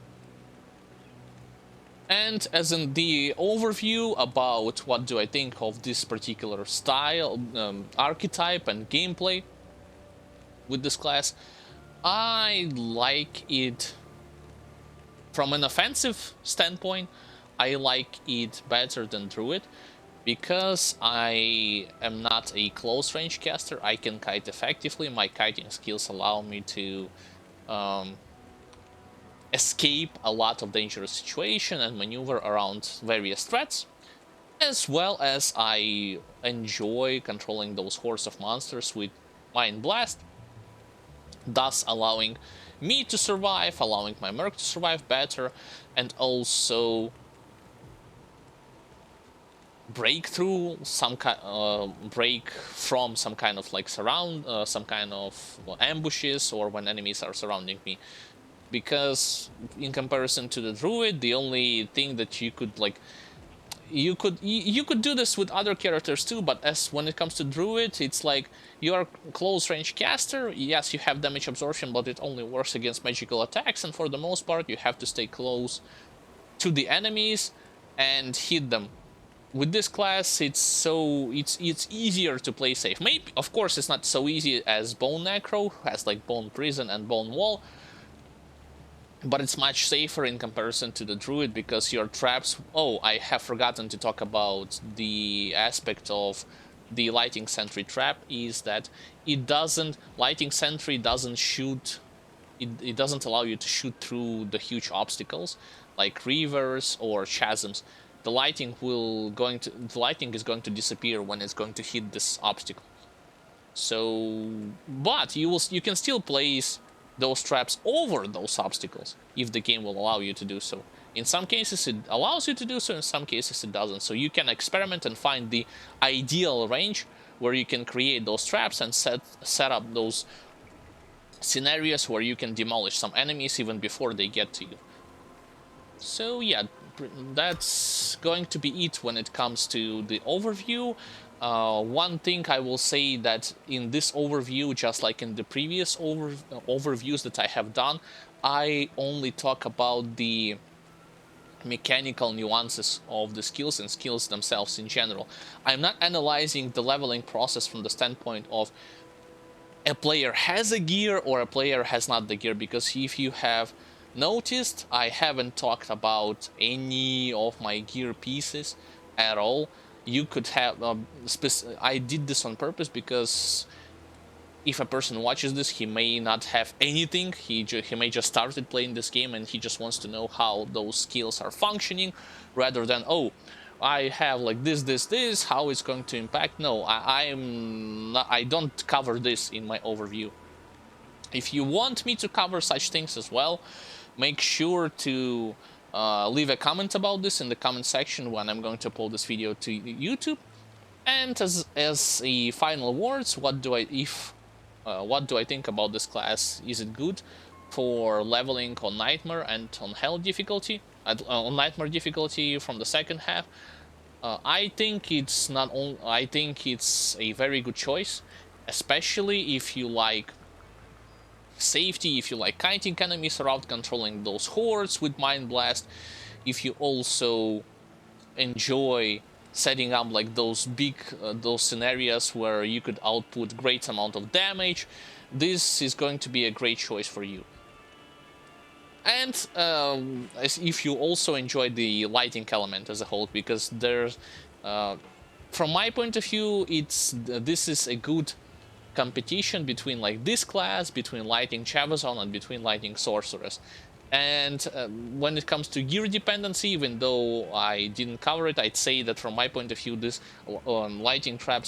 And as in the overview about what do I think of this particular style, archetype and gameplay with this class, I like it from an offensive standpoint. I like it better than Druid because I am not a close range caster. I can kite effectively. My kiting skills allow me to escape a lot of dangerous situations and maneuver around various threats, as well as I enjoy controlling those hordes of monsters with Mind Blast, thus allowing me to survive, allowing my merc to survive better, and also break through some break from some kind of like some kind of ambushes, or when enemies are surrounding me. Because in comparison to the druid, the only thing that you could like, you could do this with other characters too, but as when it comes to druid, it's like you are close range caster. Yes, you have damage absorption, but it only works against magical attacks, and for the most part you have to stay close to the enemies and hit them. With this class, it's easier to play safe. Maybe, of course, it's not so easy as Bone Necro, has like Bone Prison and Bone Wall, but it's much safer in comparison to the Druid because your traps... Oh, I have forgotten to talk about the aspect of the Lighting Sentry trap, is that Lighting Sentry doesn't shoot... It doesn't allow you to shoot through the huge obstacles like rivers or chasms. The lighting is going to disappear when it's going to hit this obstacle. So, but you can still place those traps over those obstacles if the game will allow you to do so. In some cases it allows you to do so, in some cases it doesn't. So you can experiment and find the ideal range where you can create those traps and set up those scenarios where you can demolish some enemies even before they get to you. So yeah, that's going to be it when it comes to the overview. One thing I will say that in this overview, just like in the previous overviews that I have done, I only talk about the mechanical nuances of the skills and skills themselves in general. I'm not analyzing the leveling process from the standpoint of a player has a gear or a player has not the gear, because if you have noticed, I haven't talked about any of my gear pieces at all. You could have I did this on purpose because if a person watches this, he may not have anything. He may just started playing this game and he just wants to know how those skills are functioning, rather than, oh, I have like this, how it's going to impact. No, I don't cover this in my overview. If you want me to cover such things as well, make sure to leave a comment about this in the comment section when I'm going to upload this video to YouTube. And as a final words, what do I think about this class? Is it good for leveling on Nightmare and on Hell difficulty? On Nightmare difficulty from the second half? I think it's not only. I think it's a very good choice, especially if you like safety, if you like kiting enemies around, controlling those hordes with Mind Blast, if you also enjoy setting up like those big those scenarios where you could output great amount of damage, this is going to be a great choice for you. And if you also enjoy the lighting element as a whole, because there's from my point of view, this is a good competition between like this class, between Lighting Chavazon and between Lighting Sorceress. And when it comes to gear dependency, even though I didn't cover it, I'd say that from my point of view, this Lighting Trap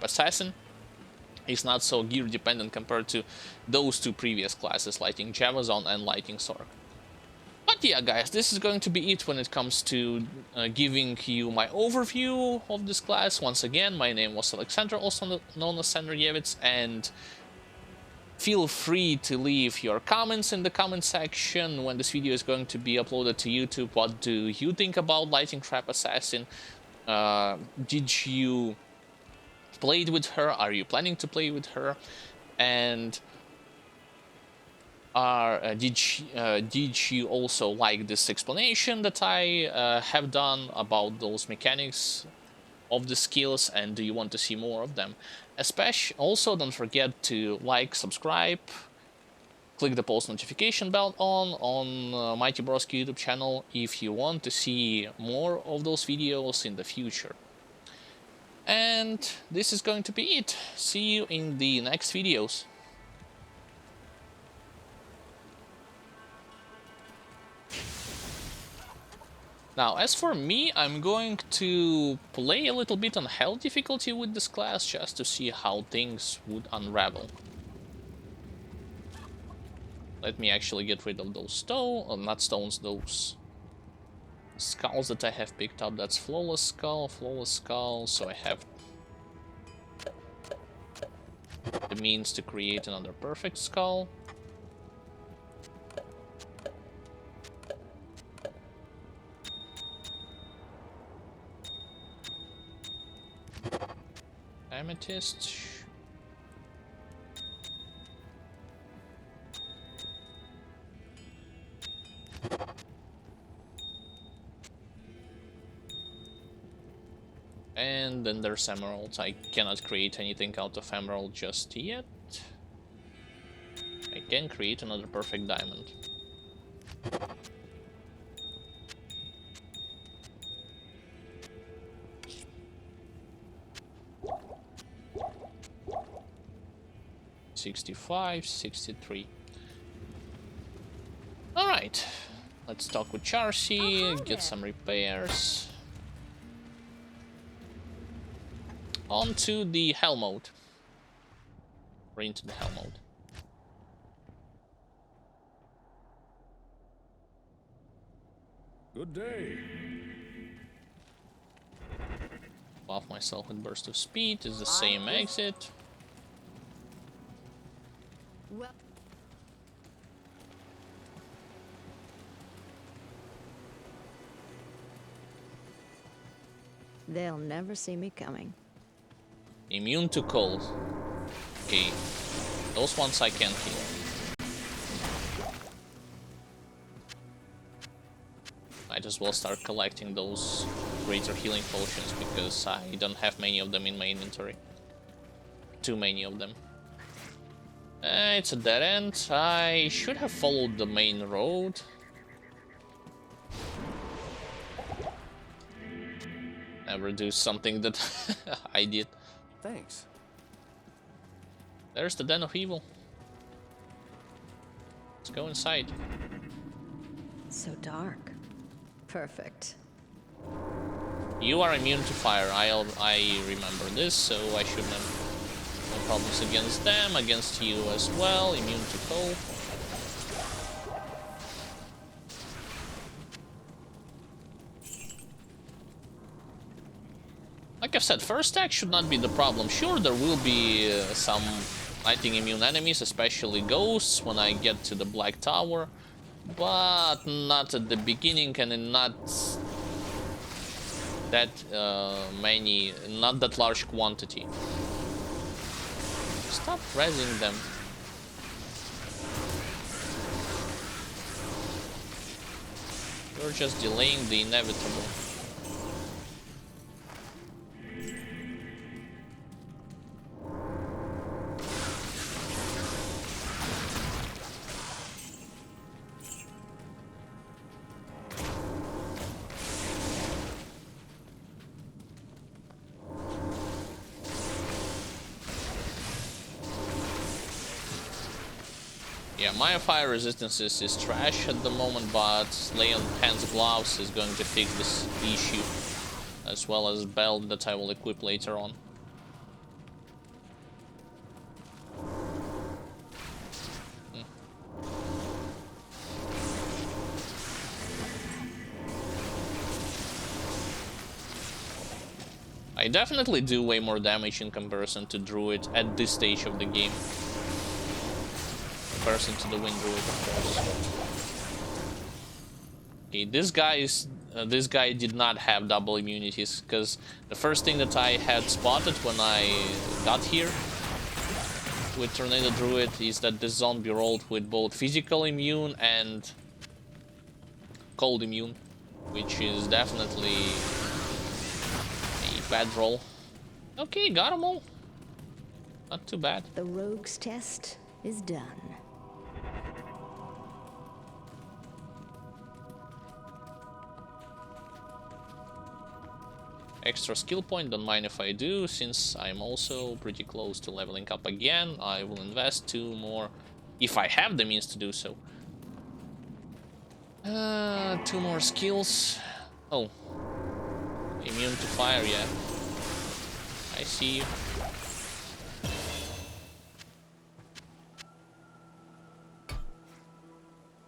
Assassin is not so gear dependent compared to those two previous classes, Lighting Chavazon and Lighting Sorc. But yeah, guys, this is going to be it when it comes to giving you my overview of this class. Once again, my name was Alexander, also known as Sandrjevits, and feel free to leave your comments in the comment section when this video is going to be uploaded to YouTube. What do you think about Lighting Trap Assassin? Did you play with her? Are you planning to play with her? And did you also like this explanation that I have done about those mechanics of the skills, and do you want to see more of them? Especially, also don't forget to like, subscribe, click the post notification bell on MightyBrosky YouTube channel if you want to see more of those videos in the future. And this is going to be it. See you in the next videos. Now, as for me, I'm going to play a little bit on hell difficulty with this class just to see how things would unravel. Let me actually get rid of those not stones, those skulls that I have picked up. That's flawless skull, so I have the means to create another perfect skull. Amethyst. And then there's emeralds. I cannot create anything out of emerald just yet. I can create another perfect diamond. $65, $63. Alright. Let's talk with Charcy, get some repairs. On to the hell mode. We're into the hell mode. Good day. Buff myself with burst of speed. Is the same exit. Well, they'll never see me coming. Immune to cold. Okay. Those ones I can't heal. Might as well start collecting those greater healing potions because I don't have many of them in my inventory. Too many of them. It's a dead end. I should have followed the main road. Never do something that I did. Thanks. There's the Den of Evil. Let's go inside. So dark. Perfect. You are immune to fire. I remember this, so I shouldn't have no problems against them. Against you as well. Immune to cold. Like I've said, first attack should not be the problem. Sure, there will be some lightning immune enemies, especially ghosts, when I get to the Black Tower. But not at the beginning and not that many, not that large quantity. Stop rezzing them. You're just delaying the inevitable. Yeah, my fire resistance is trash at the moment, but Lay on Hands Gloves is going to fix this issue, as well as Belt that I will equip later on. I definitely do way more damage in comparison to Druid at this stage of the game. Comparison to the Wind Druid, of course. Okay, this guy did not have double immunities, because the first thing that I had spotted when I got here with Tornado Druid is that the zombie rolled with both physical immune and cold immune, which is definitely a bad roll. Okay, got them all. Not too bad. The rogue's test is done. Extra skill point, don't mind if I do, since I'm also pretty close to leveling up again. I will invest 2 more, if I have the means to do so. 2 more skills. Oh. Immune to fire, yeah. I see you.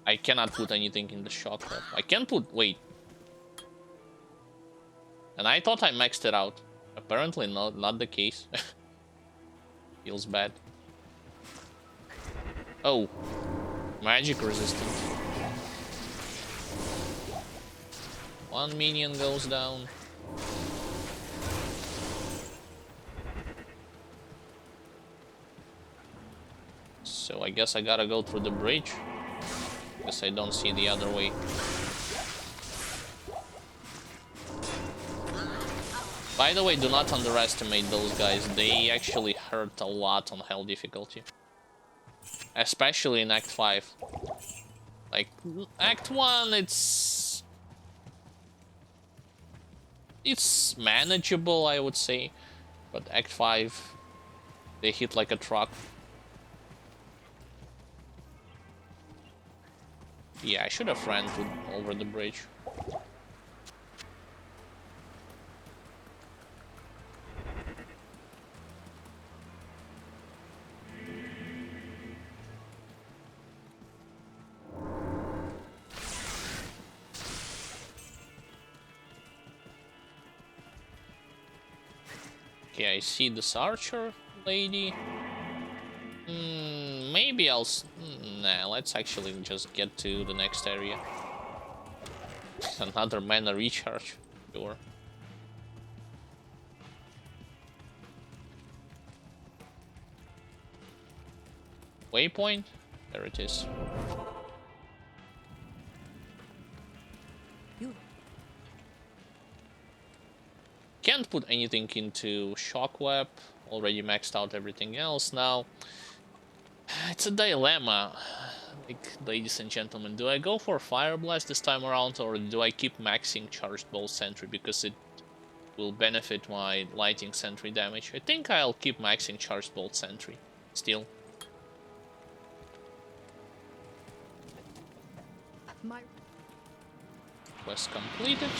I cannot put anything in the shock trap. I can put... wait. And I thought I maxed it out. Apparently not the case. Feels bad. Oh. Magic resistant. 1 minion goes down. So I guess I gotta go through the bridge. Guess I don't see the other way. By the way, do not underestimate those guys. They actually hurt a lot on hell difficulty. Especially in Act 5. Like, Act 1, it's manageable, I would say. But Act 5, they hit like a truck. Yeah, I should have ran over the bridge. Okay, I see this archer lady. Maybe I'll... nah, let's actually just get to the next area. Another mana recharge. Sure. Waypoint? There it is. Can't put anything into Shockweb. Already maxed out everything else now. It's a dilemma. Like, ladies and gentlemen, do I go for Fire Blast this time around, or do I keep maxing Charged Bolt Sentry because it will benefit my lighting Sentry damage? I think I'll keep maxing Charged Bolt Sentry still. Quest completed.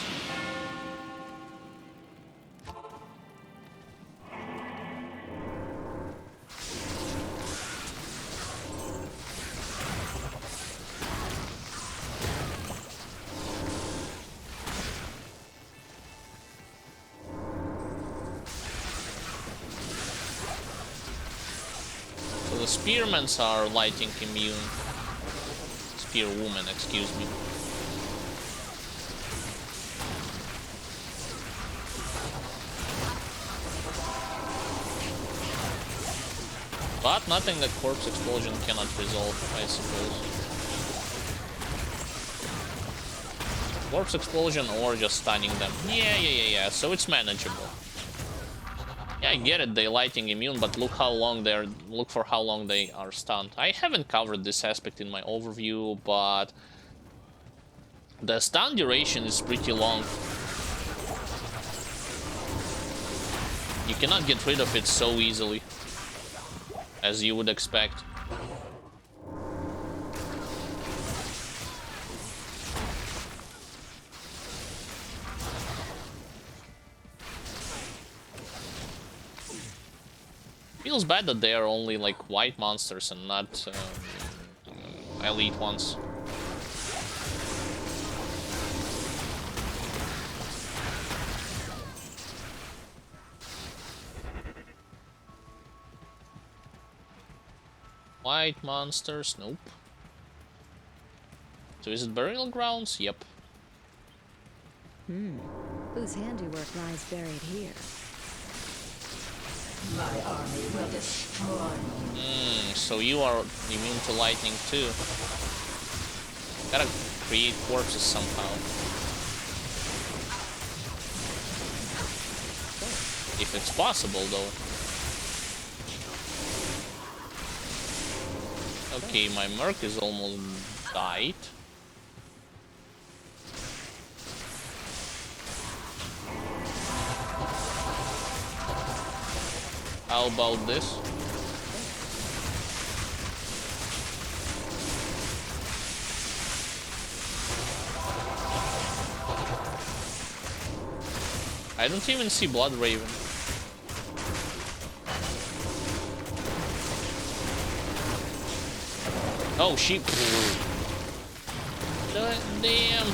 So the spearmen are lighting immune. Spearwoman, excuse me. But nothing that Corpse Explosion cannot resolve, I suppose. Corpse Explosion or just stunning them. Yeah, so it's manageable. Yeah, I get it, they lighting immune, but look for how long they are stunned. I haven't covered this aspect in my overview, but the stun duration is pretty long. You cannot get rid of it so easily as you would expect. Feels bad that they are only like white monsters and not elite ones. White monsters, nope. So is it burial grounds? Yep. Whose handiwork lies buried here? My army will destroy you. So you are immune to lightning too. Gotta create corpses somehow. If it's possible, though. Okay, my Merc is almost died. How about this? I don't even see Blood Raven. Oh, she... Damn.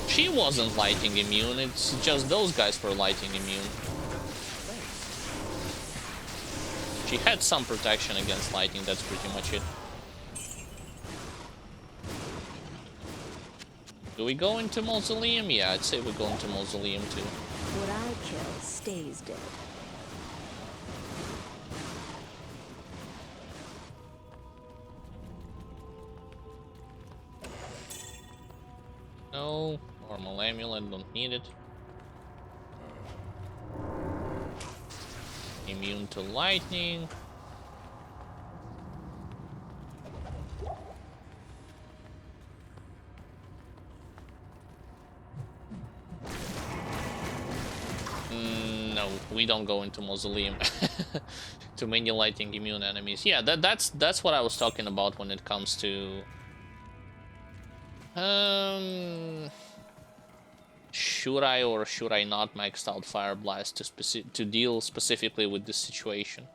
She wasn't lighting immune, it's just those guys were lighting immune. She had some protection against lighting, that's pretty much it. Do we go into Mausoleum? Yeah, I'd say we go into Mausoleum too. What I kill stays dead. No, normal amulet, don't need it. Immune to lightning. No, we don't go into Mausoleum. Too many lightning immune enemies. Yeah, that's what I was talking about when it comes to should I or should I not maxed out Fire Blast to deal specifically with this situation?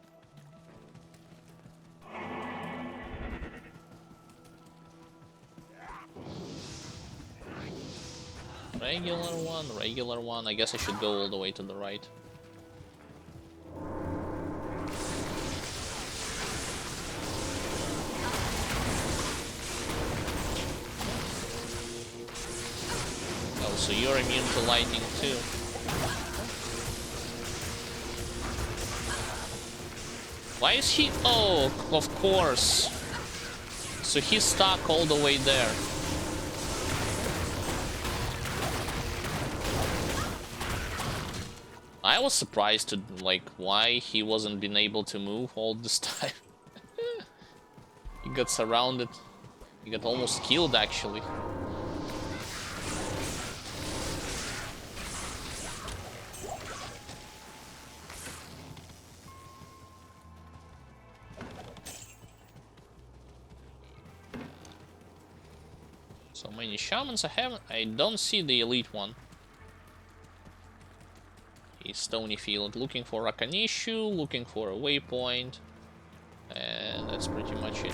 Regular one. I guess I should go all the way to the right. Oh, so you're immune to lightning too. Why is he... Oh, of course. So he's stuck all the way there. I was surprised to, like, why he wasn't been able to move all this time. He got surrounded. He got almost killed, actually. So many shamans I don't see the elite one. Stony Field, looking for a Kanishu, looking for a waypoint, and that's pretty much it.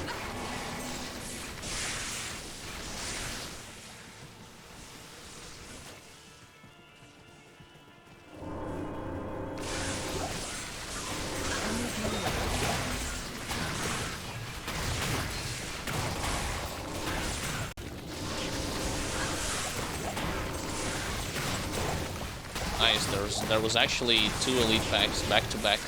Nice, there was actually 2 elite packs back to back.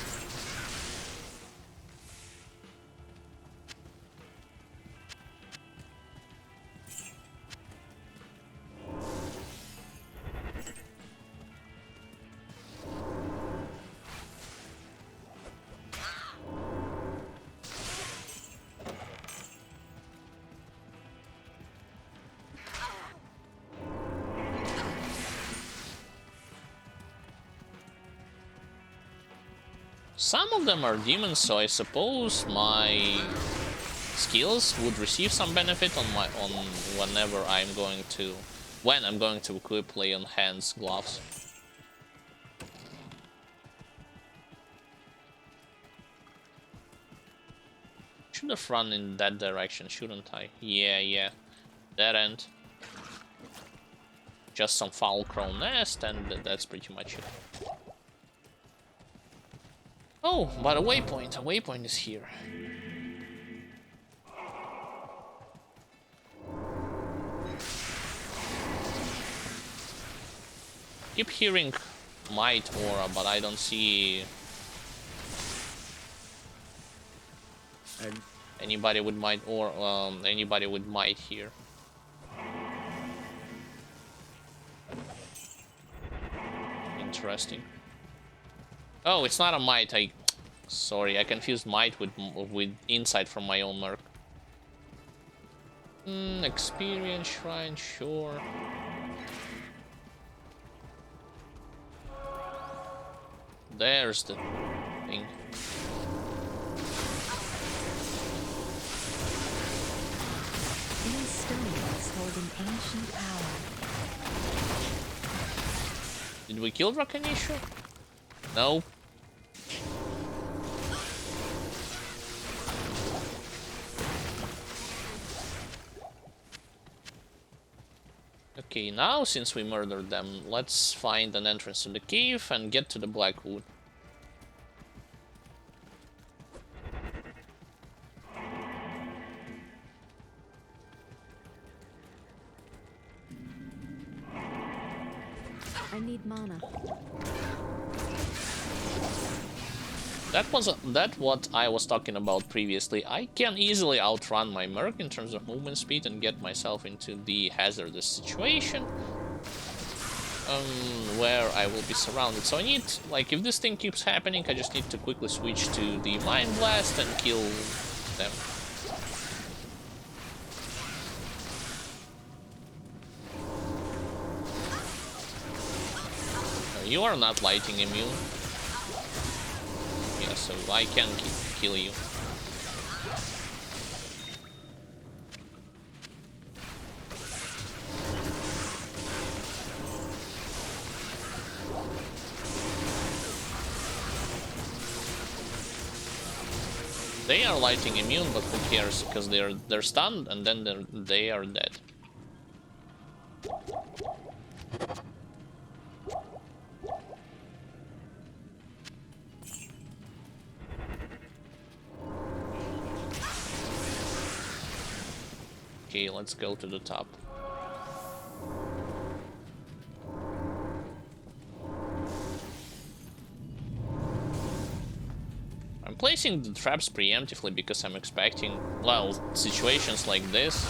Some of them are demons, so I suppose my skills would receive some benefit on whenever I'm going to equip Lay on Hands gloves. Should have run in that direction, shouldn't I? Yeah. That end. Just some foul crow nest, and that's pretty much it. Oh, but a waypoint is here. keep hearing might aura, but I don't see anybody with might or anybody with might here. Interesting. Oh, it's not a might. Sorry, I confused might with insight from my own merc. Experience shrine, sure. There's the thing. These stones hold an ancient power. Did we kill Drakanishu? No. Okay, now since we murdered them, let's find an entrance to the cave and get to the Blackwood. I need mana. That's what I was talking about previously. I can easily outrun my merc in terms of movement speed and get myself into the hazardous situation where I will be surrounded. So I need, like, if this thing keeps happening, I just need to quickly switch to the Mind Blast and kill them. You are not lighting immune. Yeah, so I can kill you. They are lighting immune, but who cares? Because they're stunned and then they are dead. Okay, let's go to the top. I'm placing the traps preemptively because I'm expecting, well, situations like this.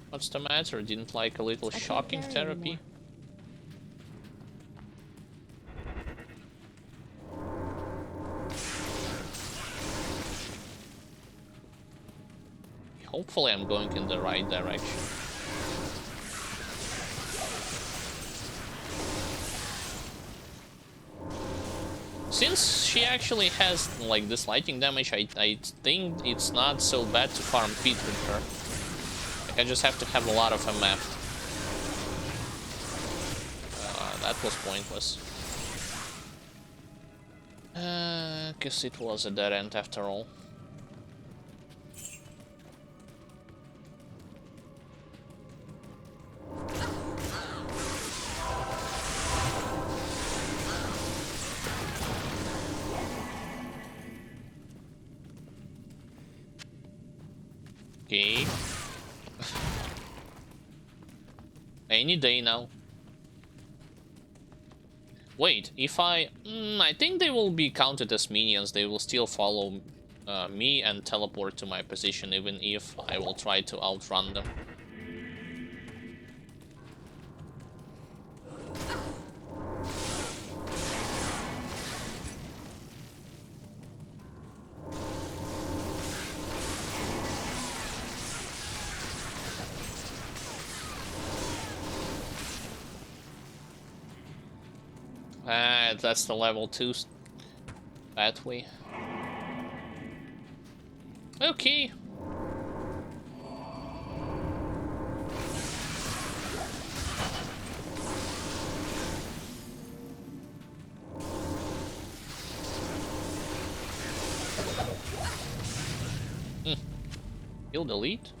What's the matter? Didn't like a little shocking therapy? Hopefully I'm going in the right direction. Since she actually has like this lighting damage, I think it's not so bad to farm feet with her. I just have to have a lot of MF. That was pointless. Guess it was a dead end after all. Okay. Any day now. Wait, if I think they will be counted as minions. They will still follow me and teleport to my position, even if I will try to outrun them. That's the level 2 pathway. Okay. Kill delete.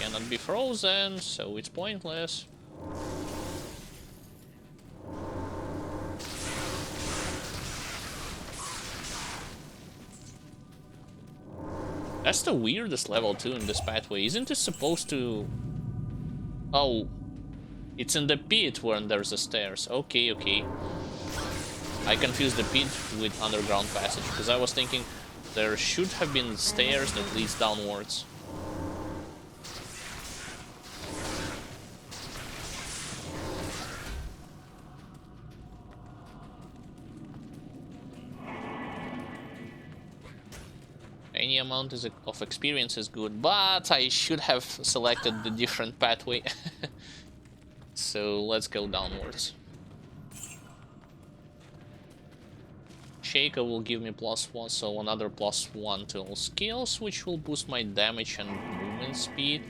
cannot be frozen, so it's pointless. That's the weirdest level too in this pathway. Isn't it supposed to... Oh, it's in the pit where there's the stairs. Okay, okay. I confused the pit with underground passage, because I was thinking there should have been stairs that leads downwards. Any amount of experience is good, but I should have selected the different pathway. So let's go downwards. Shaker will give me +1, so another +1 to all skills, which will boost my damage and movement speed.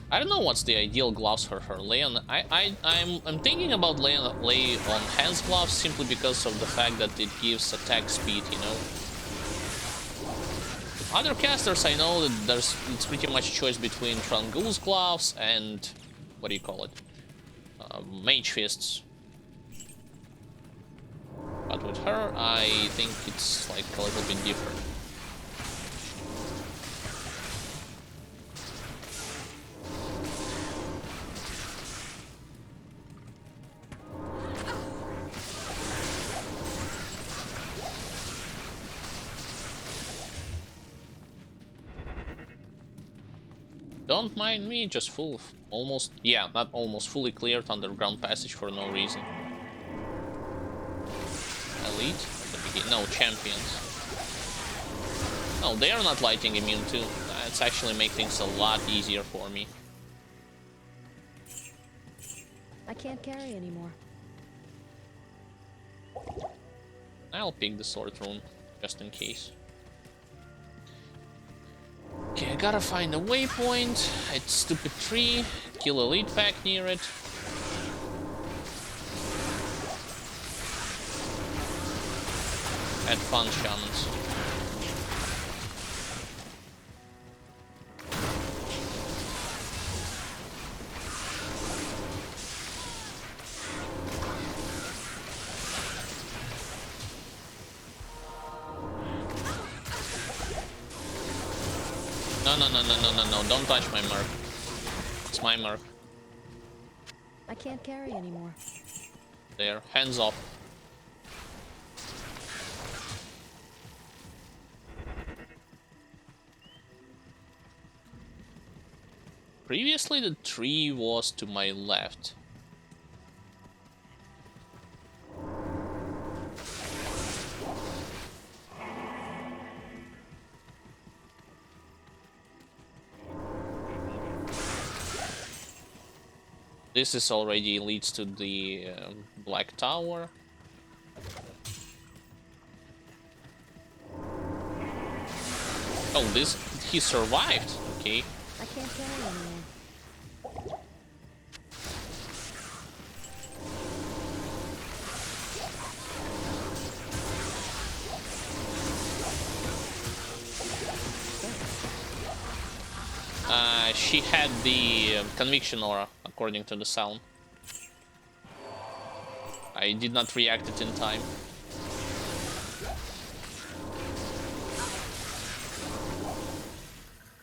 I don't know what's the ideal gloves for her. Lay on. I'm thinking about lay on hands gloves simply because of the fact that it gives attack speed, you know. Other casters, I know that it's pretty much a choice between Trangul's gloves and what do you call it, mage fists. But with her, I think it's like a little bit different. Don't mind me, just almost, yeah, not almost, fully cleared underground passage for no reason. Elite? No, champions. No, they are not lighting immune too. It's actually make things a lot easier for me. I can't carry anymore. I'll pick the sword rune, just in case. Okay, I gotta find a waypoint. It's stupid tree. Kill elite pack near it. Add fun shamans. No, don't touch my mark. It's my mark. I can't carry anymore. There, hands off. Previously the tree was to my left. This is already leads to the Black Tower. Oh, he survived. Okay. I can't carry anymore. She had the conviction aura, according to the sound. I did not react it in time.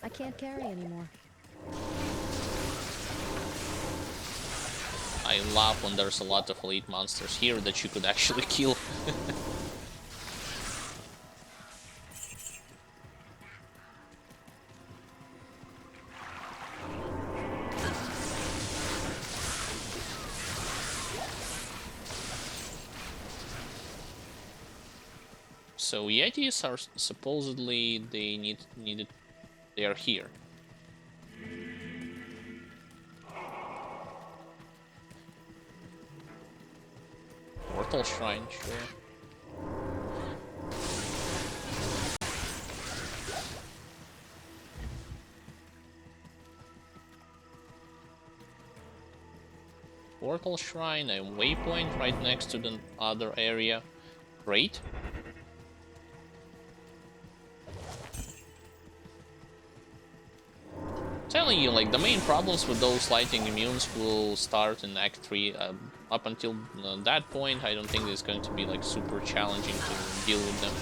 I can't carry anymore. I love when there's a lot of elite monsters here that you could actually kill. So Yetis are supposedly they are here. Mortal Shrine, sure. Portal Shrine, a waypoint right next to the other area. Great. telling you, like, the main problems with those lighting immunes will start in Act 3. Up until that point, I don't think it's going to be, like, super challenging to deal with them.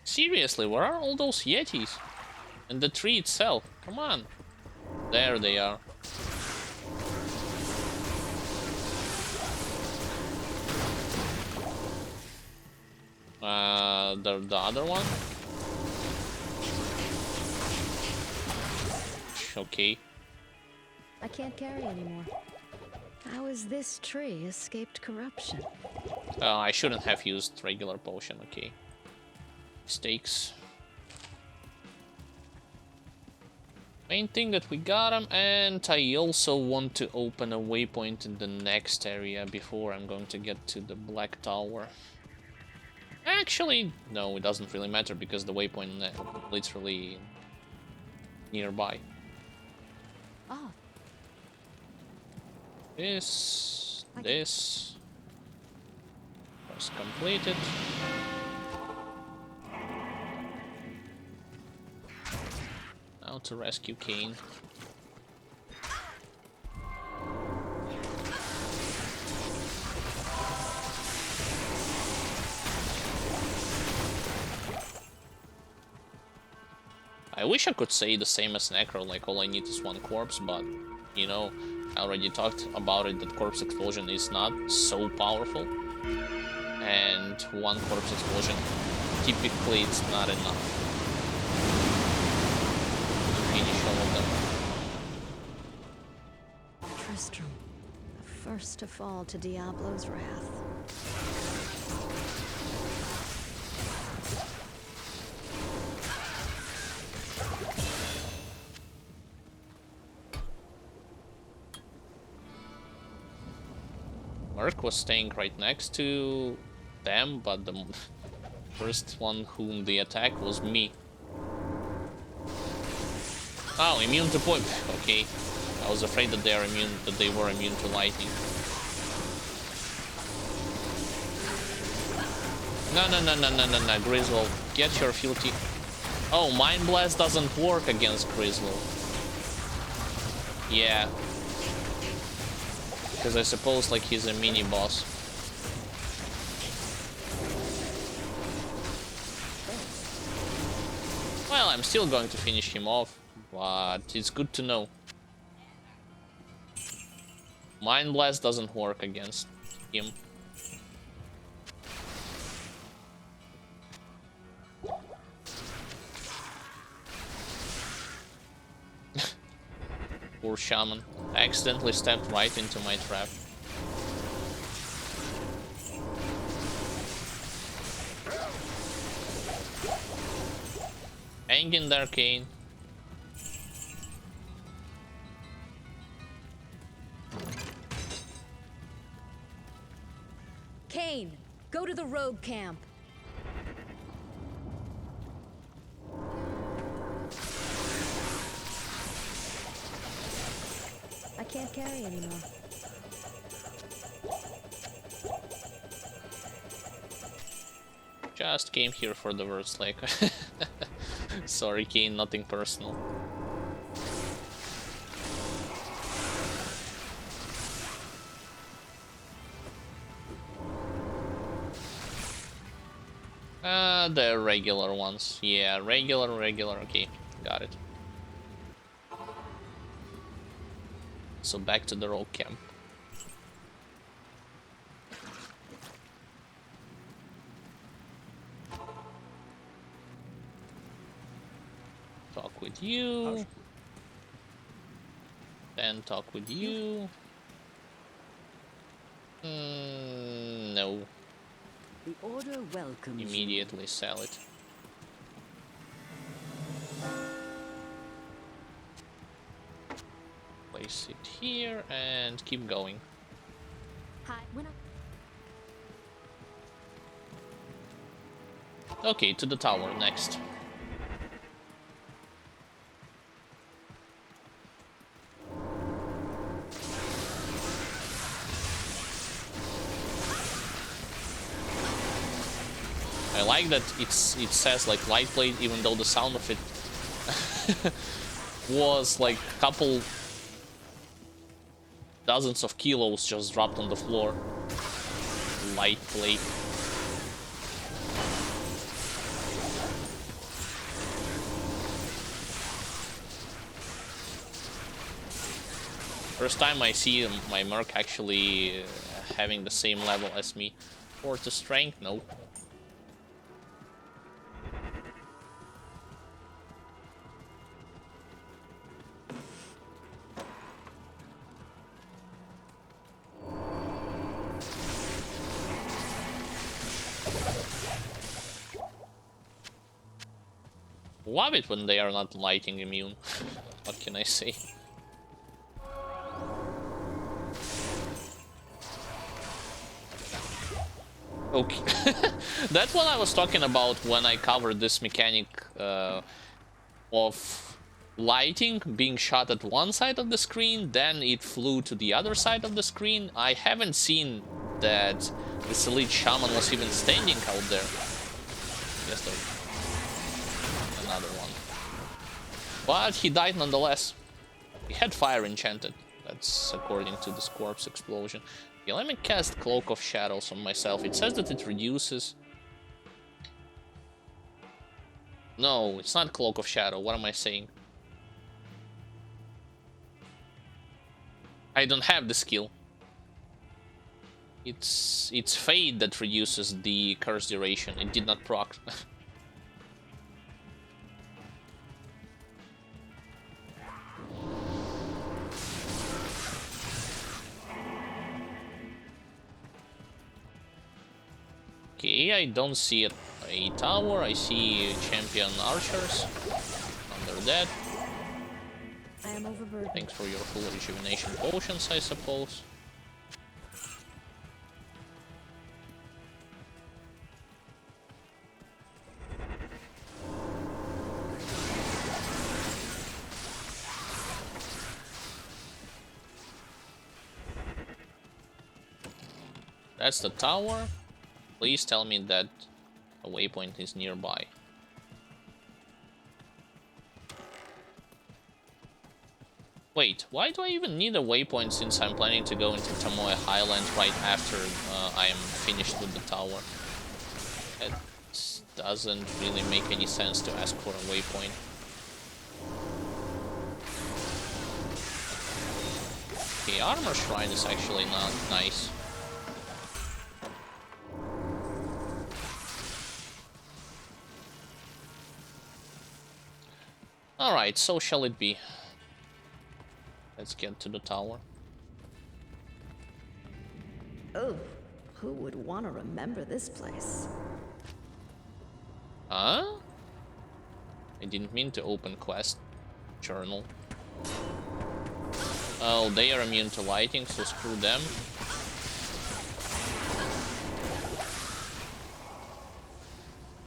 Seriously, where are all those Yetis? And the tree itself? Come on. There they are. The other one? Okay. I can't carry anymore. How has this tree escaped corruption? I shouldn't have used regular potion, okay. Mistakes. Main thing that we got him, and I also want to open a waypoint in the next area before I'm going to get to the Black Tower. Actually, no, it doesn't really matter because the waypoint is literally nearby. Oh. This was completed. Now to rescue Kane. I wish I could say the same as Necro, like all I need is one corpse, but, you know, I already talked about it, that corpse explosion is not so powerful. And one corpse explosion, typically it's not enough to finish all of them. Tristram, the first to fall to Diablo's wrath. Merc was staying right next to them, but the first one whom they attacked was me. Oh, immune to point. Okay, I was afraid that they were immune to lightning. No, Griswold, get your filthy. Oh, Mind Blast doesn't work against Griswold. Yeah. Because I suppose, like, he's a mini-boss. Well, I'm still going to finish him off, but it's good to know. Mind Blast doesn't work against him. Poor shaman. I accidentally stepped right into my trap. Hang in there, Kane. Kane, go to the rogue camp. I can't carry anymore. Just came here for the words, like. Sorry, Kane, nothing personal. The regular ones. Yeah, regular, okay, got it. So back to the rogue camp. Talk with you. Then talk with you. No. The order welcomes Immediately sell it. Place it here and keep going. Hi, when I... Okay, to the tower next. I like that it says like light blade, even though the sound of it was like a couple dozens of kilos just dropped on the floor. Light blade. First time I see my merc actually having the same level as me. Or to strength, no. Love it when they are not lighting immune. What can I say? Okay. That's what I was talking about when I covered this mechanic of lighting being shot at one side of the screen, then it flew to the other side of the screen. I haven't seen that this elite shaman was even standing out there. Yes, though. Another one. But he died nonetheless. He had fire enchanted. That's according to this corpse explosion. Okay, let me cast Cloak of Shadows on myself. It says that it reduces... No, it's not Cloak of Shadow. What am I saying? I don't have the skill. It's Fade that reduces the curse duration. It did not proc. Okay, I don't see a tower. I see champion archers under that. I am overburdened. Thanks for your full rejuvenation potions, I suppose. That's the tower. Please tell me that a waypoint is nearby. Wait, why do I even need a waypoint since I'm planning to go into Tamoe Highlands right after I am finished with the tower? It doesn't really make any sense to ask for a waypoint. Okay, Armor Shrine is actually not nice. Alright, so shall it be. Let's get to the tower. Oh, who would want to remember this place? Huh? I didn't mean to open quest journal. Oh, they are immune to lighting, so screw them.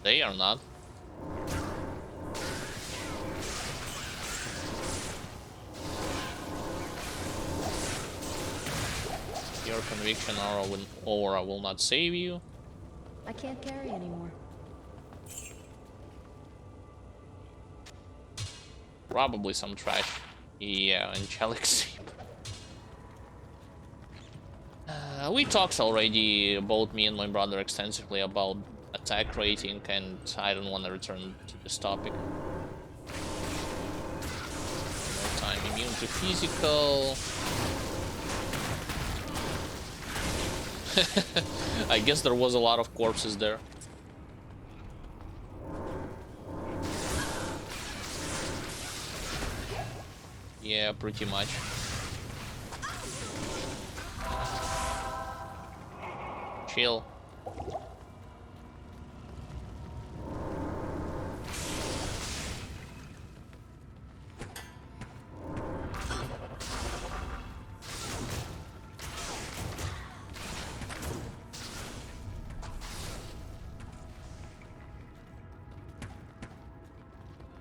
They are not. Your conviction aura will not save you. I can't carry anymore. Probably some trash. Yeah, angelic sleep. We talked already, both me and my brother, extensively about attack rating, and I don't want to return to this topic. More time. Immune to physical. I guess there was a lot of corpses there. Yeah, pretty much. Chill.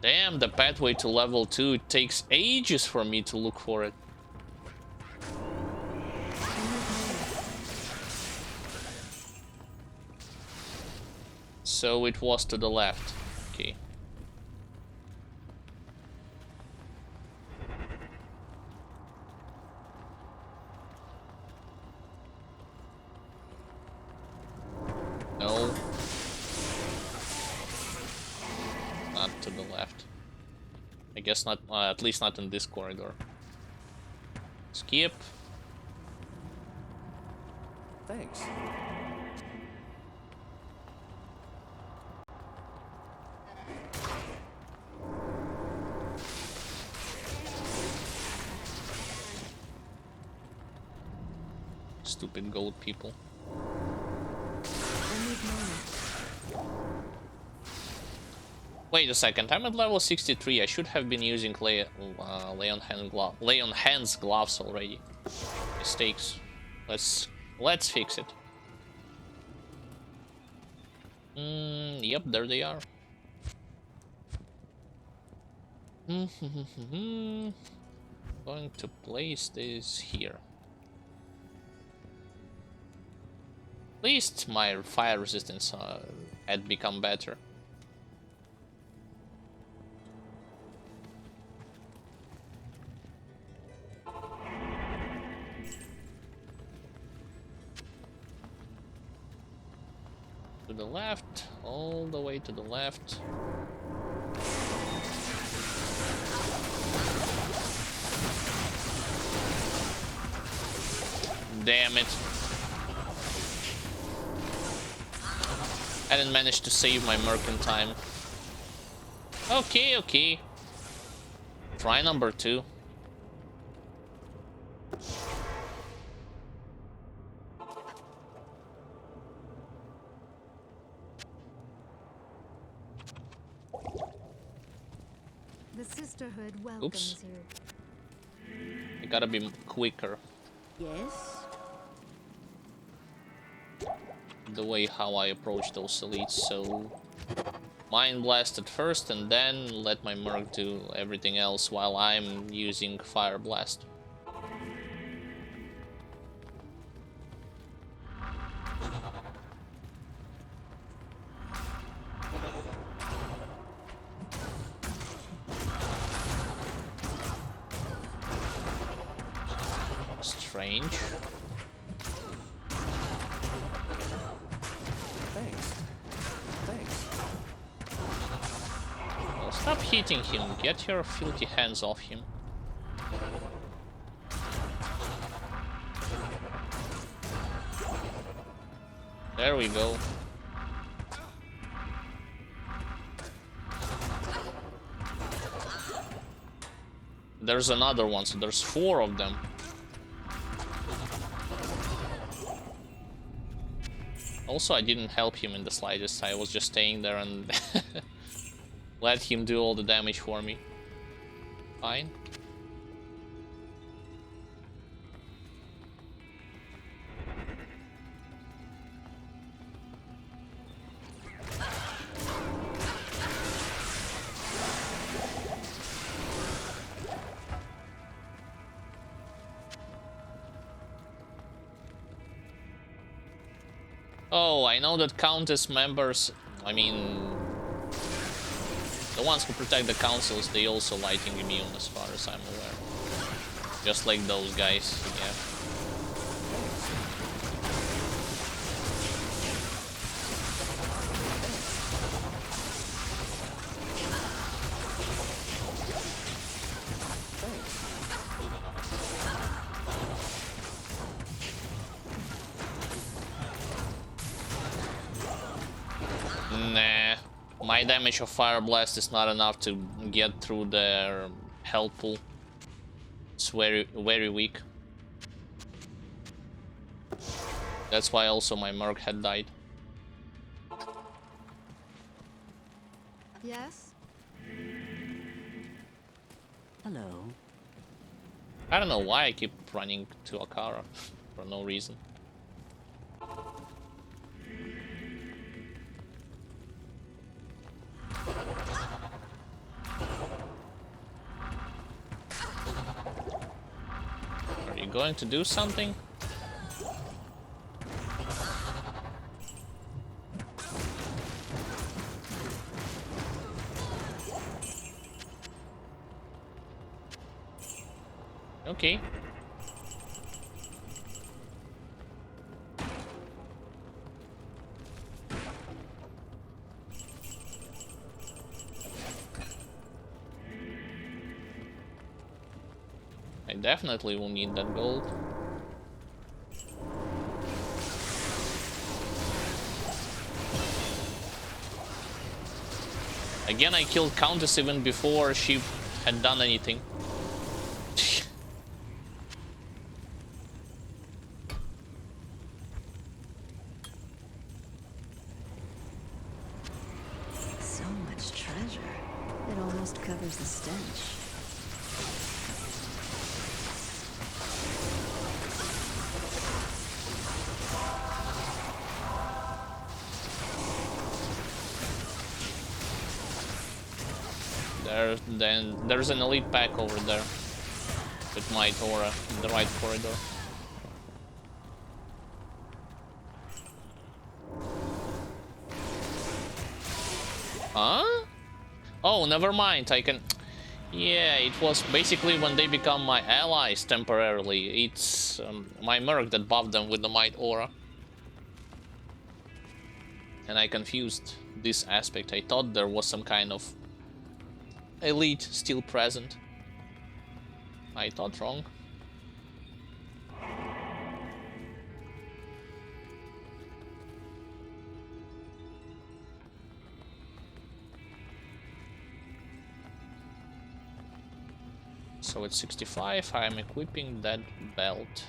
Damn, the pathway to level 2, it takes ages for me to look for it. So it was to the left. Okay. No. Not to the left. I guess not, at least not in this corridor. Skip. Thanks. Stupid gold people. Wait a second, I'm at level 63. I should have been using lay on hands gloves already. Mistakes. Let's fix it. Yep, there they are. Going to place this here. At least my fire resistance had become better. To the left, all the way to the left. Damn it. I didn't manage to save my merc in time. Okay. Try number 2. The Sisterhood welcomes you. I gotta be quicker. Yes? The way how I approach those elites, so Mind Blast at first and then let my merc do everything else while I'm using Fire Blast. Strange. Well, stop hitting him. Get your filthy hands off him. There we go. There's another one, so there's 4 of them. Also, I didn't help him in the slightest. I was just staying there and let him do all the damage for me. Fine. Oh, I know that Countess members, I mean, the ones who protect the councils, they also lighting immune as far as I'm aware. Just like those guys, yeah. Nah, my damage of Fire Blast is not enough to get through their health pool. It's very weak. That's why also my merc had died. Yes? Hello. I don't know why I keep running to Akara for no reason. going to do something? Okay. I definitely will need that gold. Again, I killed Countess even before she had done anything. So much treasure. It almost covers the stench. Then there's an elite pack over there with my Aura in the right corridor. Huh? Oh, never mind. I can. Yeah, it was basically when they become my allies temporarily. It's my Merc that buffed them with the Might Aura. And I confused this aspect. I thought there was some kind of elite still present. I thought wrong. So at 65, I am equipping that belt,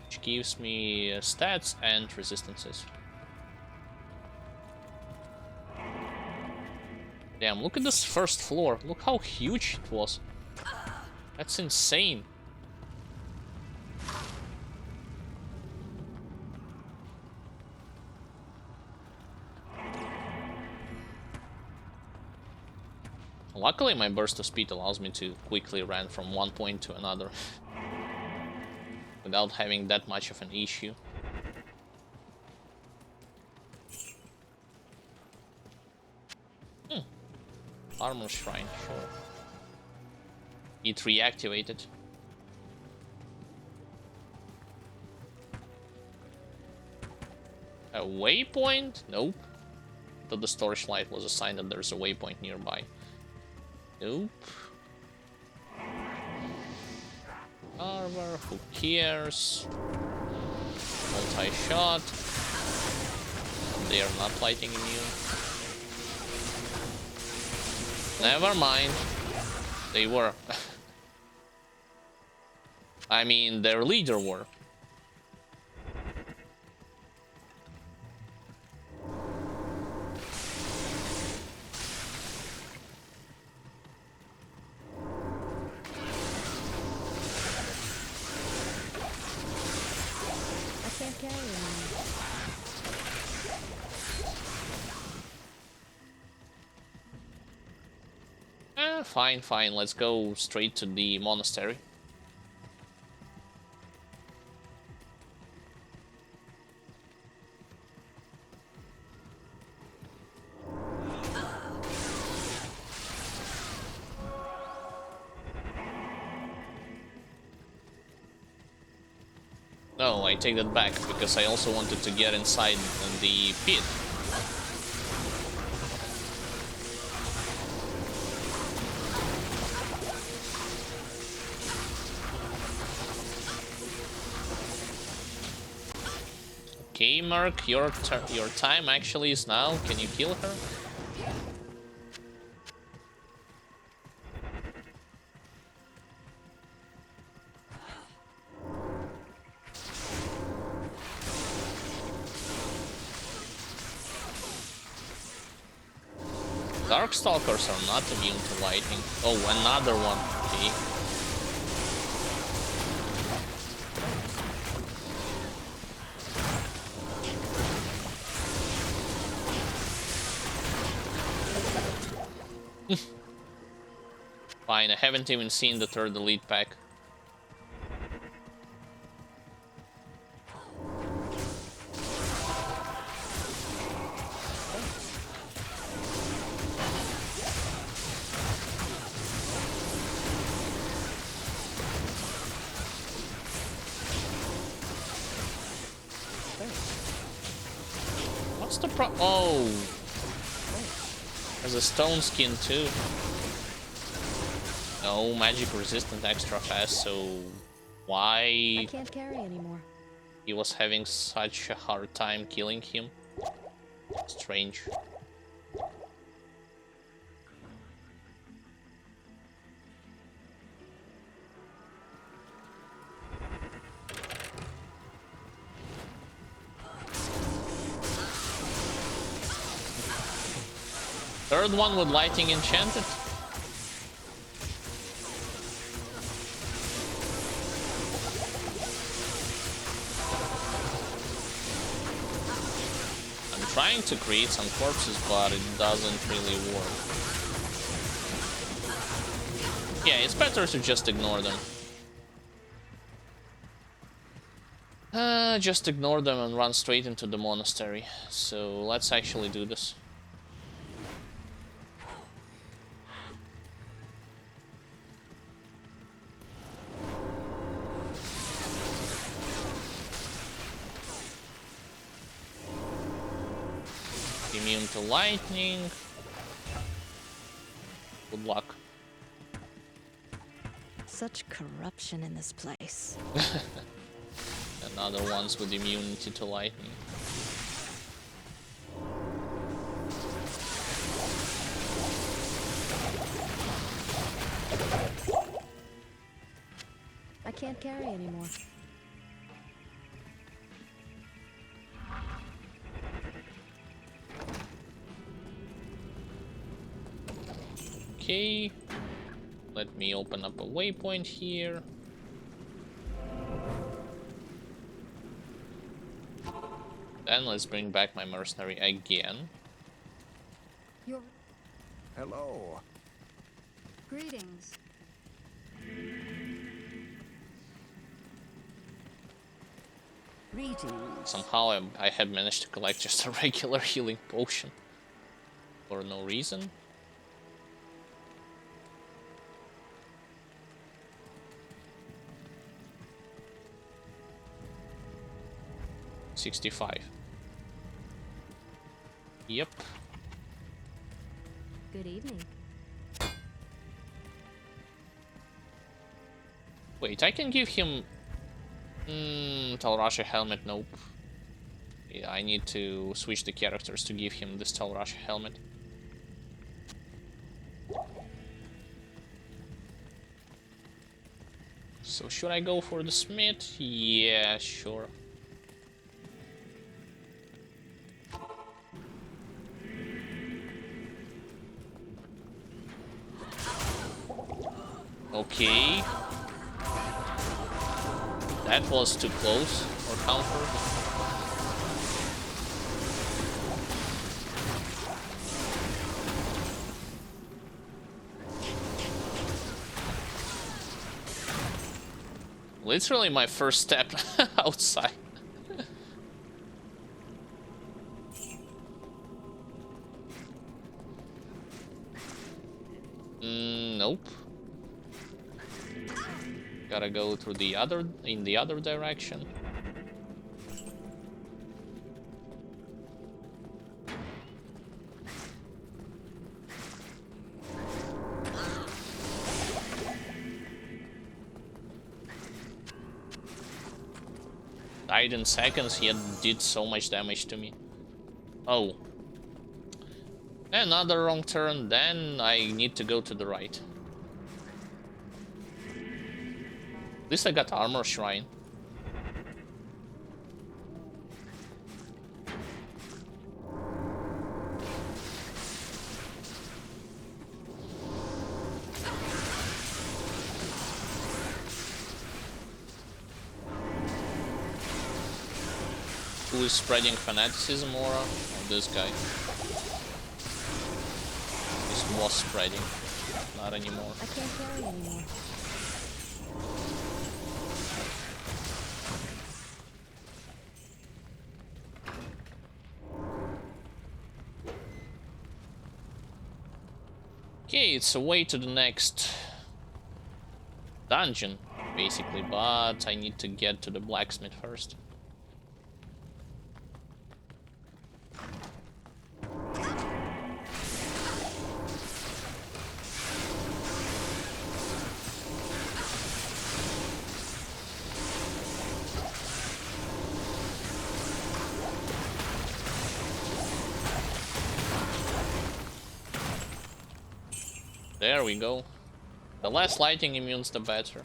which gives me stats and resistances. Damn, look at this first floor. Look how huge it was. That's insane. Luckily, my burst of speed allows me to quickly run from one point to another without having that much of an issue. Armor Shrine, sure. It reactivated. A waypoint? Nope. I thought the storage light was a sign that there's a waypoint nearby. Nope. Armor, who cares? Multi-shot. They are not lighting immune. Never mind. They were. I mean, their leader were. I can't carry anymore. Fine, fine. Let's go straight to the monastery. No, I take that back because I also wanted to get inside the pit. Okay, Merc, your time actually is now. Can you kill her? Darkstalkers are not immune to lighting. Oh, another one. Okay. Fine, I haven't even seen the third elite pack. What's the Oh! There's a stone skin too. No, magic resistant extra fast, so... Why... I can't carry anymore. He was having such a hard time killing him. Strange. Third one with lighting enchanted. I'm trying to create some corpses, but it doesn't really work. Yeah, it's better to just ignore them. Just ignore them and run straight into the monastery. So let's actually do this. Immune to lightning. Good luck. Such corruption in this place. And other ones with immunity to lightning. I can't carry anymore. Okay. Let me open up a waypoint here. Then let's bring back my mercenary again. Your Hello. greetings. Greetings. Somehow I had managed to collect just a regular healing potion. For no reason. $65. Yep. Good evening. Wait, I can give him... Talrasha helmet, nope. Yeah, I need to switch the characters to give him this Talrasha helmet. So should I go for the smith? Yeah, sure. Okay. That was too close for counter. Literally my first step outside. Nope. Gotta go through the other, in the other direction. Died in seconds, he did so much damage to me. Oh. Another wrong turn, then I need to go to the right. At least I got armor shrine. Who is spreading fanaticism aura? Oh, this guy. This was spreading. Not anymore. I can't carry anymore. Okay, it's a way to the next dungeon, basically, but I need to get to the blacksmith first. There we go. The less lighting immunes, the better.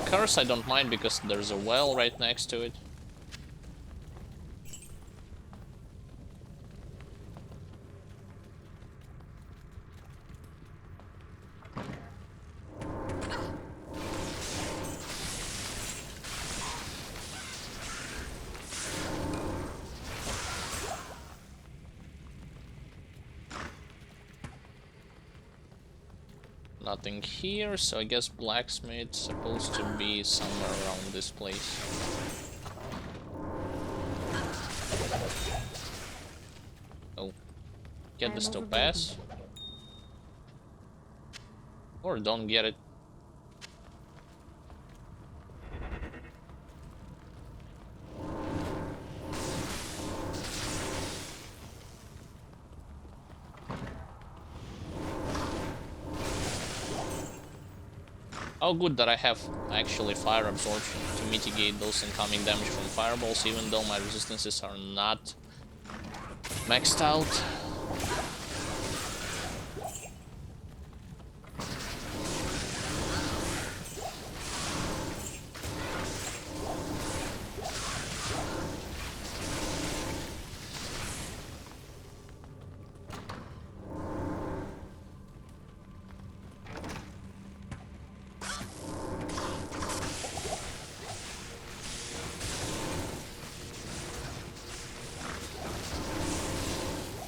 Curse I don't mind because there's a well right next to it. Nothing here, so I guess blacksmith's supposed to be somewhere around this place. Oh, get this topaz. Or don't get it. Oh, good that I have actually fire absorption to mitigate those incoming damage from fireballs, even though my resistances are not maxed out.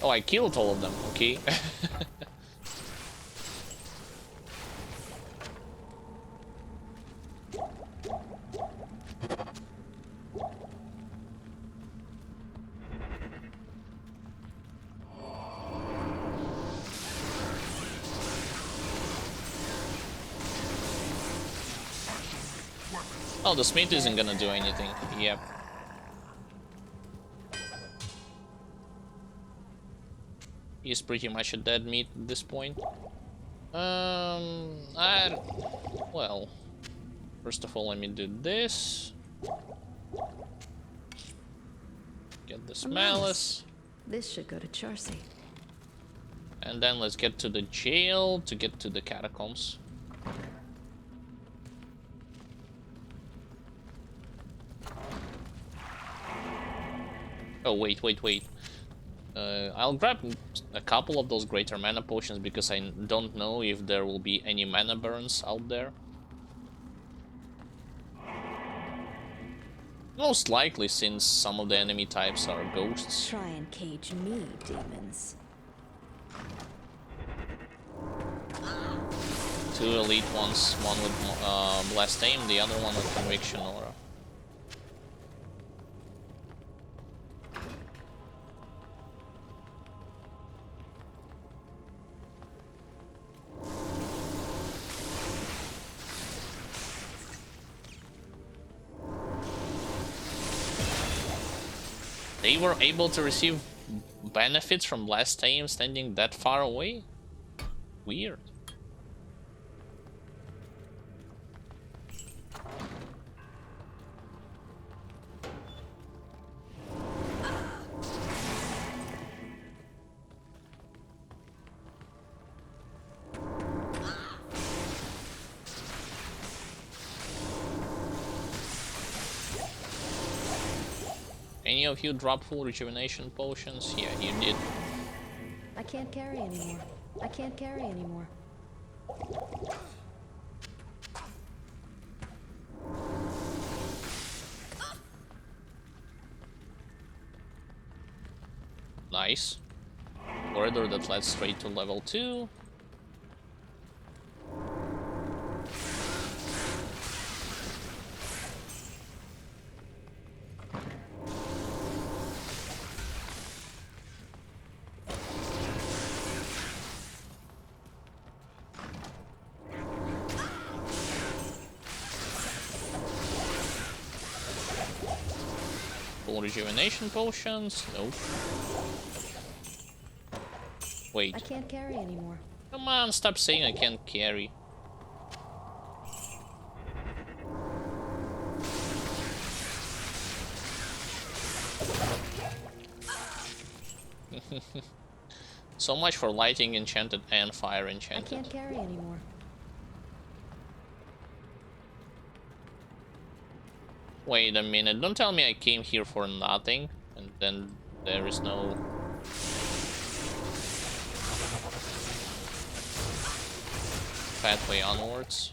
Oh, I killed all of them, okay. Oh, the smith isn't gonna do anything. Yep. He's pretty much a dead meat at this point. Well, first of all, let me do this. Get this malice. This should go to Charcy. And then let's get to the jail to get to the catacombs. Oh, wait. I'll grab a couple of those greater mana potions because I don't know if there will be any mana burns out there. Most likely, since some of the enemy types are ghosts. Try and cage me, demons. Two elite ones, one with Blast Aim, the other one with Conviction Aura. They were able to receive benefits from Blast Aim standing that far away? Weird. Any of you drop full rejuvenation potions? Yeah, you did. I can't carry anymore. I can't carry anymore. Nice. Corridor that leads straight to level 2. Rejuvenation potions? Nope. Wait. I can't carry anymore. Come on, stop saying I can't carry. So much for lighting enchanted and fire I enchanted. can't carry anymore. Wait a minute, don't tell me I came here for nothing, and then there is no... pathway onwards.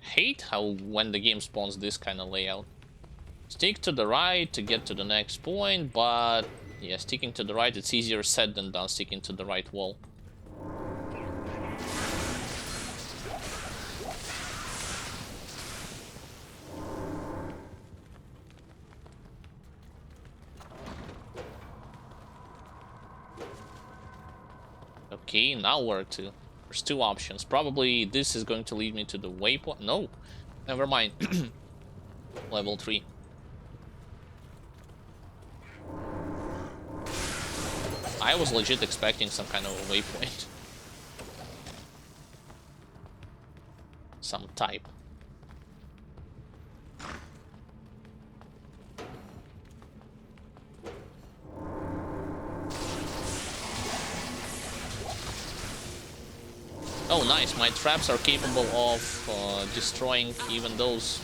Hate how when the game spawns this kind of layout. Stick to the right to get to the next point, but yeah, sticking to the right, it's easier said than done, sticking to the right wall. Okay, now where to? There's two options. Probably this is going to lead me to the waypoint. No, never mind. Level 3. I was legit expecting some kind of a waypoint. Some type. Oh, nice. My traps are capable of destroying even those.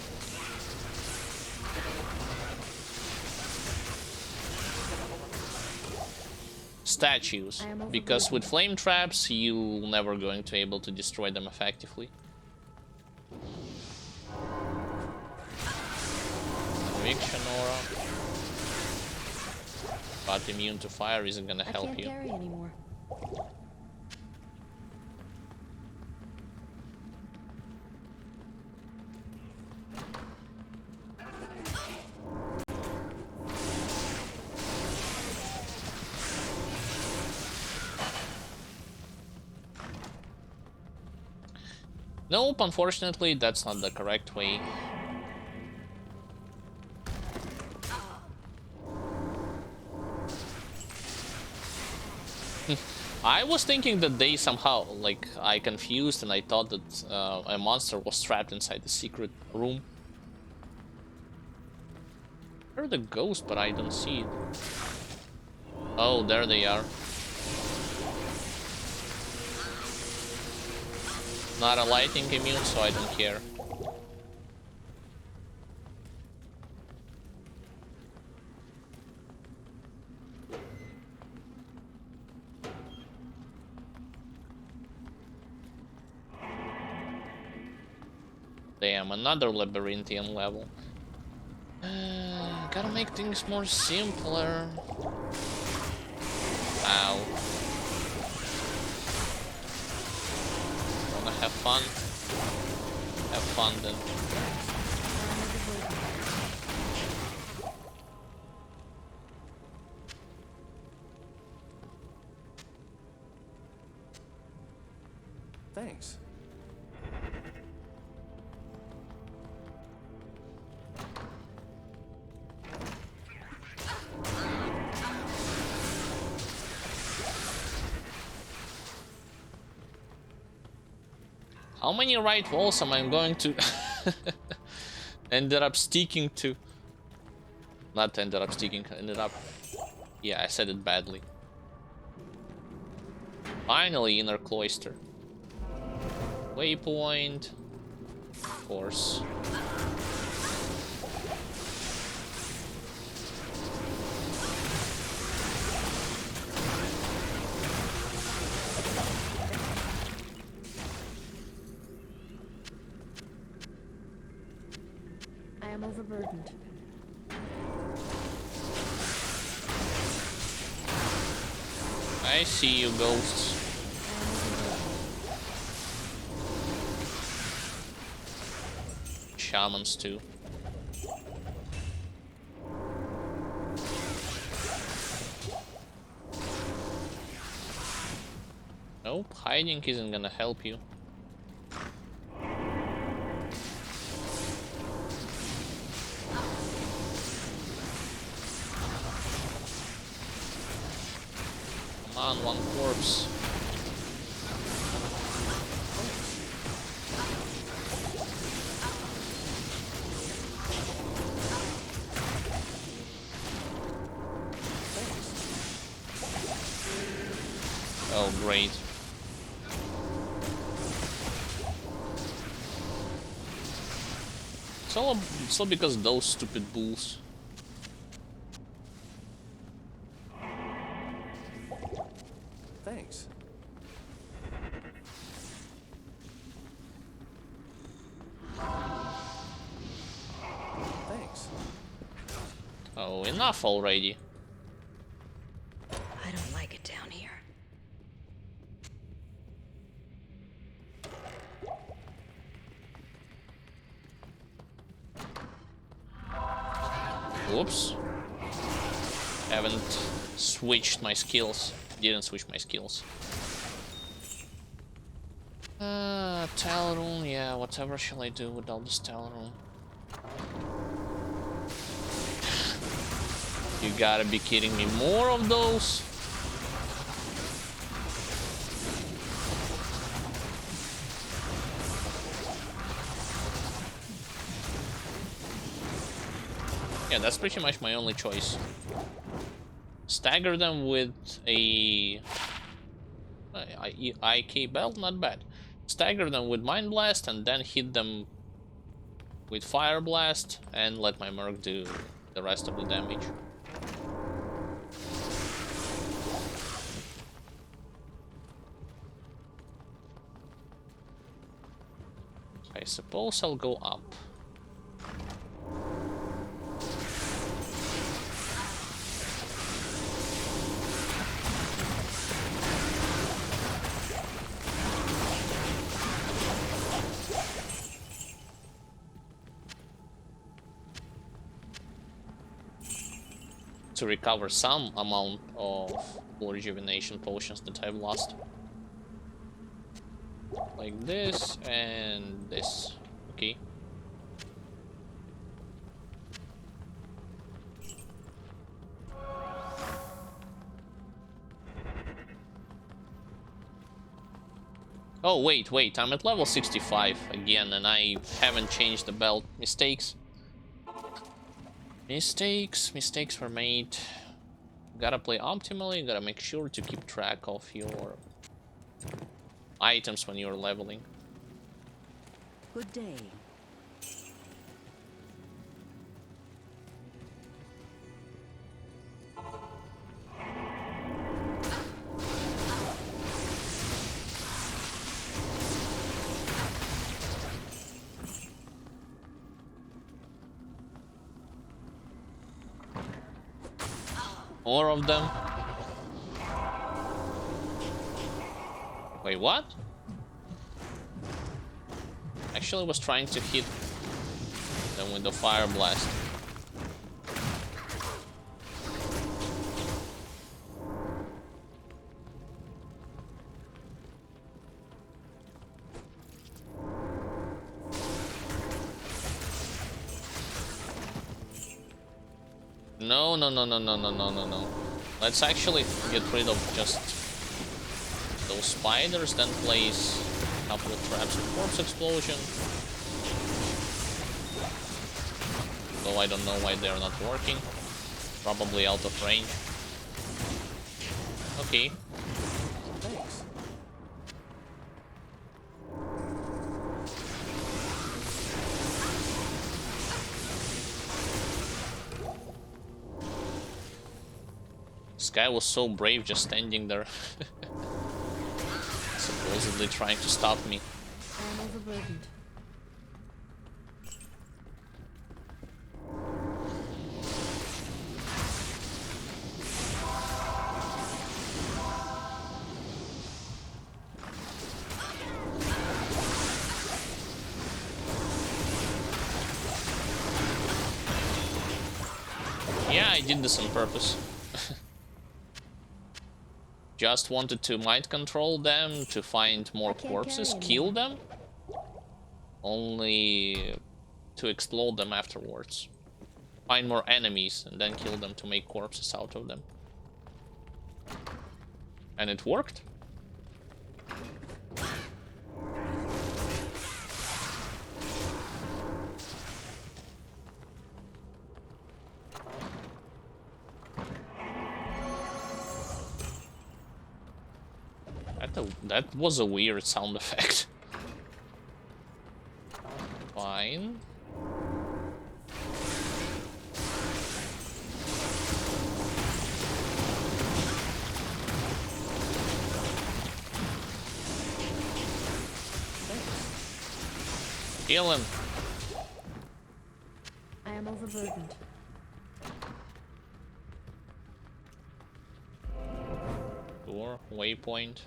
Statues. Because with flame traps, you're never going to be able to destroy them effectively. Conviction aura. But immune to fire isn't gonna help you. I can't carry anymore. Nope, unfortunately, that's not the correct way. I was thinking that they somehow, like, I confused and I thought that a monster was trapped inside the secret room. I heard a ghost, but I don't see it. Oh, there they are. Not a lightning immune, so I don't care. Damn, another labyrinthian level. Gotta make things more simpler. Ow. Wanna have fun? Have fun then. Thanks. How many right walls am I going to ended up sticking to? Not ended up sticking, ended up... Yeah, I said it badly. Finally, inner cloister. Waypoint. Of course. I am overburdened. I see you, ghosts. Shamans too. Nope, hiding isn't gonna help you. Come on, one corpse. Oh, great. It's all because of those stupid bulls. Thanks. Thanks. Oh, enough already. I don't like it down here. Whoops. Haven't switched my skills. Didn't switch my skills. Tile room, yeah, whatever shall I do without this tile room? You gotta be kidding me, more of those? Yeah, that's pretty much my only choice. Stagger them with a IK belt, not bad. Stagger them with Mind Blast and then hit them with Fire Blast and let my Merc do the rest of the damage. I suppose I'll go up. To recover some amount of full rejuvenation potions that I've lost. Like this and this. Okay. Oh, wait, I'm at level 65 again and I haven't changed the belt. Mistakes. Mistakes were made. Gotta play optimally, gotta make sure to keep track of your items when you're leveling. Good day. More of them. Wait, what? Actually, I was trying to hit them with the Fire Blast. No. Let's actually get rid of just those spiders, then place a couple of traps and corpse explosion. Though I don't know why they're not working. Probably out of range. Okay. Thanks. This guy was so brave just standing there. Supposedly trying to stop me. I'm overburdened. Yeah, I did this on purpose. Just wanted to mind control them, to find more corpses, kill them. Only to explode them afterwards. Find more enemies and then kill them to make corpses out of them. And it worked. That was a weird sound effect. Fine. Heal him. I am overburdened. Door, waypoint.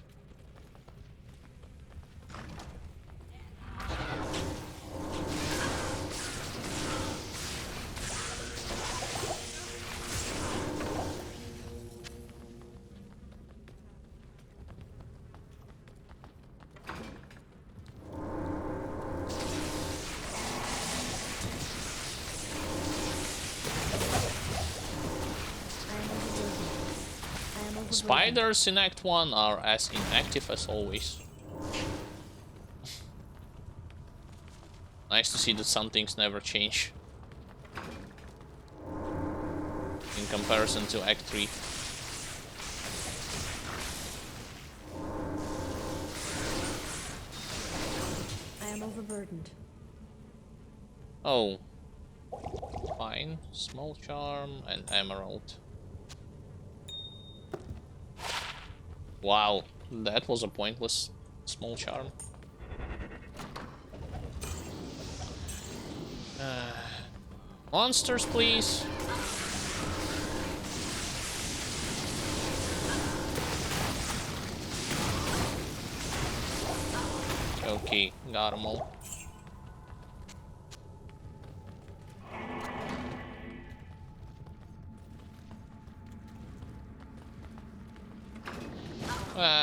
Spiders in Act 1 are as inactive as always. Nice to see that some things never change in comparison to Act 3. I am overburdened. Oh. Fine. Small charm and emerald. Wow, that was a pointless small charm. Monsters, please. Okay, got them all.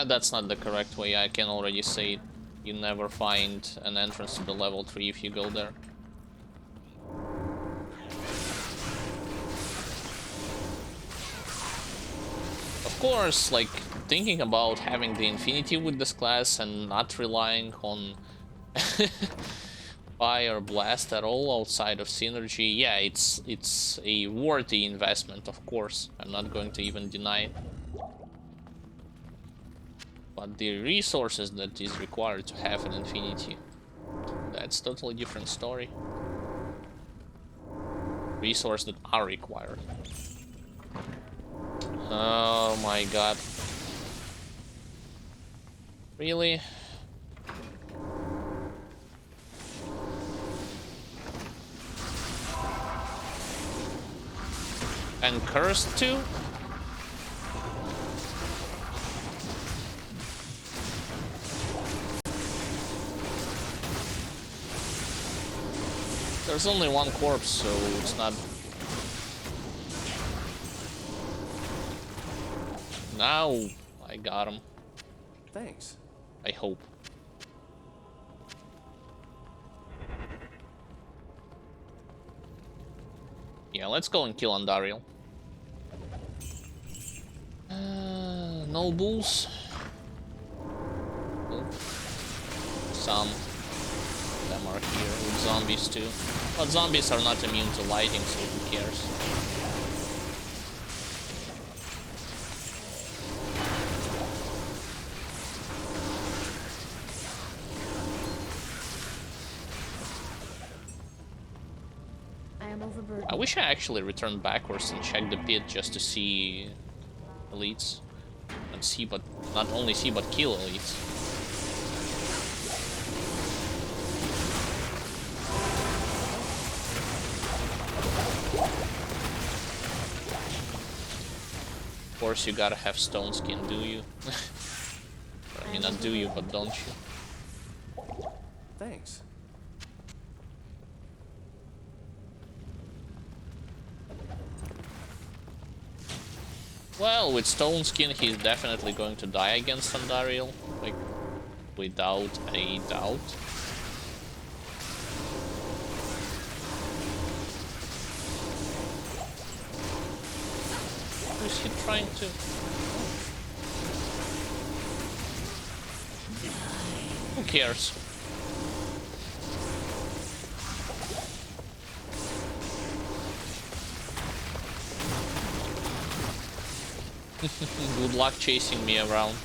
That's not the correct way. I can already say it. You never find an entrance to the level 3 if you go there. Of course, like, thinking about having the infinity with this class and not relying on fire blast at all outside of synergy, yeah, it's a worthy investment, of course. I'm not going to even deny it. But the resources that is required to have an infinity, that's totally different story. Resources that are required. Oh my god. Really? And cursed too? There's only one corpse, so it's not... Now I got him. Thanks. I hope. Yeah, let's go and kill Andariel. No bulls. Oh. Some of them are here with zombies too. But zombies are not immune to lighting, so who cares? I wish I actually returned backwards and checked the pit just to see elites. And see, but not only see, but kill elites. Of course, you gotta have stone skin, do you? I mean, not do you, but don't you? Thanks. Well, with stone skin, he's definitely going to die against Andariel, like, without a doubt. Who's he trying to... Who cares? Good luck chasing me around.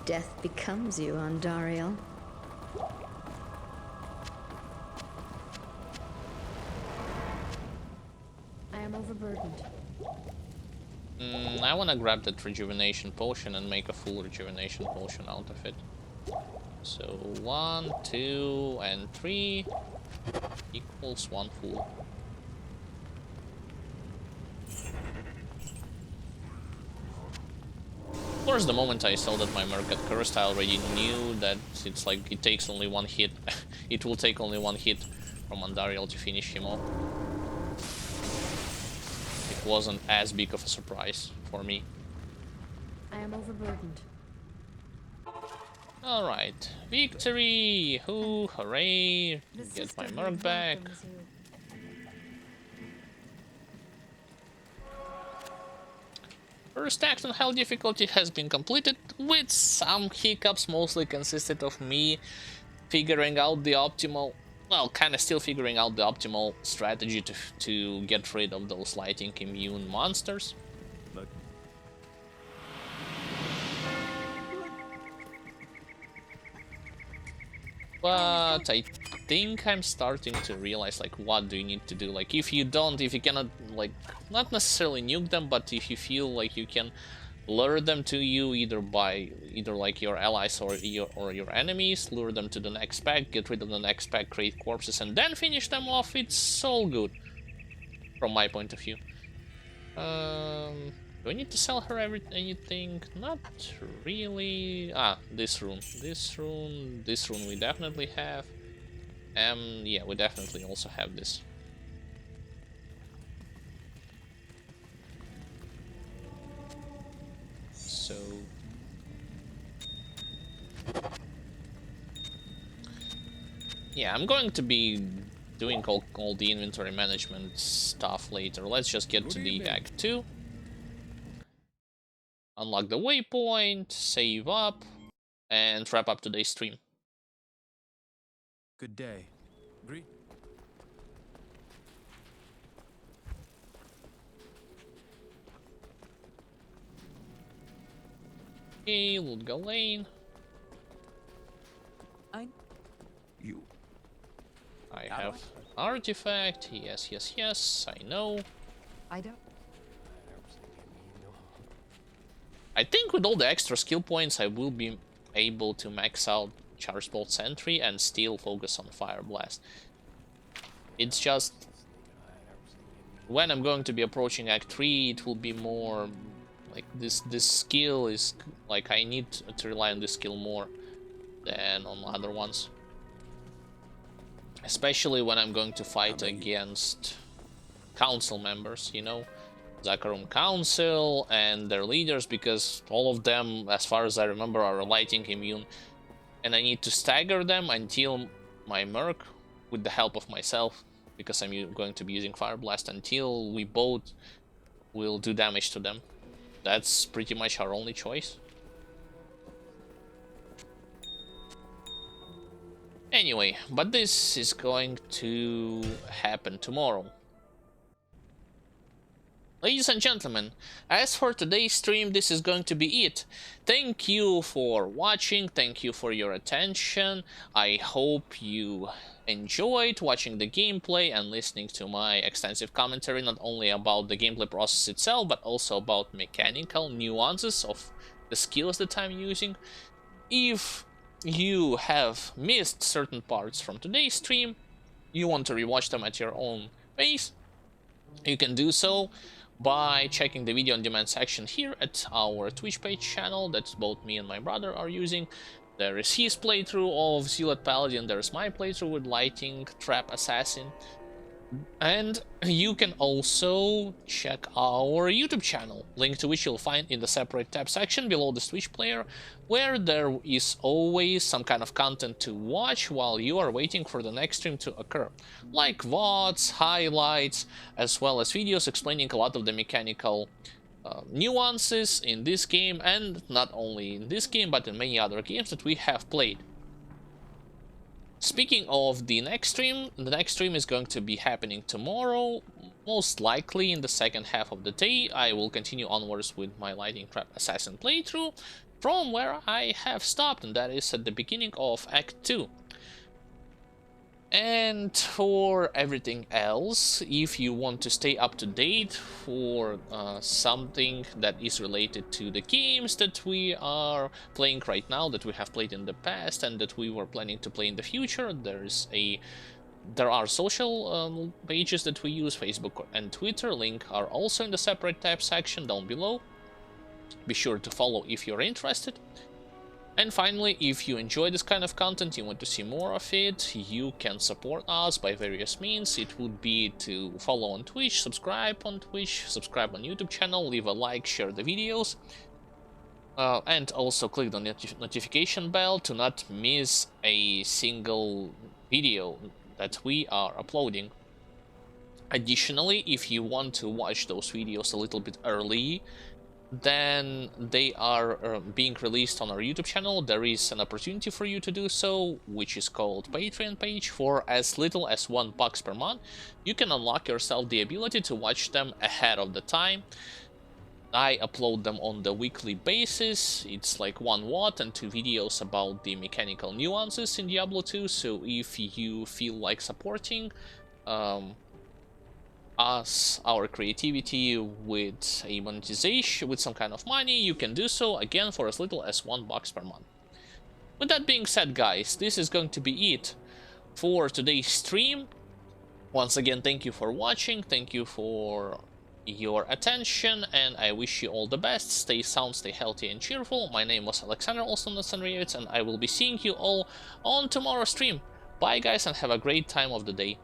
Death becomes you, Andariel. I am overburdened. I wanna grab that rejuvenation potion and make a full rejuvenation potion out of it. So 1, 2, and 3 equals 1 full. Of course, the moment I saw that my merc got cursed, I already knew that it's like it takes only 1 hit. It will take only 1 hit from Andariel to finish him off. It wasn't as big of a surprise for me. I am overburdened. Alright, victory! Hoo, hooray! The Get my sisterhood merc back. welcomes you. First act on hell difficulty has been completed with some hiccups, mostly consisted of me figuring out the optimal, well, kind of still figuring out the optimal strategy to get rid of those lightning immune monsters. Look. But I think I'm starting to realize, like, what do you need to do? Like, if you cannot, like, not necessarily nuke them, but if you feel like you can lure them to you either like your allies or your enemies, lure them to the next pack, get rid of the next pack, create corpses, and then finish them off, it's all good, from my point of view. Do I need to sell her anything? Not really. Ah, this room we definitely have. Yeah, we definitely also have this. So yeah, I'm going to be doing all the inventory management stuff later. Let's just get to the Act 2. Unlock the waypoint, save up, and wrap up today's stream. Good day. Greet. Okay, loot Galen. You. I have artifact. Yes, I know. I don't. I think with all the extra skill points, I will be able to max out Charge Bolt Sentry and still focus on Fire Blast. It's just when I'm going to be approaching Act 3, it will be more like this skill is like I need to rely on this skill more than on other ones. Especially when I'm going to fight against council members, you know, Zakarum Council and their leaders, because all of them, as far as I remember, are lightning immune. And I need to stagger them until my merc, with the help of myself, because I'm going to be using Fire Blast, until we both will do damage to them. That's pretty much our only choice. Anyway, but this is going to happen tomorrow. Ladies and gentlemen, as for today's stream, this is going to be it. Thank you for watching, thank you for your attention. I hope you enjoyed watching the gameplay and listening to my extensive commentary, not only about the gameplay process itself, but also about mechanical nuances of the skills that I'm using. If you have missed certain parts from today's stream, you want to rewatch them at your own pace, you can do so by checking the video on demand section here at our Twitch page channel that both me and my brother are using. There is his playthrough of Zealot Paladin, there's my playthrough with Lighting Trap Assassin. And you can also check our YouTube channel, link to which you'll find in the separate tab section below the Twitch player, where there is always some kind of content to watch while you are waiting for the next stream to occur, like VODs, highlights, as well as videos explaining a lot of the mechanical nuances in this game, and not only in this game but in many other games that we have played. Speaking of the next stream is going to be happening tomorrow, most likely in the second half of the day. I will continue onwards with my Lightning Trap Assassin playthrough from where I have stopped, and that is at the beginning of Act 2. And for everything else, if you want to stay up to date for something that is related to the games that we are playing right now, that we have played in the past and that we were planning to play in the future, there are social pages that we use, Facebook and Twitter. Link are also in the separate tab section down below. Be sure to follow if you're interested. And finally, if you enjoy this kind of content, you want to see more of it, you can support us by various means. It would be to follow on Twitch, subscribe on YouTube channel, leave a like, share the videos, and also click the notification bell to not miss a single video that we are uploading. Additionally, if you want to watch those videos a little bit early, then they are being released on our YouTube channel. There is an opportunity for you to do so, which is called Patreon page. For as little as $1 per month, you can unlock yourself the ability to watch them ahead of the time. I upload them on the weekly basis. It's like 1 watt and 2 videos about the mechanical nuances in Diablo 2. So if you feel like supporting us, our creativity, with a monetization, with some kind of money, you can do so, again, for as little as $1 per month. With that being said, guys, this is going to be it for today's stream. Once again, thank you for watching, thank you for your attention, and I wish you all the best. Stay sound, stay healthy and cheerful. My name was Alexander, also known as Sentry, and I will be seeing you all on tomorrow's stream. Bye guys, and have a great time of the day.